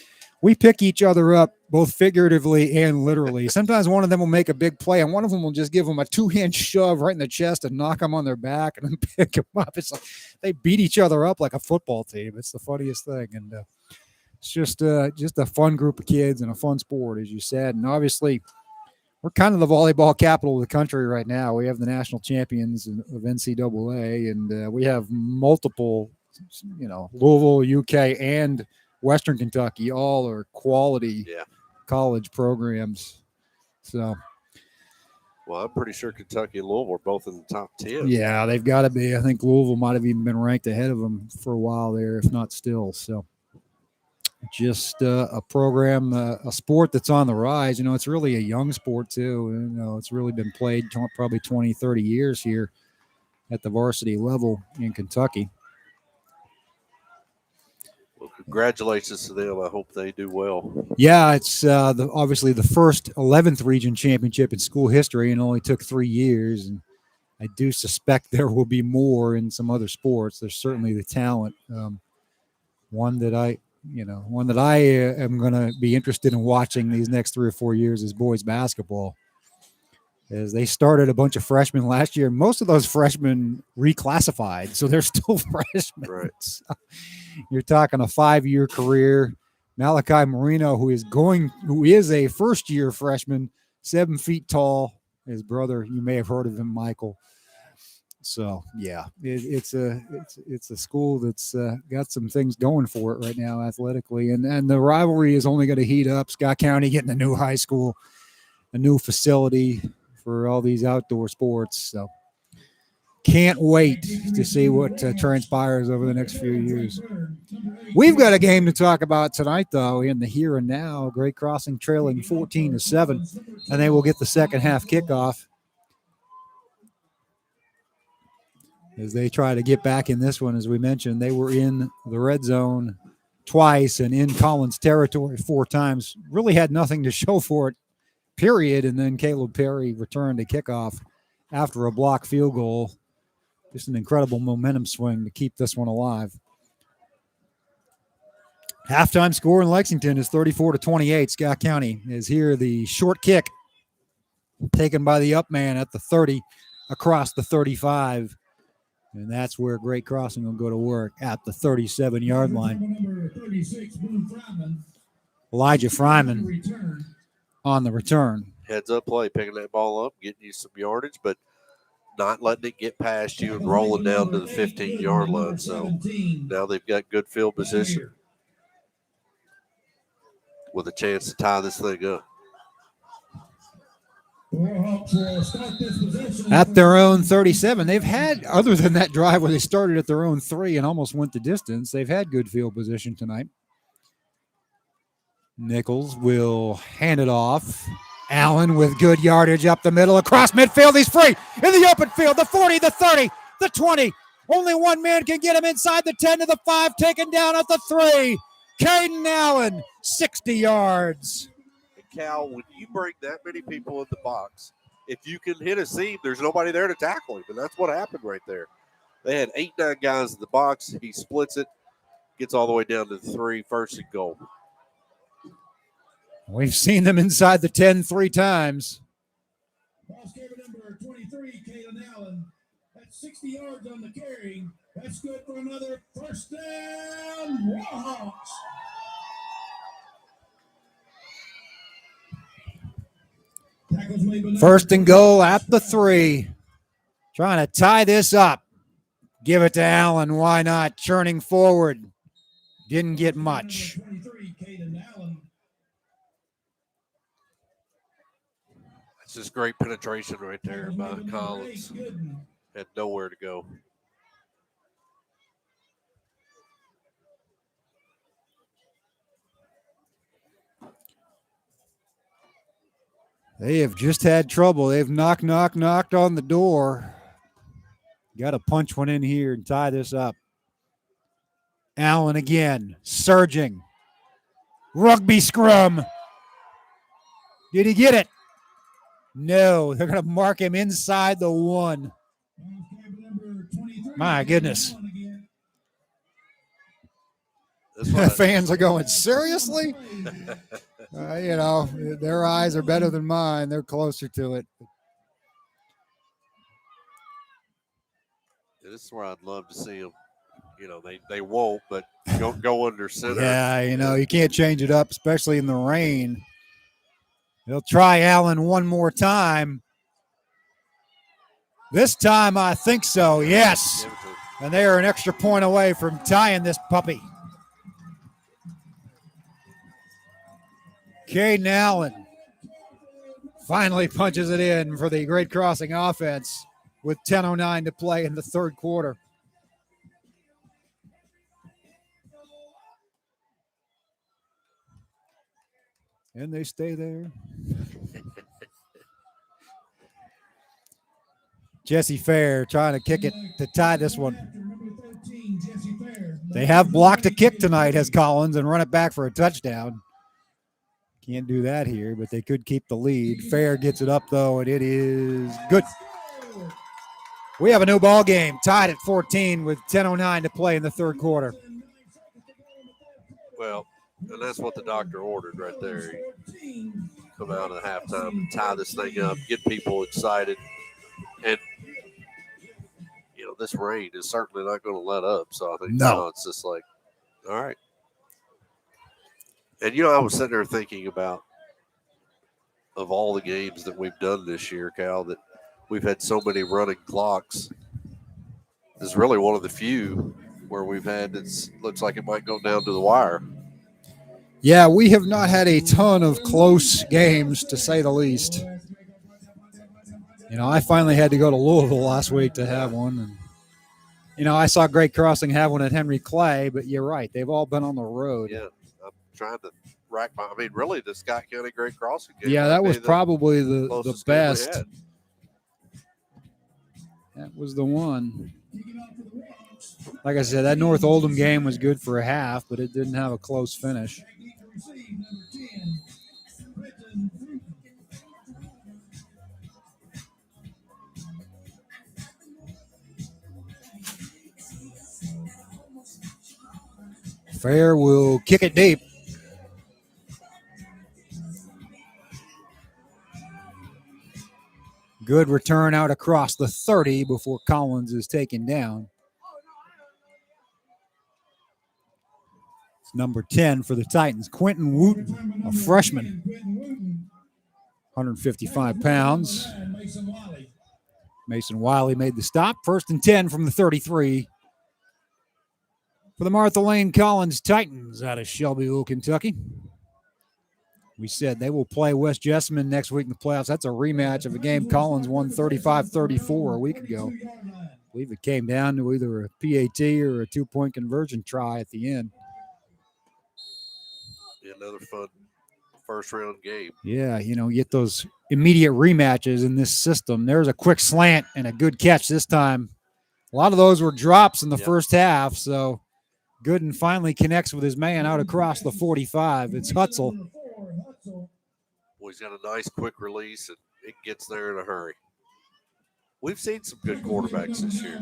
pick each other up both figuratively and literally. Sometimes one of them will make a big play, and one of them will just give them a 2-hand shove right in the chest and knock them on their back and then pick them up. It's like they beat each other up like a football team. It's the funniest thing. And it's just a fun group of kids and a fun sport, as you said. And obviously, we're kind of the volleyball capital of the country right now. We have the national champions of NCAA, and we have multiple, Louisville, UK, and Western Kentucky, all are quality college programs. So, Well, I'm pretty sure Kentucky and Louisville are both in the top 10. yeah, they've got to be. I think Louisville might have even been ranked ahead of them for a while there, if not still. So, just a program, a sport that's on the rise. You know, it's really a young sport, too. You know, it's really been played probably 20, 30 years here at the varsity level in Kentucky. Well, congratulations to them. I hope they do well. Yeah, it's obviously the first 11th region championship in school history, and only took 3 years. And I do suspect there will be more in some other sports. There's certainly the talent. One that I am going to be interested in watching these next 3 or 4 years is boys basketball, as they started a bunch of freshmen last year. Most of those freshmen reclassified, so they're still freshmen. Right. So you're talking a 5-year career. Malachi Marino, who is a first-year freshman, 7 feet tall. His brother, you may have heard of him, Michael. So yeah, it's a school that's got some things going for it right now athletically, and the rivalry is only going to heat up. Scott County getting a new high school, a new facility for all these outdoor sports. So can't wait to see what transpires over the next few years. We've got a game to talk about tonight, though, in the here and now. Great Crossing trailing 14-7, and they will get the second half kickoff as they try to get back in this one. As we mentioned, they were in the red zone twice and in Collins territory 4 times. Really had nothing to show for it, period. And then Caleb Perry returned a kickoff after a block field goal. Just an incredible momentum swing to keep this one alive. Halftime score in Lexington is 34-28. Scott County is here. The short kick taken by the up man at the 30 across the 35. And that's where Great Crossing will go to work at the 37-yard line. Elijah Fryman on the return. Heads up play, picking that ball up, getting you some yardage, but not letting it get past you and rolling down to the 15-yard line. So now they've got good field position with a chance to tie this thing up. At their own 37. They've had, other than that drive where they started at their own 3 and almost went the distance, they've had good field position tonight. Nichols will hand it off. Allen with good yardage up the middle, across midfield. He's free in the open field. The 40, the 30, the 20. Only one man can get him inside the 10 to the 5, taken down at the 3. Caden Allen, 60 yards. Cal, when you bring that many people in the box, if you can hit a seam, there's nobody there to tackle him, and that's what happened right there. They had 8-9 guys in the box. He splits it, gets all the way down to the 3, first and goal. We've seen them inside the 10 3 times. Cross carry number 23, Caden Allen. That's 60 yards on the carry. That's good for another first down. Warhawks. First and goal at the 3. Trying to tie this up. Give it to Allen. Why not? Churning forward. Didn't get much. That's just great penetration right there by Collins. Had nowhere to go. They have just had trouble. They've knocked on the door. Got to punch one in here and tie this up. Allen again, surging. Rugby scrum. Did he get it? No, they're going to mark him inside the 1. My goodness. Fans are going, seriously? Their eyes are better than mine. They're closer to it. This is where I'd love to see them. They won't, but go under center. Yeah, you can't change it up, especially in the rain. They'll try Allen one more time. This time, I think so, yes. And they are an extra point away from tying this puppy. Caden Allen finally punches it in for the Great Crossing offense with 10:09 to play in the third quarter. And they stay there. Jesse Fair trying to kick it to tie this one. They have blocked a kick tonight, has Collins, and run it back for a touchdown. Can't do that here, but they could keep the lead. Fair gets it up, though, and it is good. We have a new ball game, tied at 14 with 10:09 to play in the third quarter. Well, and that's what the doctor ordered right there. He come out at halftime, tie this thing up, get people excited. And, you know, this rain is certainly not going to let up. So I think No. It's just like, all right. And, you know, I was sitting there thinking about, of all the games that we've done this year, Cal, that we've had so many running clocks. This is really one of the few where we've had it looks like it might go down to the wire. Yeah, we have not had a ton of close games, to say the least. You know, I finally had to go to Louisville last week to have one. And, you know, I saw Great Crossing have one at Henry Clay, but you're right. They've all been on the road. Yeah, I'm trying to rack my – I mean, really, the Scott County Great Crossing game. Yeah, that was probably the closest best. game That was the one. Like I said, that North Oldham game was good for a half, but it didn't have a close finish. Fair will kick it deep. Good return out across the 30 before Collins is taken down. It's number 10 for the Titans. Quentin Wooten, a freshman, 155 pounds. Mason Wiley made the stop. 1st and 10 from the 33 for the Martha Lane Collins Titans out of Shelbyville, Kentucky. We said they will play West Jessamine next week in the playoffs. That's a rematch of a game Collins won 35-34 a week ago. I believe it came down to either a PAT or a 2-point conversion try at the end. Another fun first-round game. Yeah, you know, get those immediate rematches in this system. There's a quick slant and a good catch this time. A lot of those were drops in the first half, so Gooden finally connects with his man out across the 45. It's Hutzel. Well, he's got a nice quick release, and it gets there in a hurry. We've seen some good quarterbacks this year.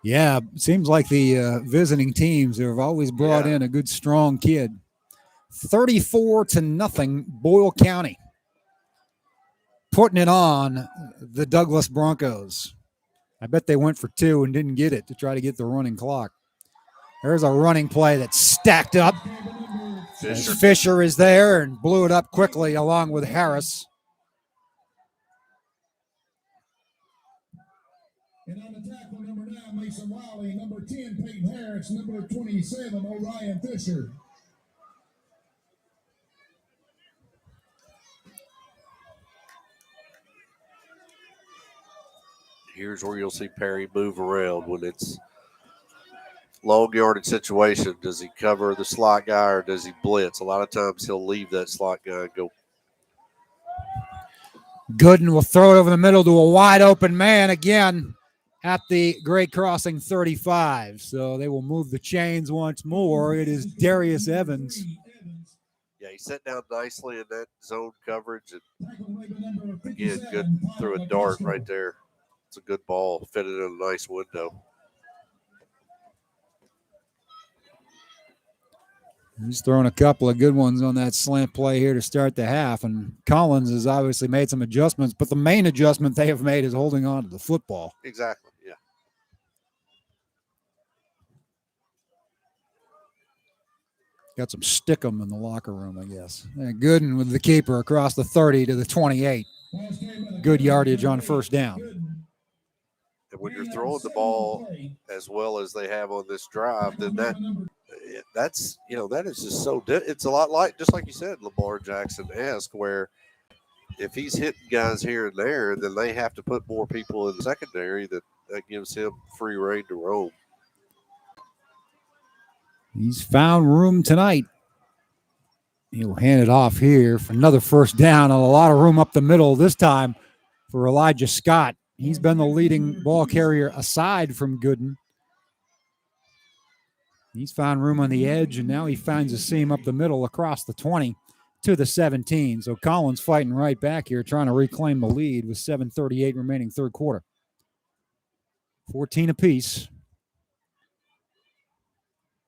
Yeah, it seems like the visiting teams have always brought in a good, strong kid. 34-0, Boyle County. Putting it on the Douglas Broncos. I bet they went for 2 and didn't get it to try to get the running clock. There's a running play that's stacked up. Fisher is there and blew it up quickly along with Harris. And on the tackle, number 9, Mason Wiley. Number 10, Peyton Harris. Number 27, Orion Fisher. Here's where you'll see Perry move around when it's long yardage situation. Does he cover the slot guy or does he blitz? A lot of times he'll leave that slot guy and go. Gooden will throw it over the middle to a wide open man again at the Great Crossing 35. So they will move the chains once more. It is Darius Evans. Yeah, he set down nicely in that zone coverage. And again, good threw a dart right there. It's a good ball, fitted in a nice window. He's throwing a couple of good ones on that slant play here to start the half. And Collins has obviously made some adjustments, but the main adjustment they have made is holding on to the football. Exactly, yeah. Got some stickum in the locker room, I guess. And Gooden with the keeper across the 30 to the 28. Good yardage on first down. And when you're throwing the ball as well as they have on this drive, then that that's, that is just so it's a lot like, just like you said, Lamar Jackson-esque, where if he's hitting guys here and there, then they have to put more people in the secondary that gives him free reign to roam. He's found room tonight. He'll hand it off here for another first down, and a lot of room up the middle this time for Elijah Scott. He's been the leading ball carrier aside from Gooden. He's found room on the edge, and now he finds a seam up the middle across the 20 to the 17. So Collins fighting right back here, trying to reclaim the lead with 7:38 remaining third quarter. 14 apiece.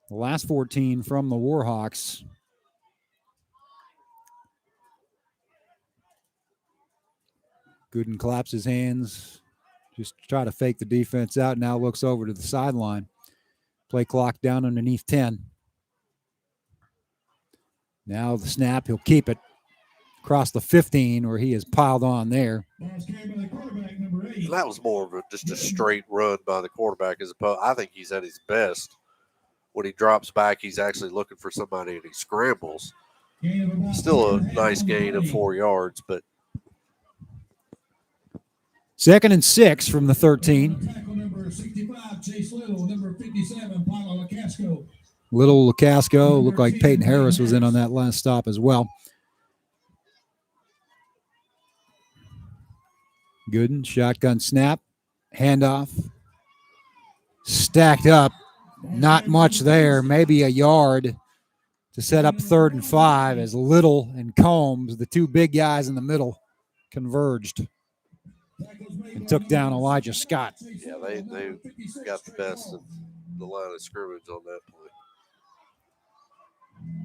The last 14 from the Warhawks. Gooden claps his hands, just try to fake the defense out, now looks over to the sideline. Play clock down underneath 10. Now the snap, he'll keep it across the 15 where he is piled on there. That was more of just a straight run by the quarterback as opposed. I think he's at his best. When he drops back, he's actually looking for somebody and he scrambles. Still a nice gain of 4 yards, but 2nd and 6 from the 13. Little Lacasco looked like Peyton Harris was in on that last stop as well. Gooden, shotgun snap, handoff, stacked up. Not much there, maybe a yard to set up 3rd and 5 as Little and Combs, the two big guys in the middle, converged and took down Elijah Scott. Yeah, they got the best of the line of scrimmage on that play.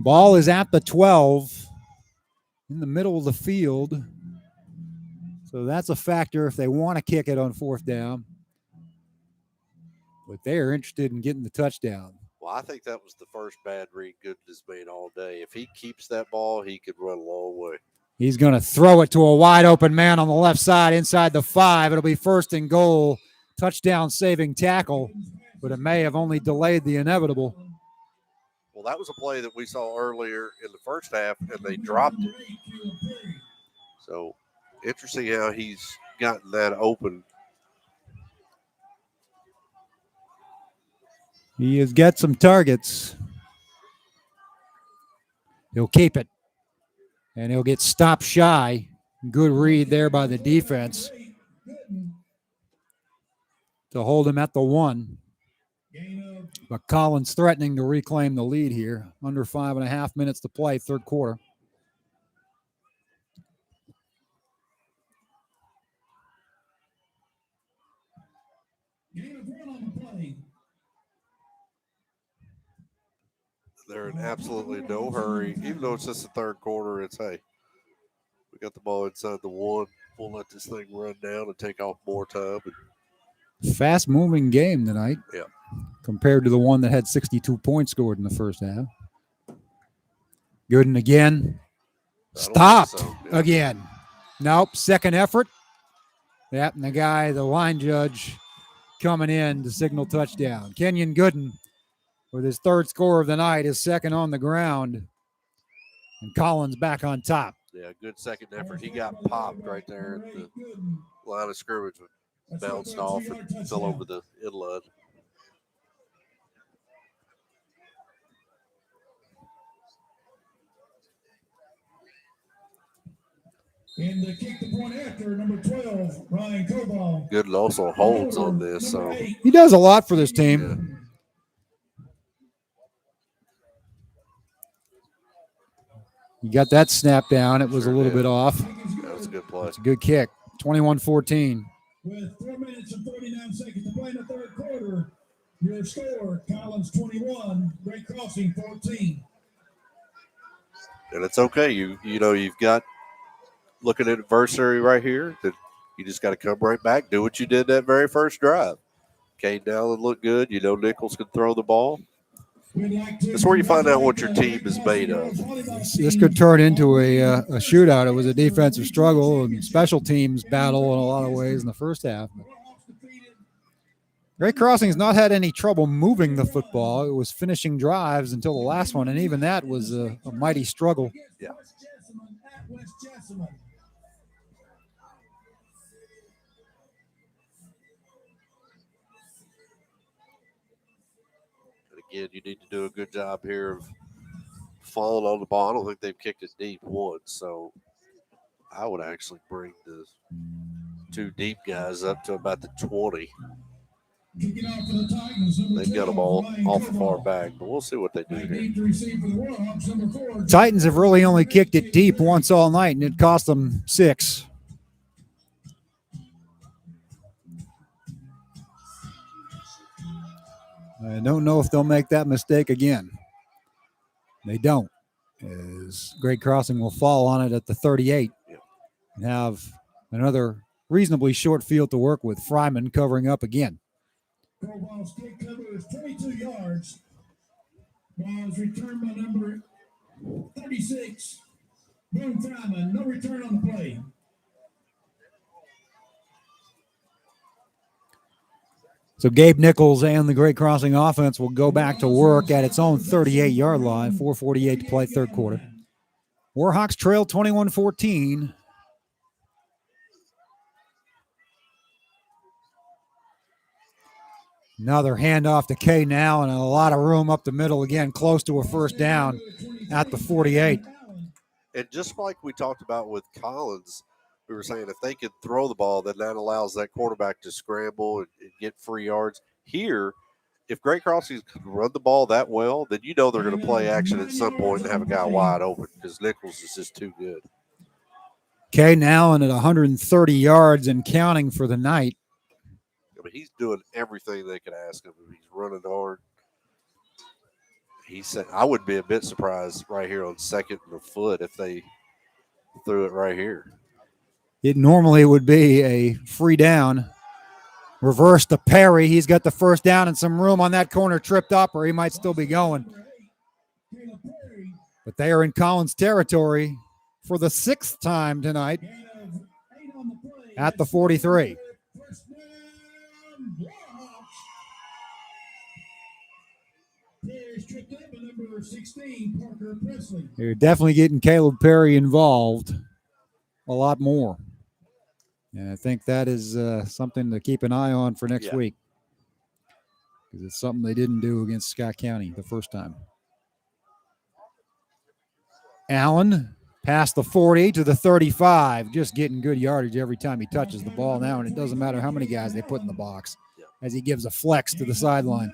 Ball is at the 12 in the middle of the field. So that's a factor if they want to kick it on 4th down. But they are interested in getting the touchdown. Well, I think that was the first bad read Gooden has made all day. If he keeps that ball, he could run a long way. He's going to throw it to a wide open man on the left side inside the 5. It'll be 1st and goal. Touchdown saving tackle, but it may have only delayed the inevitable. Well, that was a play that we saw earlier in the first half, and they dropped it. So interesting how he's gotten that open. He has got some targets. He'll keep it. And he'll get stopped shy. Good read there by the defense to hold him at the 1. But Collins threatening to reclaim the lead here. Under 5.5 minutes to play, third quarter. They're in absolutely no hurry. Even though it's just the third quarter, it's, hey, we got the ball inside the 1. We'll let this thing run down and take off more time. Fast-moving game tonight. Yeah. Compared to the one that had 62 points scored in the first half. Gooden again. Stopped again. Nope. Second effort. Yep, and the line judge coming in to signal touchdown. Kenyon Gooden with his 3rd score of the night, his 2nd on the ground. And Collins back on top. Yeah, good second effort. He got popped right there at the line of scrimmage. Bounced off and fell over the inline. And the kick the point after, number 12, Ryan Coball. Gooden also holds on this. So he does a lot for this team. Yeah. You got that snap down. It was a little bit off. That was a good play. It's a good kick. 21-14. With 4 minutes and 39 seconds to play in the third quarter, your score, Collins 21, Great Crossing 14. And it's okay. You've got looking at adversary right here that you just got to come right back, do what you did that very first drive. Came down and looked good. Nichols could throw the ball. That's where you find out what your team is made of. This could turn into a shootout. It was a defensive struggle and special teams battle in a lot of ways in the first half. Great Crossing's not had any trouble moving the football. It was finishing drives until the last one, and even that was a mighty struggle. Yeah. And again, you need to do a good job here of falling on the ball. I don't think they've kicked it deep once, so I would actually bring the two deep guys up to about the 20. They've got them all awful far back, but we'll see what they do here. Titans have really only kicked it deep once all night, and it cost them 6. I don't know if they'll make that mistake again. They don't, as Great Crossing will fall on it at the 38 and have another reasonably short field to work with. Fryman covering up again. Ball's kick cover is 22 yards. Ball is returned by number 36, Boone Fryman. No return on the play. So Gabe Nichols and the Great Crossing offense will go back to work at its own 38-yard line. 4:48 to play third quarter. Warhawks trail 21-14. Another handoff to Kay now, and a lot of room up the middle again, close to a first down at the 48. And just like we talked about with Collins, we were saying if they could throw the ball, then that allows that quarterback to scramble and get free yards. Here, if Great Crossing could run the ball that well, then you know they're going to play action at some point and have a guy wide open because Nichols is just too good. Kay now and at 130 yards and counting for the night. I mean, he's doing everything they could ask him. He's running hard. He said, I would be a bit surprised right here on second and a foot if they threw it right here. It normally would be a free down. Reverse to Perry. He's got the first down and some room on that corner, tripped up, or he might still be going. But they are in Collins territory for the 6th time tonight at the 43. They're definitely getting Caleb Perry involved a lot more. And I think that is something to keep an eye on for next week. Because it's something they didn't do against Scott County the first time. Allen past the 40 to the 35, just getting good yardage every time he touches the ball now, and it doesn't matter how many guys they put in the box as he gives a flex to the sideline.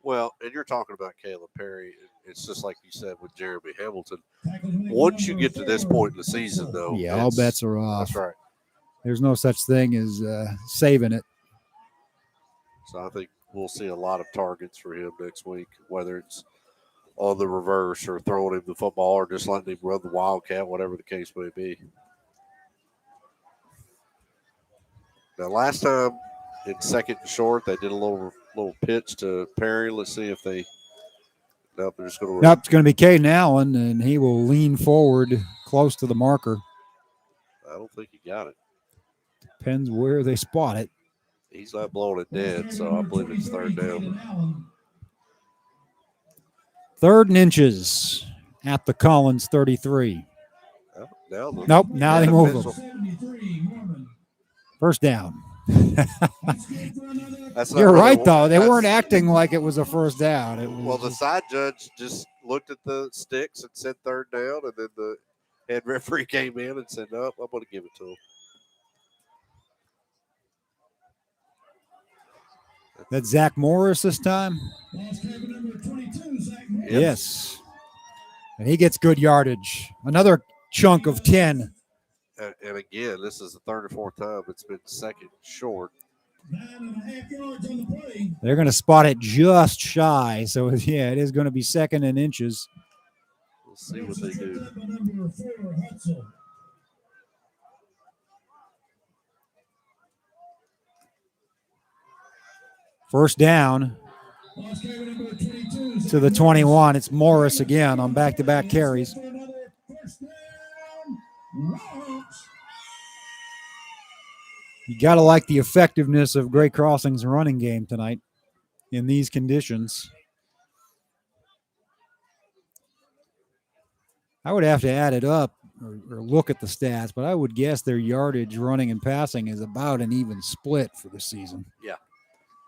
Well, and you're talking about Caleb Perry. It's just like you said with Jeremy Hamilton. Once you get to this point in the season, though, all bets are off. That's right. There's no such thing as saving it. So I think we'll see a lot of targets for him next week, whether it's on the reverse or throwing him the football or just letting him run the Wildcat, whatever the case may be. Now, last time in second and short, they did a little pitch to Perry. Let's see if they – nope, they're just going to – Nope, it's going to be Caden Allen, and he will lean forward close to the marker. I don't think he got it. Depends where they spot it. He's not blowing it dead, so I believe it's third down. 3rd and inches at the Collins 33. Nope, now they move them. First down. You're right, though. They weren't acting like it was a first down. Well, the side judge just looked at the sticks and said third down, and then the head referee came in and said, nope, I'm going to give it to him. That's Zach Morris this time? Yes. And he gets good yardage. Another chunk of 10. And again, this is the third or fourth time it's been second short. 9.5 yards on the play. They're going to spot it just shy. So, yeah, it is going to be 2nd and inches. We'll see what they do. First down to the 21. It's Morris again on back-to-back carries. You got to like the effectiveness of Great Crossing's running game tonight in these conditions. I would have to add it up or look at the stats, but I would guess their yardage running and passing is about an even split for the season. Yeah.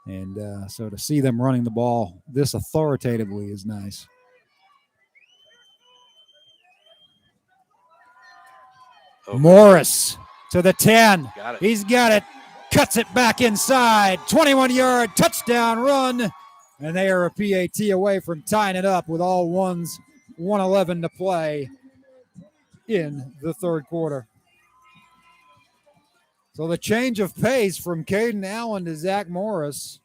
And so to see them running the ball this authoritatively is nice. Okay. Morris to the 10. Got it. He's got it. Cuts it back inside. 21-yard touchdown run. And they are a PAT away from tying it up with all ones. 1:11 to play in the third quarter. So the change of pace from Caden Allen to Zach Morris.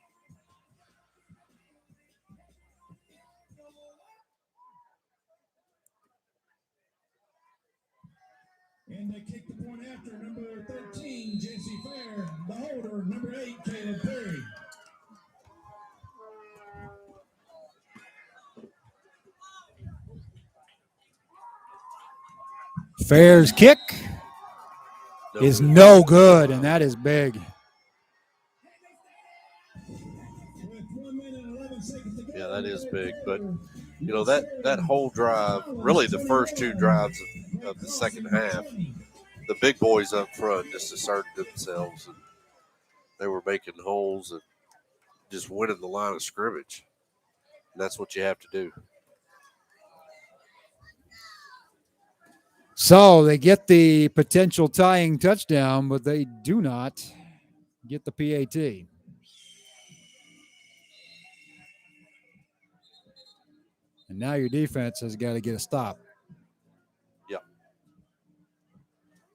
And they kick the point after number 13, Jesse Fair. The holder, number 8, Caleb Perry. Fair's kick is no good, and that is big. Yeah, that is big. But, you know, that whole drive, really the first two drives of the second half, the big boys up front just asserted themselves. And they were making holes and just winning the line of scrimmage. And that's what you have to do. So they get the potential tying touchdown, but they do not get the PAT. And now your defense has got to get a stop. Yeah.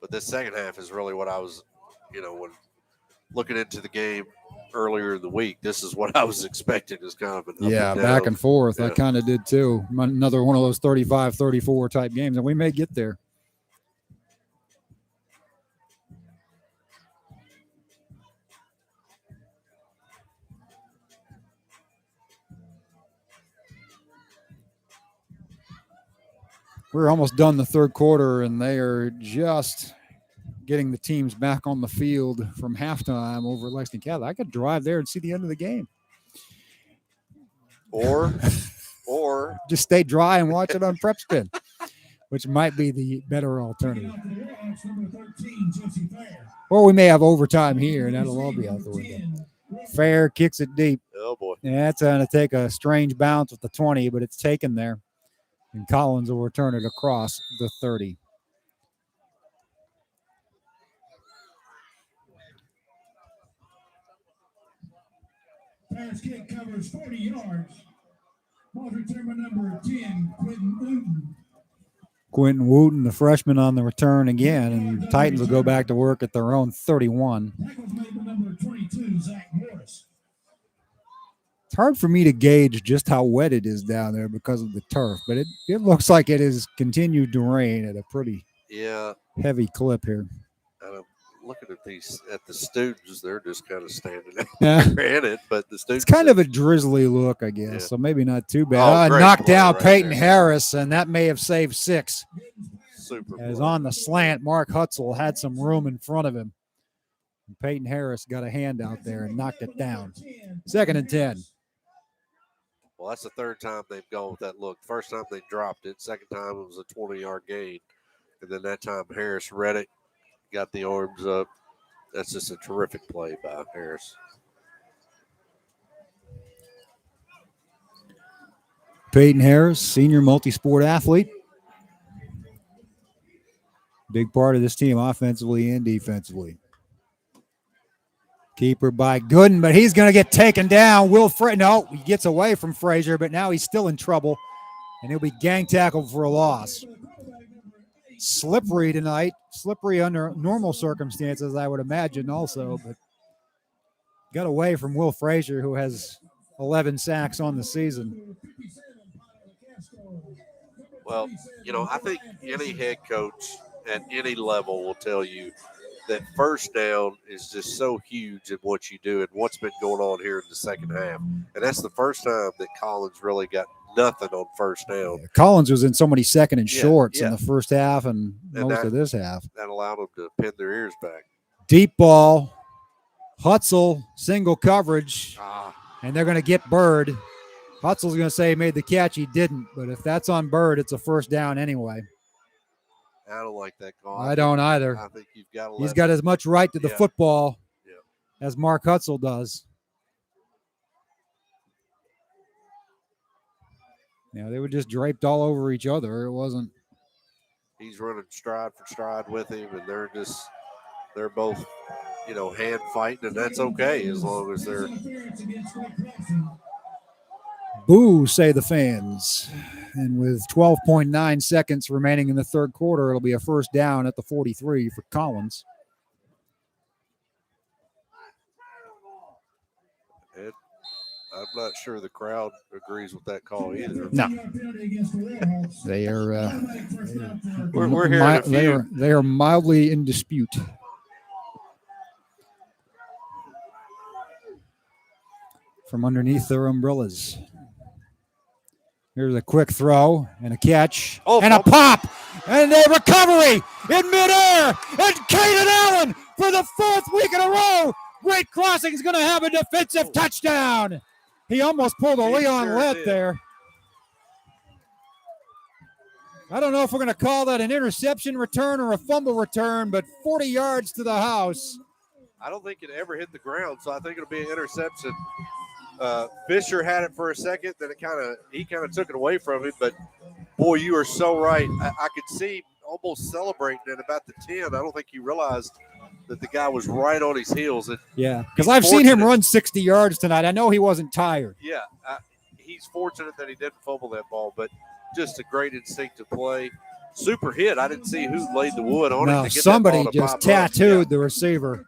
But this second half is really what I was, you know, when looking into the game earlier in the week, this is what I was expecting is kind of an up and down. Back and forth. Yeah. I kind of did too. Another one of those 35-34 type games, and we may get there. We're almost done the third quarter, and they are just getting the teams back on the field from halftime over at Lexington Catholic. I could drive there and see the end of the game. Or just stay dry and watch it on Prep Spin, which might be the better alternative. Or we may have overtime here, and that'll all be out the window. Fair kicks it deep. Oh, boy. Yeah, that's going to take a strange bounce with the 20, but it's taken there. And Collins will return it across the 30. Pass kick covers 40 yards. Ball returned by number 10, Quentin Wooten. Quentin Wooten, the freshman, on the return again, and Titans will go back to work at their own 31. Tackles made by number 22, Zach Morris. It's hard for me to gauge just how wet it is down there because of the turf, but it looks like it has continued to rain at a pretty heavy clip here. And I'm looking at the students. They're just kind of standing there in it, but the students. It's kind of a drizzly look, I guess, so maybe not too bad. Great Knocked play down right Peyton there. Harris, and that may have saved 6. Super. As play. on the slant, Mark Hutzel had some room in front of him. And Peyton Harris got a hand out there and knocked it down. 2nd and 10. Well, that's the third time they've gone with that look. First time they dropped it. Second time it was a 20-yard gain. And then that time Harris read it, got the arms up. That's just a terrific play by Harris. Peyton Harris, senior multi-sport athlete. Big part of this team offensively and defensively. Keeper by Gooden, but he's going to get taken down. He gets away from Frazier, but now he's still in trouble, and he'll be gang tackled for a loss. Slippery tonight. Slippery under normal circumstances, I would imagine also, but got away from Will Frazier, who has 11 sacks on the season. Well, you know, I think any head coach at any level will tell you that first down is just so huge in what you do and what's been going on here in the second half. And that's the first time that Collins really got nothing on first down. Collins was in so many second and shorts in yeah. the first half and most of this half. That allowed them to pin their ears back. Deep ball Hutzel, single coverage, and they're going to get Bird. Hutzel's going to say he made the catch. He didn't, but if that's on Bird, it's a first down anyway. I don't like that call. I don't either. I think you've got to He's got as much right to the football Yeah. as Mark Hutzel does. Yeah, they were just draped all over each other. It wasn't. He's running stride for stride with him, and they're both, hand fighting, and that's okay as long as they're. Boo, say the fans. And with 12.9 seconds remaining in the third quarter, it'll be a first down at the 43 for Collins. I'm not sure the crowd agrees with that call either. No, they are. We're hearing they are mildly in dispute. From underneath their umbrellas. Here's a quick throw and a catch and a pop and a recovery in midair. And Caden Allen for the fourth week in a row. Great Crossing is going to have a defensive touchdown. He almost pulled a Leon Lett there. I don't know if we're going to call that an interception return or a fumble return, but 40 yards to the house. I don't think it ever hit the ground, so I think it'll be an interception. Fisher had it for a second, then he kind of took it away from him. But boy, you are so right. I could see almost celebrating at about the 10. I don't think he realized that the guy was right on his heels. Yeah, because I've seen him run 60 yards tonight. I know he wasn't tired. Yeah, he's fortunate that he didn't fumble that ball, but just a great instinctive play. Super hit. I didn't see who laid the wood on it. To get somebody that ball to just pop tattooed the receiver.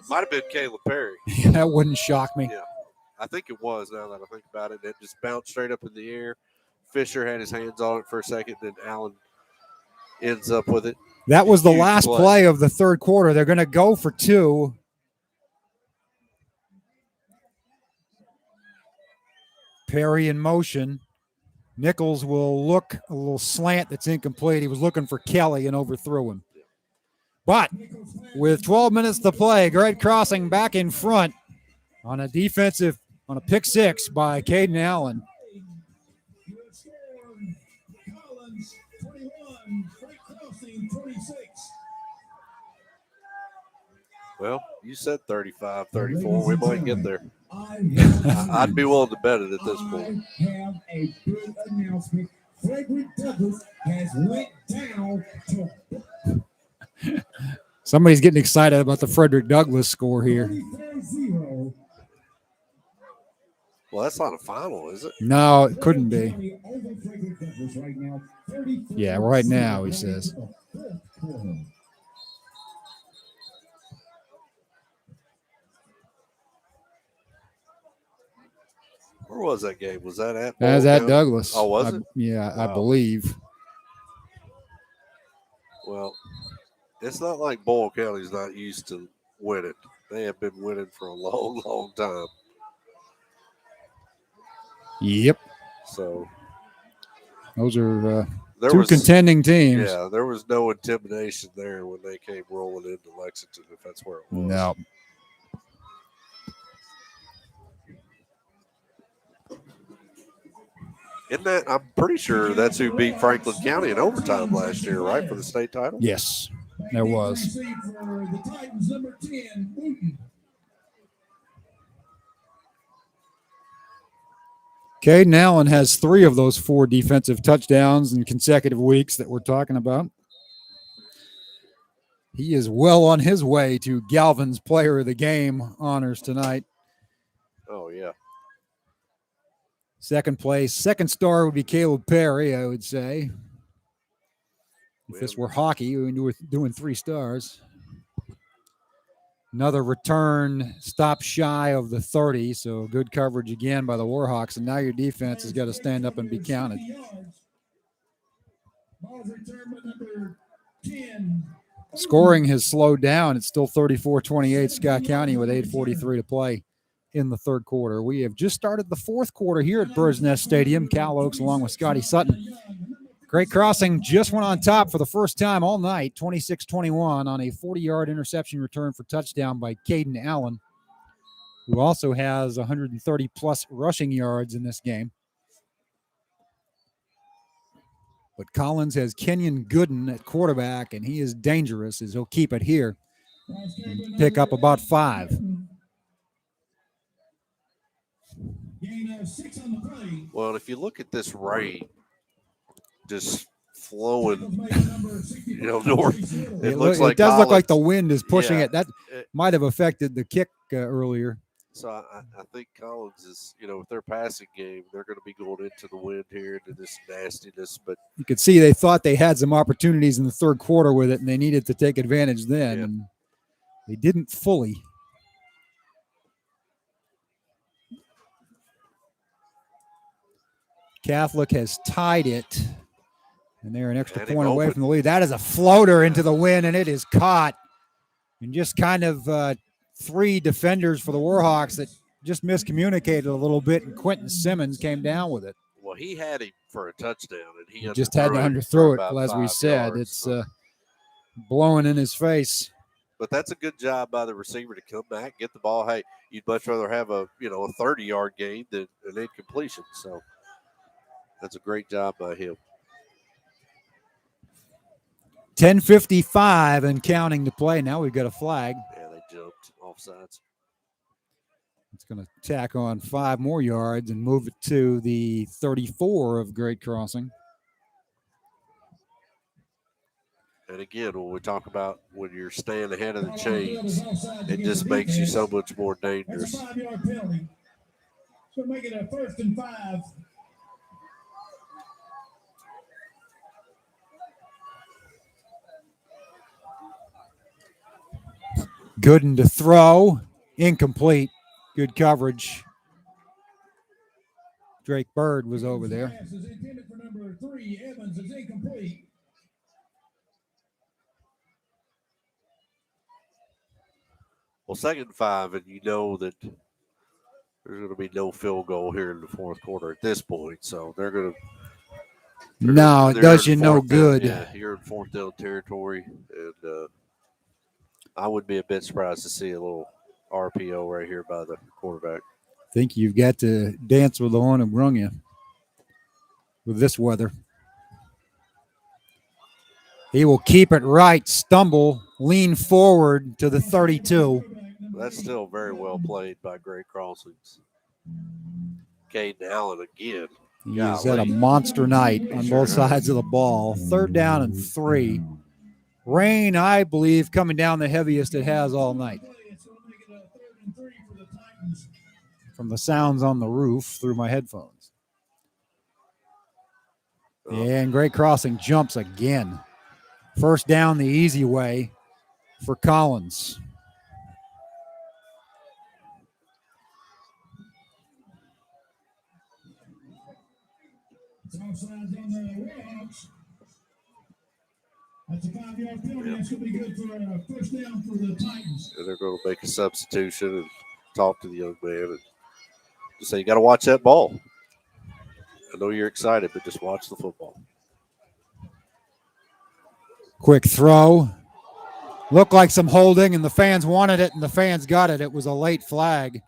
Might have been Caleb Perry. That wouldn't shock me. Yeah, I think it was now that I think about it. It just bounced straight up in the air. Fisher had his hands on it for a second, then Allen ends up with it. That was the last play of the third quarter. They're going to go for two. Perry in motion. Nichols will look a little slant that's incomplete. He was looking for Kelly and overthrew him. But with 12 minutes to play, Great Crossing back in front on a pick six by Caden Allen. Well, you said 35, 34. We might get there. I'd be willing to bet it at this point. I have a good announcement. Frederick Douglass has went down to Somebody's getting excited about the Frederick Douglass score here. 34-0. Well, that's not a final, is it? No, it couldn't be. Yeah, right now, he says. Where was that game? Was that at? That was at Douglas. Oh, was it? Yeah, Wow. I believe. Well, it's not like Boyle County's not used to winning. They have been winning for a long, long time. Yep. So those are there two was contending teams. Yeah, there was no intimidation there when they came rolling into Lexington, if that's where it was. No. Isn't that? I'm pretty sure that's who beat Franklin County in overtime last year, right, for the state title? Yes, there was. For the Titans, number 10, Wooten. Caden Allen has 3 of those 4 defensive touchdowns in consecutive weeks that we're talking about. He is well on his way to Galvin's Player of the Game honors tonight. Oh, yeah. Second place. Second star would be Caleb Perry, I would say. If this were hockey, we were doing 3 stars. Another return stop shy of the 30, so good coverage again by the Warhawks. And now your defense has got to stand up and be counted. Scoring has slowed down. It's still 34-28 Scott County with 8:43 to play in the third quarter. We have just started the fourth quarter here at Bird's Nest Stadium. Cal Oaks along with Scotty Sutton Great Crossing just went on top for the first time all night, 26-21 on a 40-yard interception return for touchdown by Caden Allen, who also has 130-plus rushing yards in this game. But Collins has Kenyon Gooden at quarterback, and he is dangerous as he'll keep it here and pick up about 5. Gain of 6 on the play. Well, if you look at this rain just flowing, north, it looks like it does look like Collins. the wind is pushing Yeah. it. That might have affected the kick earlier. So I think Collins is, with their passing game, they're going to be going into the wind here, into this nastiness. But You could see they thought they had some opportunities in the third quarter with it, and they needed to take advantage then. Yeah. And they didn't fully. Catholic has tied it, and they're an extra And point away open. from the lead. That is a floater into the wind, and it is caught. And just kind of 3 defenders for the Warhawks that just miscommunicated a little bit, and Quentin Simmons came down with it. well, he had him for a touchdown, and he Just had to underthrow it, as we said. It's blowing in his face. But that's a good job by the receiver to come back, get the ball. Hey, you'd much rather have a 30-yard gain than an incompletion. So that's a great job by him. 10:55 and counting to play. Now we've got a flag. Yeah, they jumped offsides. It's going to tack on 5 more yards and move it to the 34 of Great Crossing. And again, when we talk about when you're staying ahead of the chains, it just makes you so much more That's dangerous. a 5-yard penalty. So make it a 1st and 5. Gooden to throw. Incomplete. Good coverage. Drake Bird was over there. Pass is intended for number 3. Evans is incomplete. Well, 2nd and 5, and you know that there's going to be no field goal here in the 4th quarter at this point. So they're going to. No, it does you no good. Yeah, you're in 4th down territory, and I would be a bit surprised to see a little RPO right here by the quarterback. Think you've got to dance with the one who brung you with this weather. He will keep it right, stumble, lean forward to the 32. That's still very well played by Great Crossings. Caden Allen again. He has had a Golly. monster night on Sure both has. sides of the ball. 3rd down and 3. Rain, I believe, coming down the heaviest it has all night. So make it a 3rd and 3 for the Titans. From the sounds on the roof through my headphones. And Great Crossing jumps again. 1st down the easy way for Collins. It's offsides on the Warhawks. That's a 5-yard penalty. Yep. That's going to be good for a 1st down for the Titans. And they're going to make a substitution and talk to the young man and just say, you got to watch that ball. I know you're excited, but just watch the football. Quick throw. Looked like some holding, and the fans wanted it, and the fans got it. It was a late flag.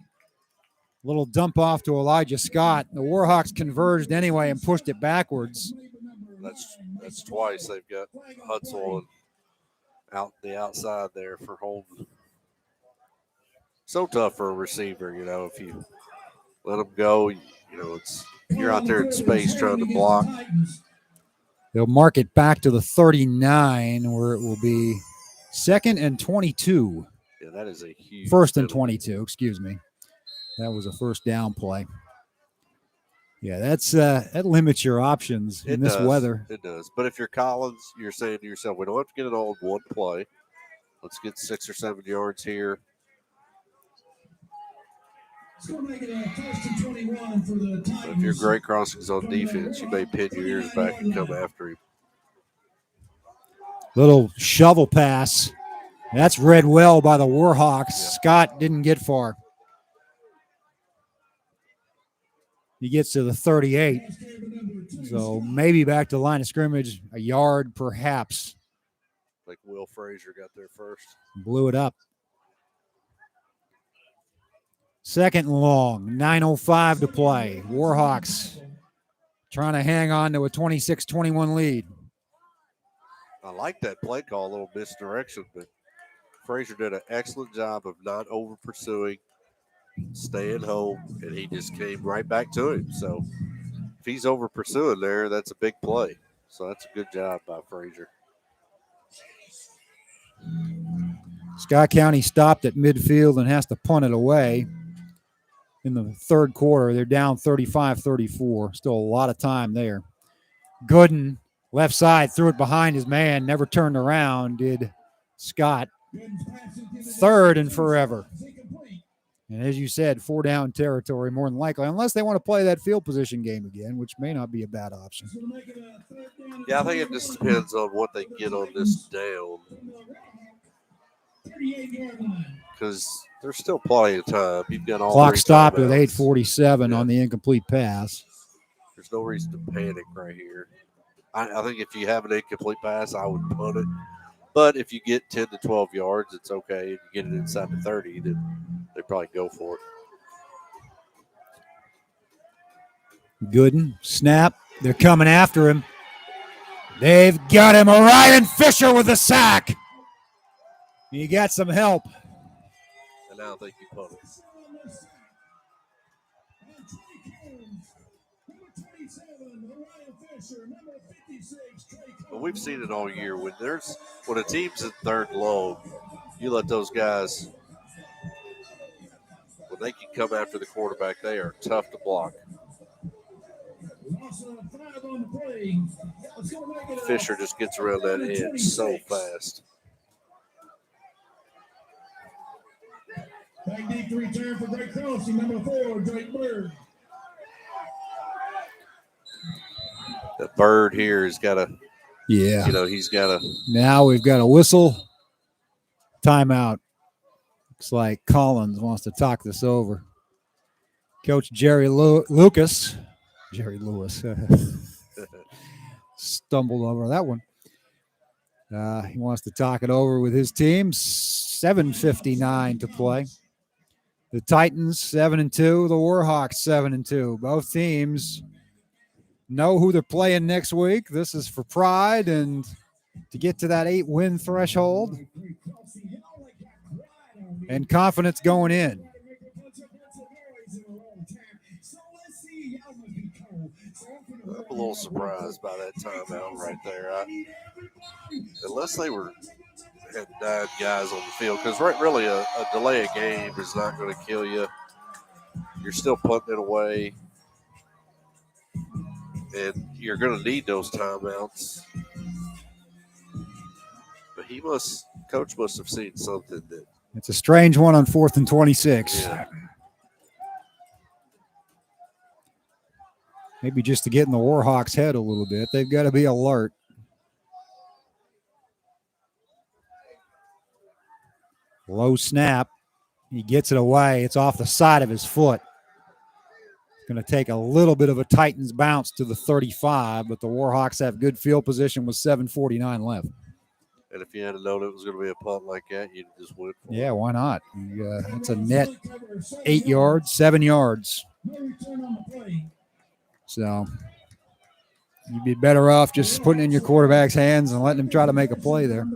Little dump off to Elijah Scott. The Warhawks converged anyway and pushed it backwards. That's twice they've got Hutzel and out the outside there for holding. So tough for a receiver, if you let them go, you're out there in space trying to block. They'll mark it back to the 39, where it will be 2nd and 22. Yeah, that is a huge 1st and penalty. 22, excuse me. That was a 1st down play. Yeah, that limits your options in this weather. It does. But if you're Collins, you're saying to yourself, we don't have to get it all in one play. Let's get 6 or 7 yards here. It's going to make it a 1st and 21 for the Titans. If you're Great Crossings on defense, you may pin your ears back and come after him. Little shovel pass. That's read well by the Warhawks. Yeah. Scott didn't get far. He gets to the 38. There's So maybe back to the line of scrimmage, a yard perhaps. Like Will Frazier got there first. Blew it up. Second and long, 9:05 to play. Warhawks trying to hang on to a 26-21 lead. I like that play call, a little misdirection, but Frazier did an excellent job of not over pursuing, staying home, and he just came right back to him. So if he's over pursuing there, that's a big play. So that's a good job by Frazier. Scott County stopped at midfield and has to punt it away. In the third quarter, they're down 35-34. Still a lot of time there. Gooden, left side, threw it behind his man, never turned around, did Scott. Third and forever. And as you said, 4-down territory more than likely, unless they want to play that field position game again, which may not be a bad option. Yeah, I think it just depends on what they get on this down. Because there's still plenty of time. You've got all Clock three stopped with timeouts. 8:47 on the incomplete pass. There's no reason to panic right here. I think if you have an incomplete pass, I would punt it. But if you get 10 to 12 yards, it's okay. If you get it inside the 30, then they probably go for it. Gooden, snap. They're coming after him. They've got him. Orion Fisher with a sack. He got some help. And I don't think you punt it. But we've seen it all year. When a team's in third and long, you let those guys, when they can come after the quarterback, they are tough to block. Fisher just gets around that edge so fast. Back deep to return for Drake Crossing, number 4, Drake Bird. That Bird here has got to, Yeah. he's got to. Now we've got a whistle. Timeout. Looks like Collins wants to talk this over. Coach Jerry Lewis stumbled over that one. He wants to talk it over with his team. 7:59 to play. The Titans 7-2, the Warhawks 7-2. Both teams know who they're playing next week. This is for pride and to get to that 8-win threshold and confidence going in. I'm a little surprised by that timeout right there. Unless they had 9 guys on the field, because really a delay of game is not going to kill you. You're still punting it away, and you're going to need those timeouts. But Coach must have seen something that. It's a strange one on 4th and 26. Yeah. Maybe just to get in the Warhawks' head a little bit. They've got to be alert. Low snap. He gets it away. It's off the side of his foot. It's going to take a little bit of a Titans bounce to the 35, but the Warhawks have good field position with 7:49 left. And if you had known it was going to be a punt like that, you'd just went for it. Yeah, why not? It's a net 8 yards, 7 yards. So you'd be better off just putting it in your quarterback's hands and letting him try to make a play there.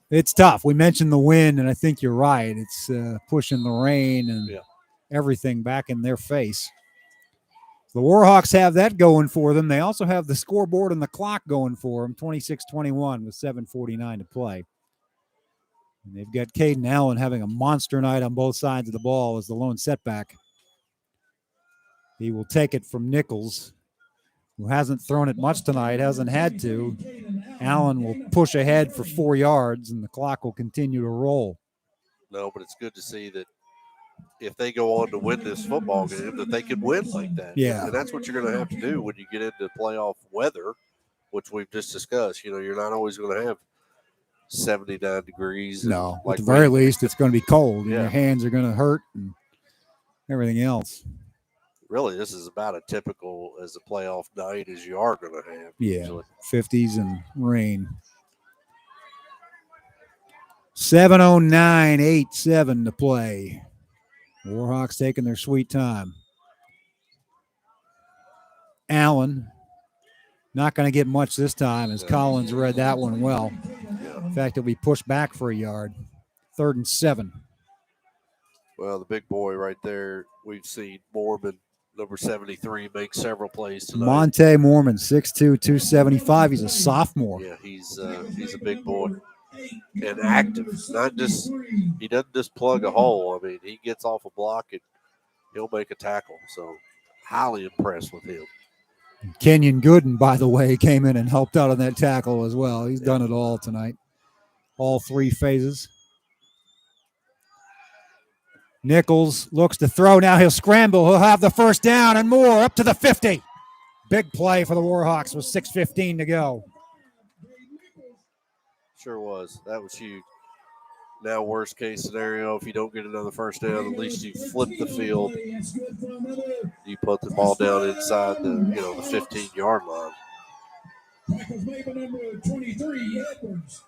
It's tough. We mentioned the wind, and I think you're right. It's pushing the rain and everything back in their face. The Warhawks have that going for them. They also have the scoreboard and the clock going for them, 26-21 with 7:49 to play. And they've got Caden Allen having a monster night on both sides of the ball as the lone setback. He will take it from Nichols, who hasn't thrown it much tonight, hasn't had to. Allen will push ahead for 4 yards, and the clock will continue to roll. No, but it's good to see that if they go on to win this football game, that they could win like that. Yeah. And that's what you're going to have to do when you get into playoff weather, which we've just discussed. You're not always going to have 79 degrees. No, at the very least, it's going to be cold, and Yeah. your hands are going to hurt and everything else. really, this is about as typical as a playoff night as you are going to have. Yeah, Usually. 50s and rain. 7:09, 8-7 to play. Warhawks taking their sweet time. Allen, not going to get much this time as Collins read that one well. Yeah. In fact, he'll be pushed back for a yard. 3rd and 7. Well, the big boy right there, we've seen Mormon, number 73, make several plays tonight. Monte Mormon, 6'2", 275. He's a sophomore. Yeah, he's a big boy and active. He doesn't just plug a hole. I mean, he gets off a block and he'll make a tackle. So, highly impressed with him. Kenyon Gooden, by the way, came in and helped out on that tackle as well. He's done it all tonight. All 3 phases. Nichols looks to throw. Now he'll scramble. He'll have the first down and more up to the 50. Big play for the Warhawks with 6:15 to go. Sure was. That was huge. Now, worst case scenario, if you don't get another first down, at least you flip the field. You put the ball down inside the 15-yard line. Tackles made by number 23, Edwards.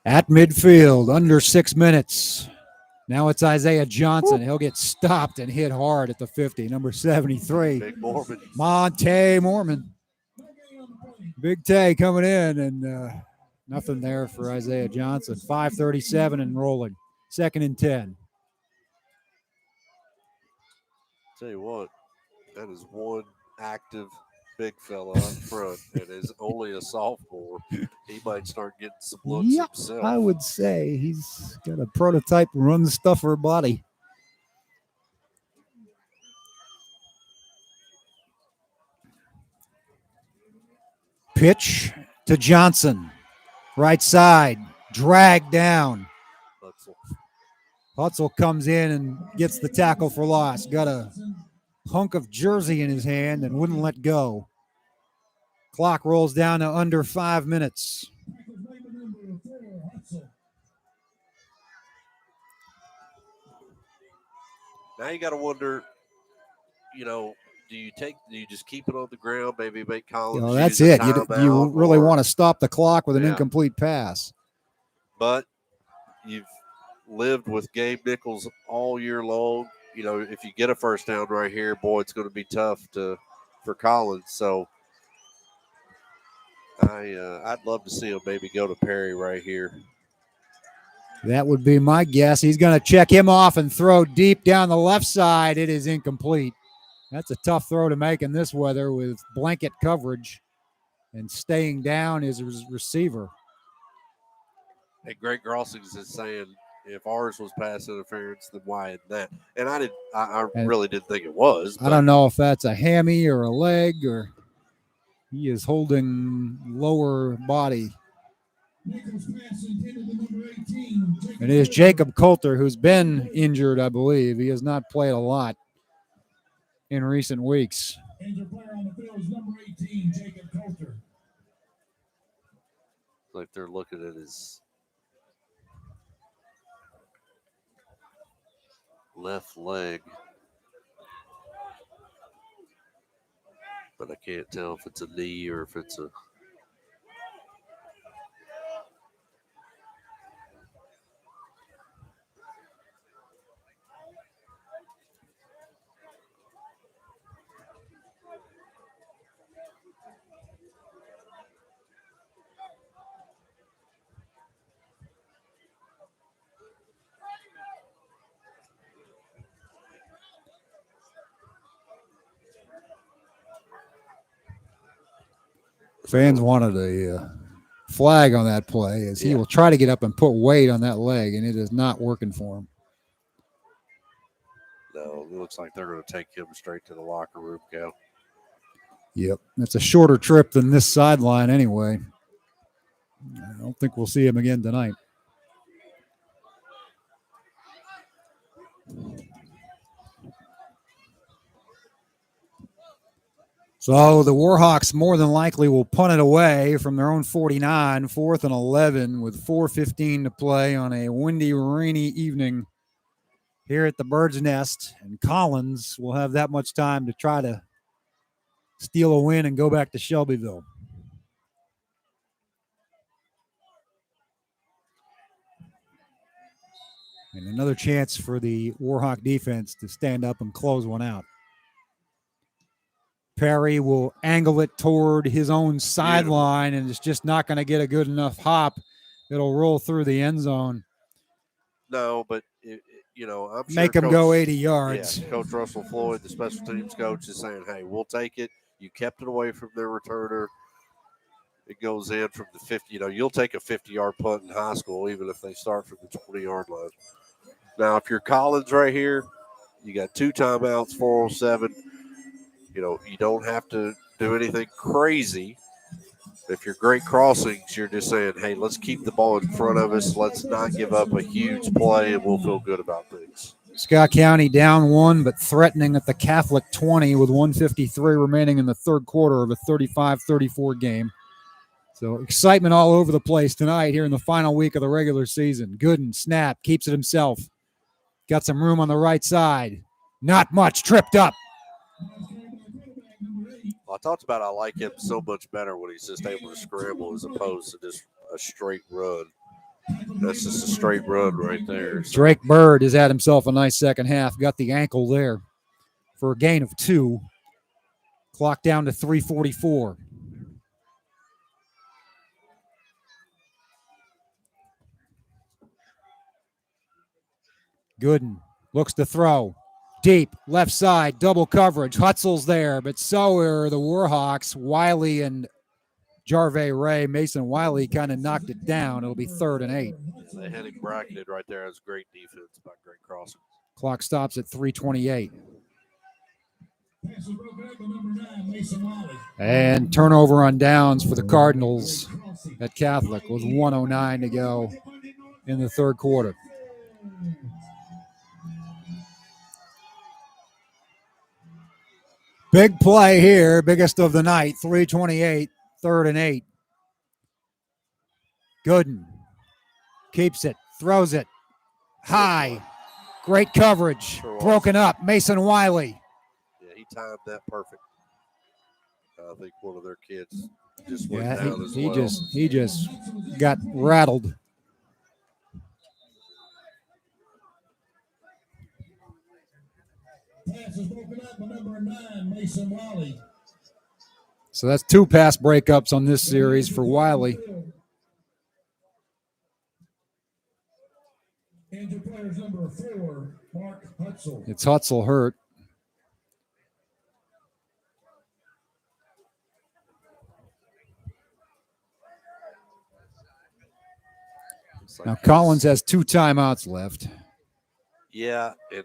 At midfield, under 6 minutes. Now it's Isaiah Johnson. He'll get stopped and hit hard at the 50. Number 73. Big Mormon. Monte Mormon. Big Tay coming in, and nothing there for Isaiah Johnson. 5:37 and rolling. 2nd and 10. Tell you what, that is one active big fella up front and is only a sophomore. He might start getting some looks himself. I would say he's got a prototype run stuffer body. Pitch to Johnson. Right side. Drag down. Hutzel comes in and gets the tackle for loss. Got a hunk of jersey in his hand and wouldn't let go. Clock rolls down to under 5 minutes. Now you got to wonder, do you just keep it on the ground, maybe make Collins? That's it. You really want to stop the clock with an incomplete pass. But you've lived with Gabe Nichols all year long. If you get a first down right here, boy, it's going to be tough for Collins. So I'd love to see him maybe go to Perry right here. That would be my guess. He's going to check him off and throw deep down the left side. It is incomplete. That's a tough throw to make in this weather with blanket coverage and staying down his receiver. Hey, Greg Grossings is saying if ours was pass interference, then why isn't that? And I really didn't think it was. I don't know if that's a hammy or a leg, or he is holding lower body. And it is Jacob Coulter, who's been injured, I believe. He has not played a lot in recent weeks. Injured player on the field is number 18, Jacob Coulter. Like they're looking at his left leg, but I can't tell if it's a knee or if it's a. Fans wanted a flag on that play as he will try to get up and put weight on that leg, and it is not working for him. No, it looks like they're going to take him straight to the locker room, Cal. Yep, it's a shorter trip than this sideline anyway. I don't think we'll see him again tonight. So the Warhawks more than likely will punt it away from their own 49, 4th and 11 with 4:15 to play on a windy, rainy evening here at the Bird's Nest. And Collins will have that much time to try to steal a win and go back to Shelbyville. And another chance for the Warhawk defense to stand up and close one out. Perry will angle it toward his own sideline, and it's just not going to get a good enough hop. It'll roll through the end zone. No, but, I'm sure Make him go 80 yards. Yeah, Coach Russell Floyd, the special teams coach, is saying, hey, we'll take it. You kept it away from their returner. It goes in from the 50. You'll take a 50-yard punt in high school, even if they start from the 20-yard line. Now, if you're Collins right here, you got 2 timeouts, 4:07. You don't have to do anything crazy. If you're Great Crossings, you're just saying, hey, let's keep the ball in front of us. Let's not give up a huge play, and we'll feel good about things. Scott County down 1, but threatening at the Catholic 20 with 1:53 remaining in the third quarter of a 35-34 game. So excitement all over the place tonight here in the final week of the regular season. Gooden, snap, keeps it himself. Got some room on the right side. Not much, tripped up. I talked about I like him so much better when he's just able to scramble as opposed to just a straight run. That's just a straight run right there. So. Drake Bird has had himself a nice second half. Got the ankle there for a gain of 2. Clock down to 3:44. Gooden looks to throw. Deep, left side, double coverage. Hutzel's there, but so are the Warhawks. Wiley and Jarve Ray. Mason Wiley kind of knocked it down. It'll be 3rd and 8. Yeah, they had him bracketed right there. That's great defense by Great Crossing. Clock stops at 3:28. And turnover on downs for the Cardinals at Catholic with 1:09 to go in the third quarter. Big play here, biggest of the night, 3:28, 3rd and 8. Gooden keeps it, throws it high. Great coverage, broken up. Mason Wiley. Yeah, he timed that perfect. I think one of their kids just went down as well. He just got rattled. Pass is broken up by number 9, Mason Wiley. So that's 2 pass breakups on this series for Wiley. Injured players number 4, Mark Hutzel. It's Hutzel hurt. Now Collins has 2 timeouts left. Yeah, and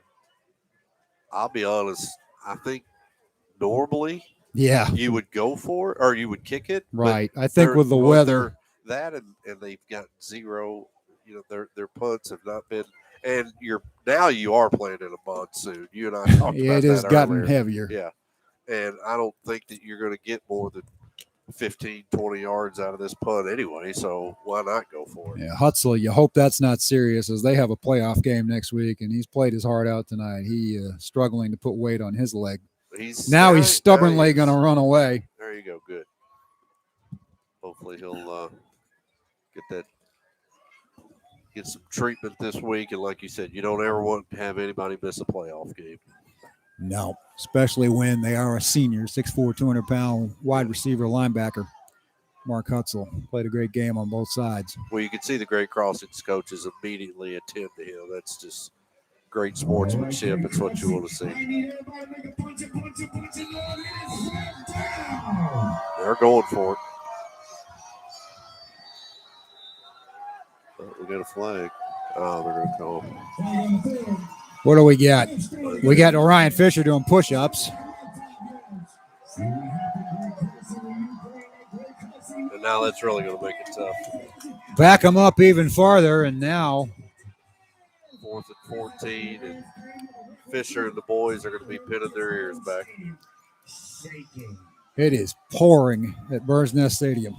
I'll be honest, I think normally you would go for it or you would kick it. Right. I think with the weather. That and they've got 0, their punts have not been, and you are playing in a monsoon. You and I talked about that it has gotten earlier. heavier. Yeah. And I don't think that you're going to get more than 15, 20 yards out of this punt anyway, so why not go for it? Yeah, Hutzel, you hope that's not serious as they have a playoff game next week, and he's played his heart out tonight. He struggling to put weight on his leg. He's stubbornly going to run away. There you go. Good. Hopefully he'll get some treatment this week, and like you said, you don't ever want to have anybody miss a playoff game. No, especially when they are a senior, 6'4", 200-pound wide receiver linebacker. Mark Hutzel played a great game on both sides. Well, you can see the Great Crossings coaches immediately attend to him. That's just great sportsmanship. It's what you want to see. They're going for it. But we got a flag. Oh, they're going to call. What do we got? We got Orion Fisher doing push-ups. And now that's really going to make it tough. Back them up even farther, and now 4th and 14, and Fisher and the boys are going to be pinning their ears back. It is pouring at Bird's Nest Stadium.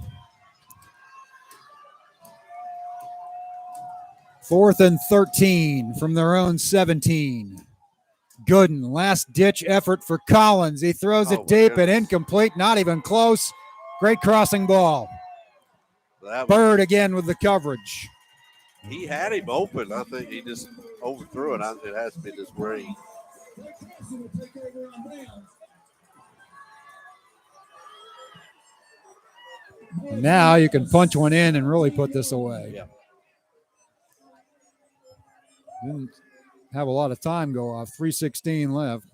4th and 13 from their own 17. Gooden, last-ditch effort for Collins. He throws it deep and incomplete, not even close. Great crossing ball. Bird again with the coverage. He had him open. I think he just overthrew it. It has to be this rain. And now you can punch one in and really put this away. Yeah. Didn't have a lot of time go off. 3:16 left.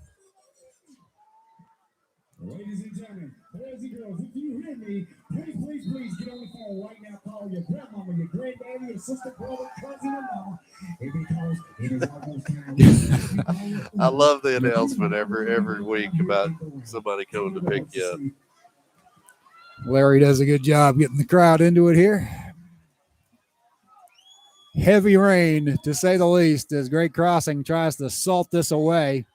Ladies and gentlemen, boys and girls, if you hear me, please get on the phone right now. Call your grandmama, your granddaddy, your sister, brother, cousin, or mama. Because it is almost time. I love the announcement every week about somebody coming to pick you up. Larry does a good job getting the crowd into it here. Heavy rain, to say the least, as Great Crossing tries to salt this away.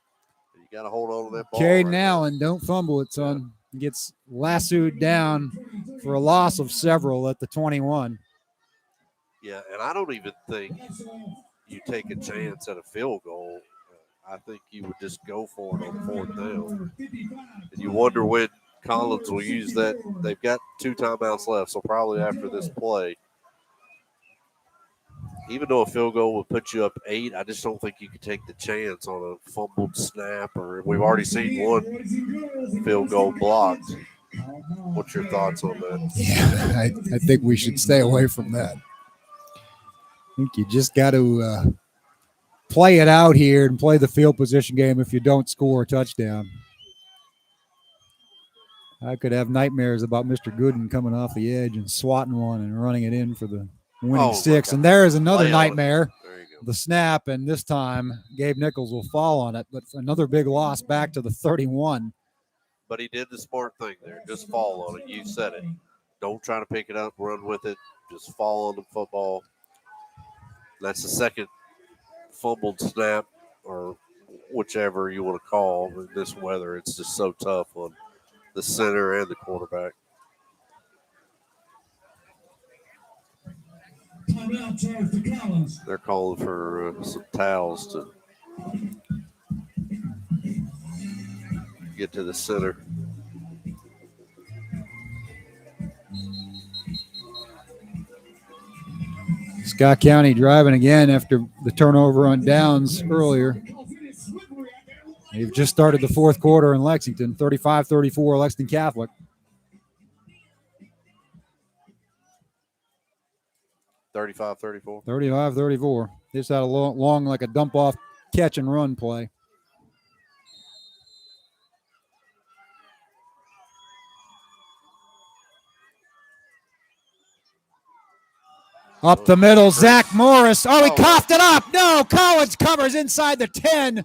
You got to hold on to that ball. Caden Allen, don't fumble it, son. Gets lassoed down for a loss of several at the 21. Yeah, and I don't even think you take a chance at a field goal. I think you would just go for it on 4th down. And you wonder when Collins will use that. They've got 2 timeouts left, so probably after this play. Even though a field goal would put you up 8, I just don't think you could take the chance on a fumbled snap, or we've already seen one field goal blocked. What's your thoughts on that? Yeah, I think we should stay away from that. I think you just got to play it out here and play the field position game if you don't score a touchdown. I could have nightmares about Mr. Gooden coming off the edge and swatting one and running it in for the winning 6. And there is another nightmare. The snap, and this time Gabe Nichols will fall on it, but another big loss back to the 31. But he did the smart thing there. Just fall on it. You said it. Don't try to pick it up, run with it. Just fall on the football. That's the second fumbled snap, or whichever you want to call. In this weather, it's just so tough on the center and the quarterback. They're calling for some towels to get to the center. Scott County driving again after the turnover on downs earlier. They've just started the 4th quarter in Lexington, 35-34 Lexington Catholic. 35-34. 35-34. Just had a long like a dump off catch and run play. Up the middle, Zach Morris. Oh, he coughed it up. No, Collins covers inside the 10.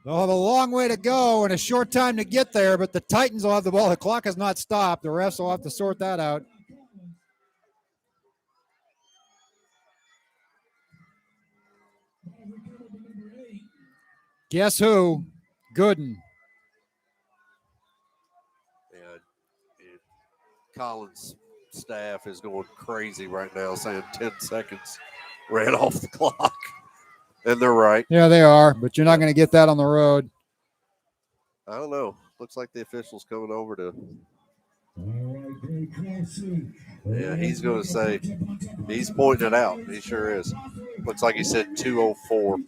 They'll have a long way to go and a short time to get there, but the Titans will have the ball. The clock has not stopped. The refs will have to sort that out. Guess who? Gooden. And Collins' staff is going crazy right now, saying 10 seconds ran off the clock. And they're right. Yeah, they are, but you're not going to get that on the road. I don't know. Looks like the official's coming over to. Yeah, he's going to say, he's pointing it out. He sure is. Looks like he said 2:04.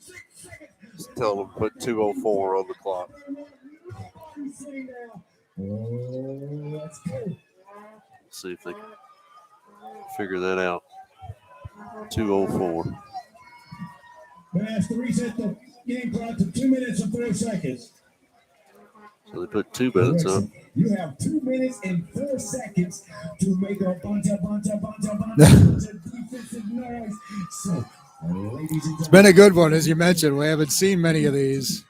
Just tell him to put 2:04 on the clock. Let's see if they can figure that out. 2:04. Has to reset the game clock to 2 minutes and 4 seconds. So they put 2 minutes up. You have 2 minutes and 4 seconds to make a bunch of defensive noise. So, it's been a good one, as you mentioned. We haven't seen many of these.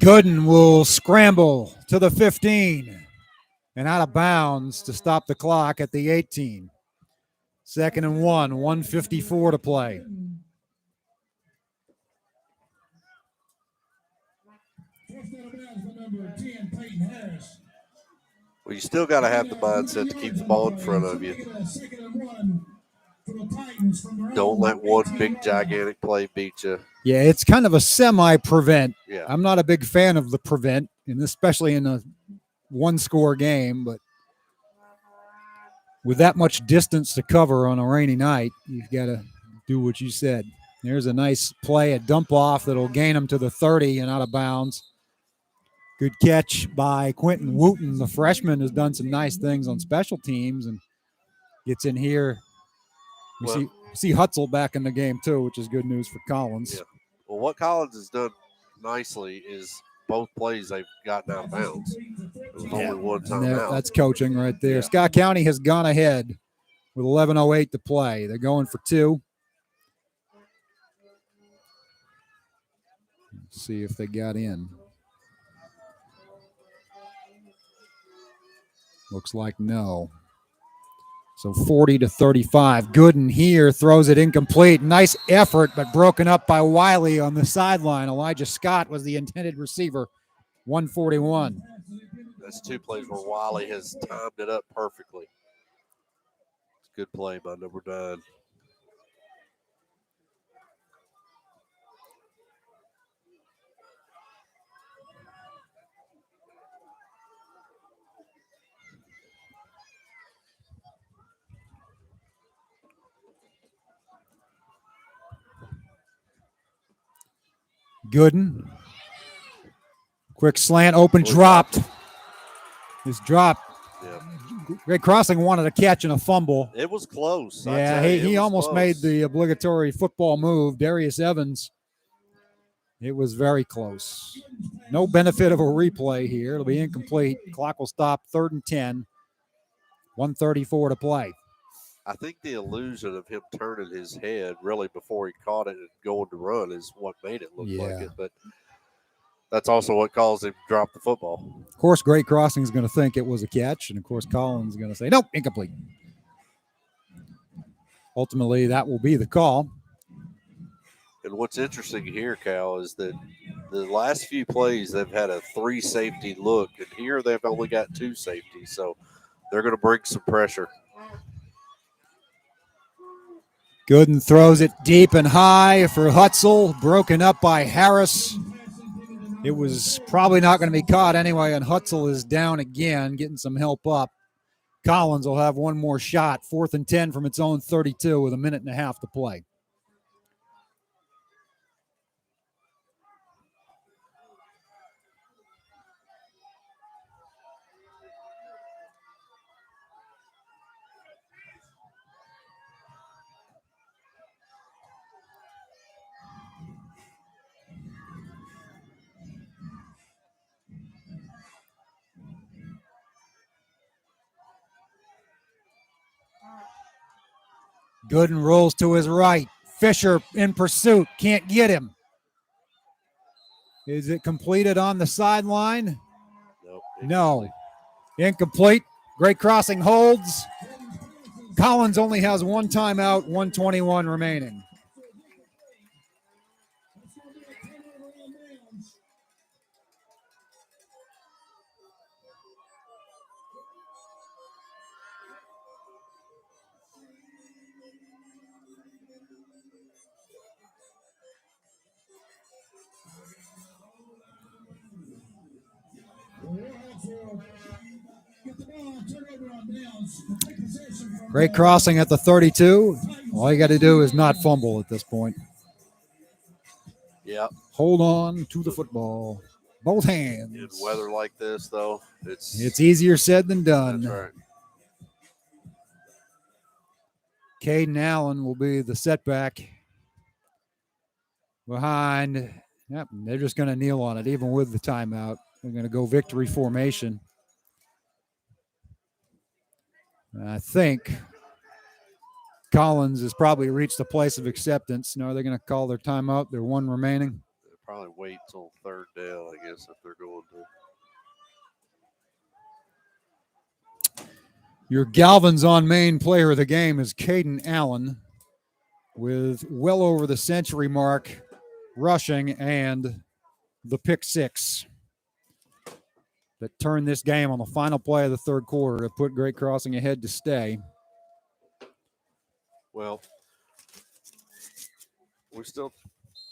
Gooden will scramble to the 15 and out of bounds to stop the clock at the 18. 2nd and 1, 1:54 to play. Well, you still got to have the mindset to keep the ball in front of you. Don't let one big, gigantic play beat you. Yeah, it's kind of a semi-prevent. Yeah. I'm not a big fan of the prevent, and especially in a one-score game, but with that much distance to cover on a rainy night, you've got to do what you said. There's a nice play, a dump off that'll gain them to the 30 and out of bounds. Good catch by Quentin Wooten. The freshman has done some nice things on special teams and gets in here. We see Hutzel back in the game too, which is good news for Collins. Yeah. Well, what Collins has done nicely is both plays they've gotten out of bounds. It was only one time out. That's coaching right there. Yeah. Scott County has gone ahead with 11:08 to play. They're going for 2. Let's see if they got in. Looks like no. So 40-35. Gooden here throws it incomplete. Nice effort, but broken up by Wiley on the sideline. Elijah Scott was the intended receiver. 141. That's 2 plays where Wiley has timed it up perfectly. It's a good play by number 9. Gooden. Quick slant, open, dropped. This drop. Yeah. Great Crossing wanted a catch and a fumble. It was close. Yeah, he almost made the obligatory football move. Darius Evans. It was very close. No benefit of a replay here. It'll be incomplete. Clock will stop. 3rd and 10. 1:34 to play. I think the illusion of him turning his head really before he caught it and going to run is what made it look like it. But that's also what caused him to drop the football. Of course, Great Crossing is going to think it was a catch. And, of course, Collins is going to say, nope, incomplete. Ultimately, that will be the call. And what's interesting here, Cal, is that the last few plays they've had a 3 safety look. And here they've only got 2 safeties. So they're going to bring some pressure. Gooden throws it deep and high for Hutzel, broken up by Harris. It was probably not going to be caught anyway, and Hutzel is down again, getting some help up. Collins will have one more shot, 4th and 10 from its own 32 with 1.5 minutes to play. Gooden rolls to his right. Fisher in pursuit. Can't get him. Is it completed on the sideline? Nope, no. Incomplete. Great Crossing holds. Collins only has 1 timeout, 1:21 remaining. Great Crossing at the 32. All you got to do is not fumble at this point. Yeah. Hold on to the football. Both hands. In weather like this, though, it's easier said than done. That's right. Caden Allen will be the setback behind. Yep, they're just going to kneel on it, even with the timeout. They're going to go victory formation. I think Collins has probably reached the place of acceptance. Now they're going to call their timeout. They're 1 remaining. They'll probably wait till 3rd down, I guess, if they're going to. Your Galvin's on Main player of the game is Caden Allen with well over the century mark rushing and the pick six that turned this game on the final play of the third quarter to put Great Crossing ahead to stay. Well, we still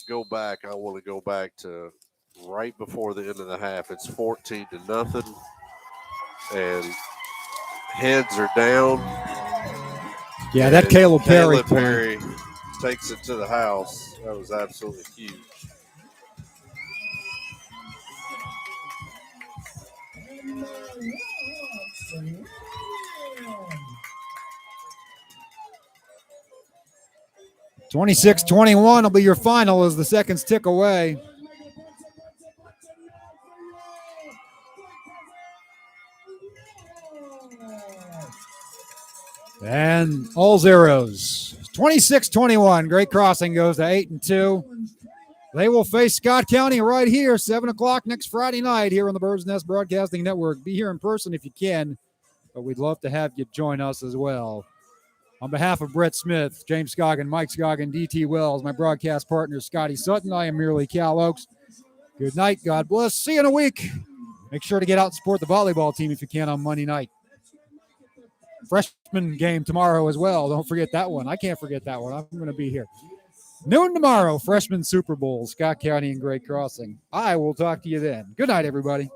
go back. I want to go back to right before the end of the half. It's 14-0, and heads are down. Yeah, that Caleb Perry takes it to the house. That was absolutely huge. And Warhawks win. 26-21 will be your final as the seconds tick away. And all zeros. 26-21. Great Crossing goes to 8-2. They will face Scott County right here, 7 o'clock next Friday night here on the Bird's Nest Broadcasting Network. Be here in person if you can, but we'd love to have you join us as well. On behalf of Brett Smith, James Scoggin, Mike Scoggin, DT Wells, my broadcast partner, Scotty Sutton, I am merely Cal Oaks. Good night. God bless. See you in a week. Make sure to get out and support the volleyball team if you can on Monday night. Freshman game tomorrow as well. Don't forget that one. I can't forget that one. I'm going to be here. Noon tomorrow, Freshman Super Bowl, Scott County and Great Crossing. I will talk to you then. Good night, everybody.